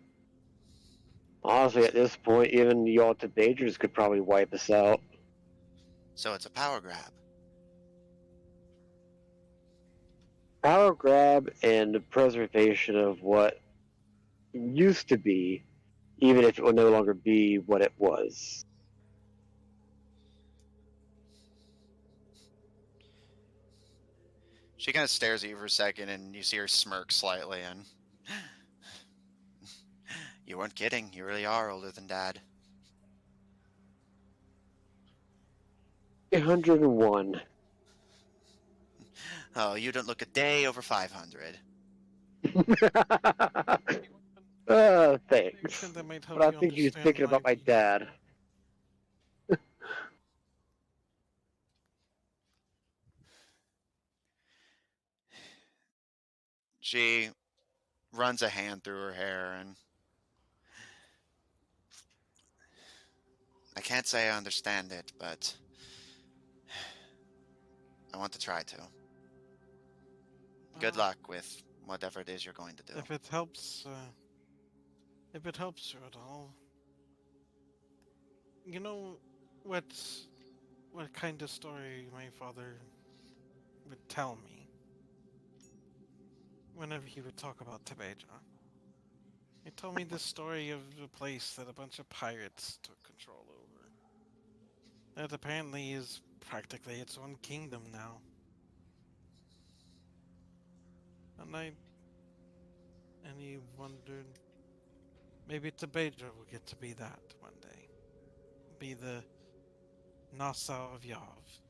Honestly, at this point, even y'all Tabedras could probably wipe us out. So it's a power grab. Power grab and the preservation of what used to be, even if it will no longer be what it was. She kind of stares at you for a second, and you see her smirk slightly, and... You weren't kidding. You really are older than Dad. 101. Oh, you don't look a day over 500. Thanks. That might help But I you think you're understand thinking about why my dad. She runs a hand through her hair, and... I can't say I understand it, but... I want to try to. Good luck with whatever it is you're going to do. If it helps you at all. You know what kind of story my father would tell me whenever he would talk about Tabedra? He told me the story of a place that a bunch of pirates took control over. That apparently is practically its own kingdom now. And he wondered, maybe Tabedra will get to be that one day. Be the Nassau of Yav.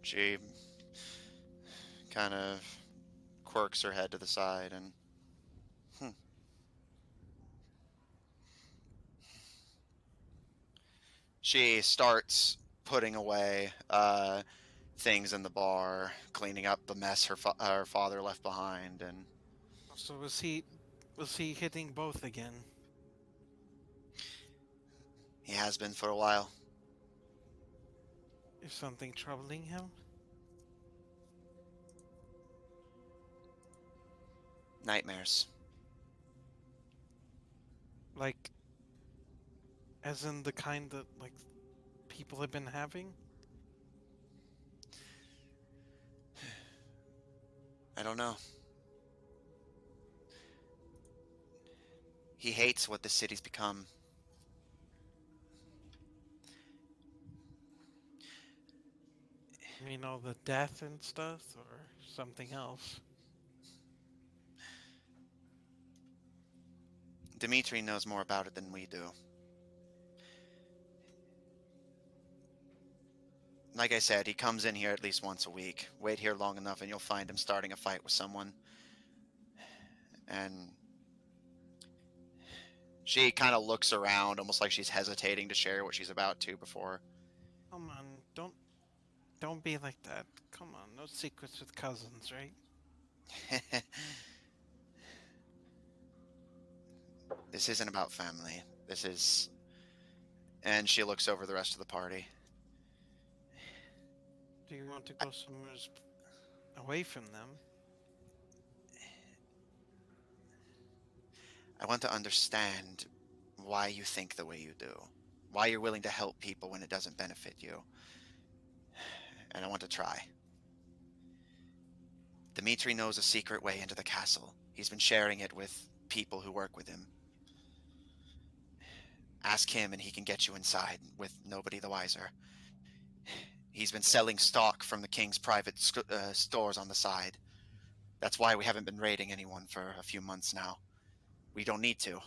She kind of quirks her head to the side and... She starts putting away things in the bar, cleaning up the mess her father left behind, and... So was he hitting both again? He has been for a while. Is something troubling him? Nightmares. Like, as in the kind that, like, people have been having? I don't know. He hates what the city's become. You know, the death and stuff, or something else? Dimitri knows more about it than we do. Like I said, he comes in here at least once a week. Wait here long enough and you'll find him starting a fight with someone. And she kind of looks around, almost like she's hesitating to share what she's about to before. Come on, don't be like that. Come on, no secrets with cousins, right? This isn't about family. This is... And she looks over the rest of the party. Do you want to go somewhere away from them? I want to understand why you think the way you do. Why you're willing to help people when it doesn't benefit you. And I want to try. Dimitri knows a secret way into the castle. He's been sharing it with people who work with him. Ask him and he can get you inside with nobody the wiser. He's been selling stock from the king's private stores on the side. That's why we haven't been raiding anyone for a few months now. We don't need to.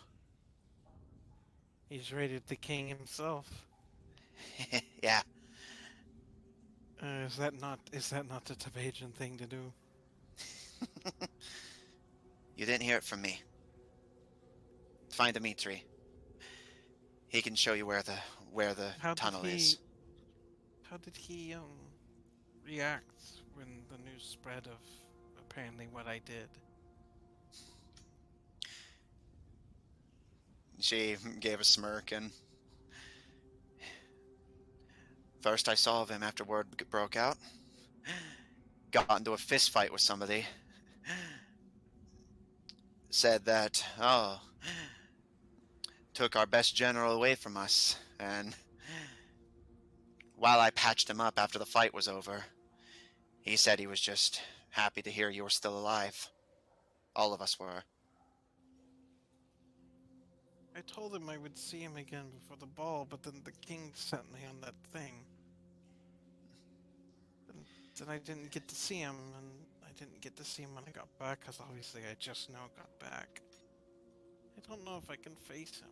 He's raided the king himself. Yeah. Is that not the Tabedran thing to do? You didn't hear it from me. Find Dimitri. He can show you where the tunnel is. How did he react when the news spread of apparently what I did? She gave a smirk and... First I saw of him after word broke out. Got into a fist fight with somebody. Said that, took our best general away from us, and while I patched him up after the fight was over, he said he was just happy to hear you were still alive. All of us were. I told him I would see him again before the ball, but then the king sent me on that thing. Then I didn't get to see him, and I didn't get to see him when I got back, because obviously I just now got back. I don't know if I can face him.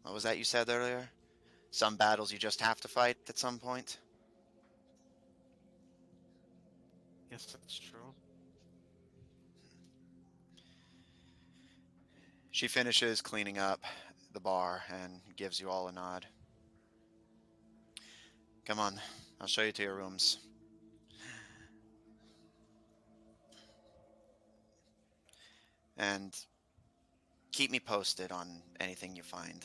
What was that you said earlier? Some battles you just have to fight at some point? Yes, that's true. She finishes cleaning up the bar and gives you all a nod. Come on, I'll show you to your rooms. And keep me posted on anything you find.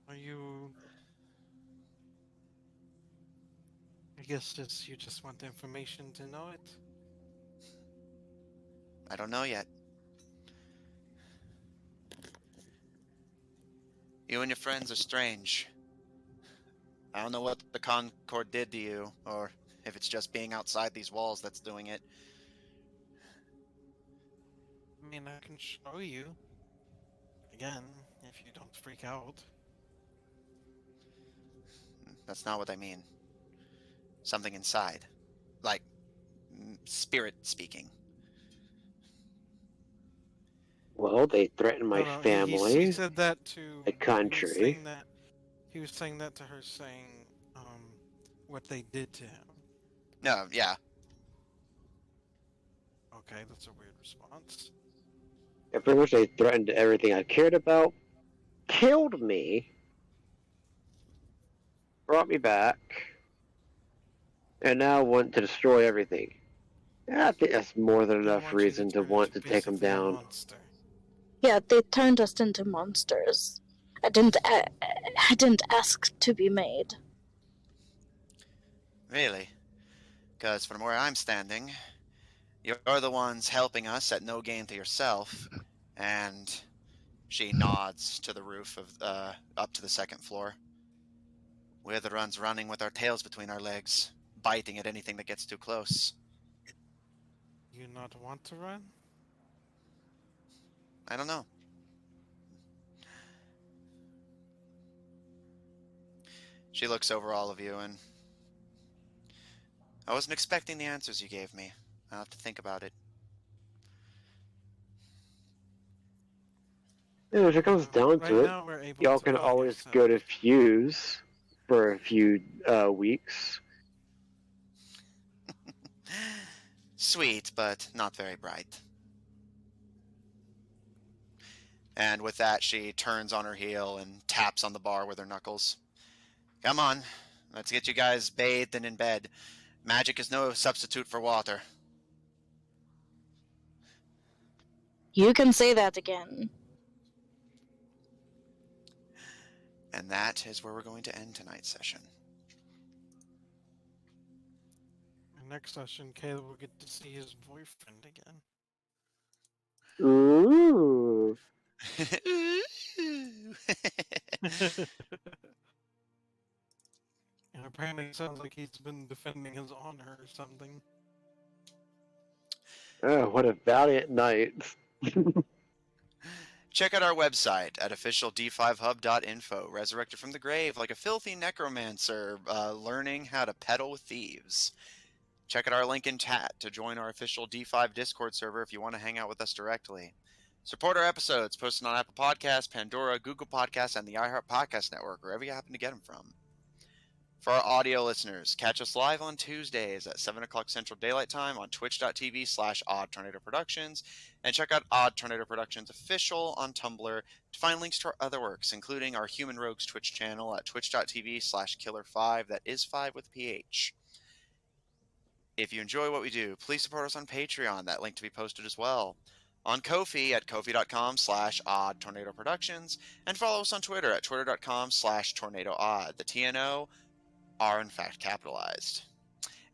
Are you... I guess you just want the information to know it? I don't know yet. You and your friends are strange. I don't know what the Concord did to you, or if it's just being outside these walls that's doing it. I mean, I can show you. Again, if you don't freak out. That's not what I mean. Something inside. Like, spirit speaking. Well, they threatened my family. He said that to the country. He was saying that to her, saying what they did to him. No, yeah. Okay, that's a weird response. Yeah, pretty much they threatened everything I cared about, killed me, brought me back, and now want to destroy everything. I think that's more than enough reason to want to take them down. Yeah, they turned us into monsters. I didn't ask to be made. Really? Because from where I'm standing, you're the ones helping us at no gain to yourself, and she nods to the roof of up to the second floor. We're the ones running with our tails between our legs, biting at anything that gets too close. You not want to run? I don't know. She looks over all of you and... I wasn't expecting the answers you gave me. I'll have to think about it. Yeah, if it comes down to it, y'all can always go to Fuse for a few weeks. Sweet, but not very bright. And with that, she turns on her heel and taps on the bar with her knuckles. Come on, let's get you guys bathed and in bed. Magic is no substitute for water. You can say that again. And that is where we're going to end tonight's session. Next session, Caleb will get to see his boyfriend again. Ooh. And apparently it sounds like he's been defending his honor or something. Oh, what a valiant knight. Check out our website at officiald5hub.info. Resurrected from the grave like a filthy necromancer, learning how to peddle with thieves. Check out our link in chat to join our official D5 Discord server if you want to hang out with us directly. Support our episodes posted on Apple Podcasts, Pandora, Google Podcasts, and the iHeart Podcast Network, wherever you happen to get them from. For our audio listeners, catch us live on Tuesdays at 7 o'clock Central Daylight Time on twitch.tv/Odd Tornado Productions, and check out Odd Tornado Productions Official on Tumblr to find links to our other works, including our Human Rogues Twitch channel at twitch.tv/Killer5, that is 5 with PH. If you enjoy what we do, please support us on Patreon, that link to be posted as well. On Ko-fi at ko-fi.com/Odd Tornado Productions, and follow us on Twitter at twitter.com/TornadoOdd. The TNO are in fact capitalized.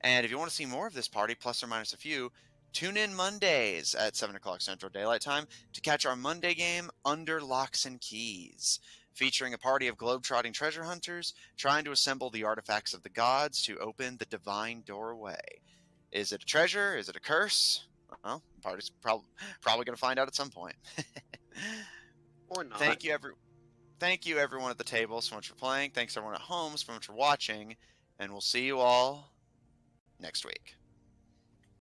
And if you want to see more of this party, plus or minus a few, tune in Mondays at 7 o'clock Central Daylight Time to catch our Monday game, Under Locks and Keys, featuring a party of globe-trotting treasure hunters trying to assemble the artifacts of the gods to open the divine doorway. Is it a treasure? Is it a curse? Well, the party's probably going to find out at some point. Or not. Thank you, everyone at the table, so much for playing. Thanks, everyone at home, so much for watching. And we'll see you all next week.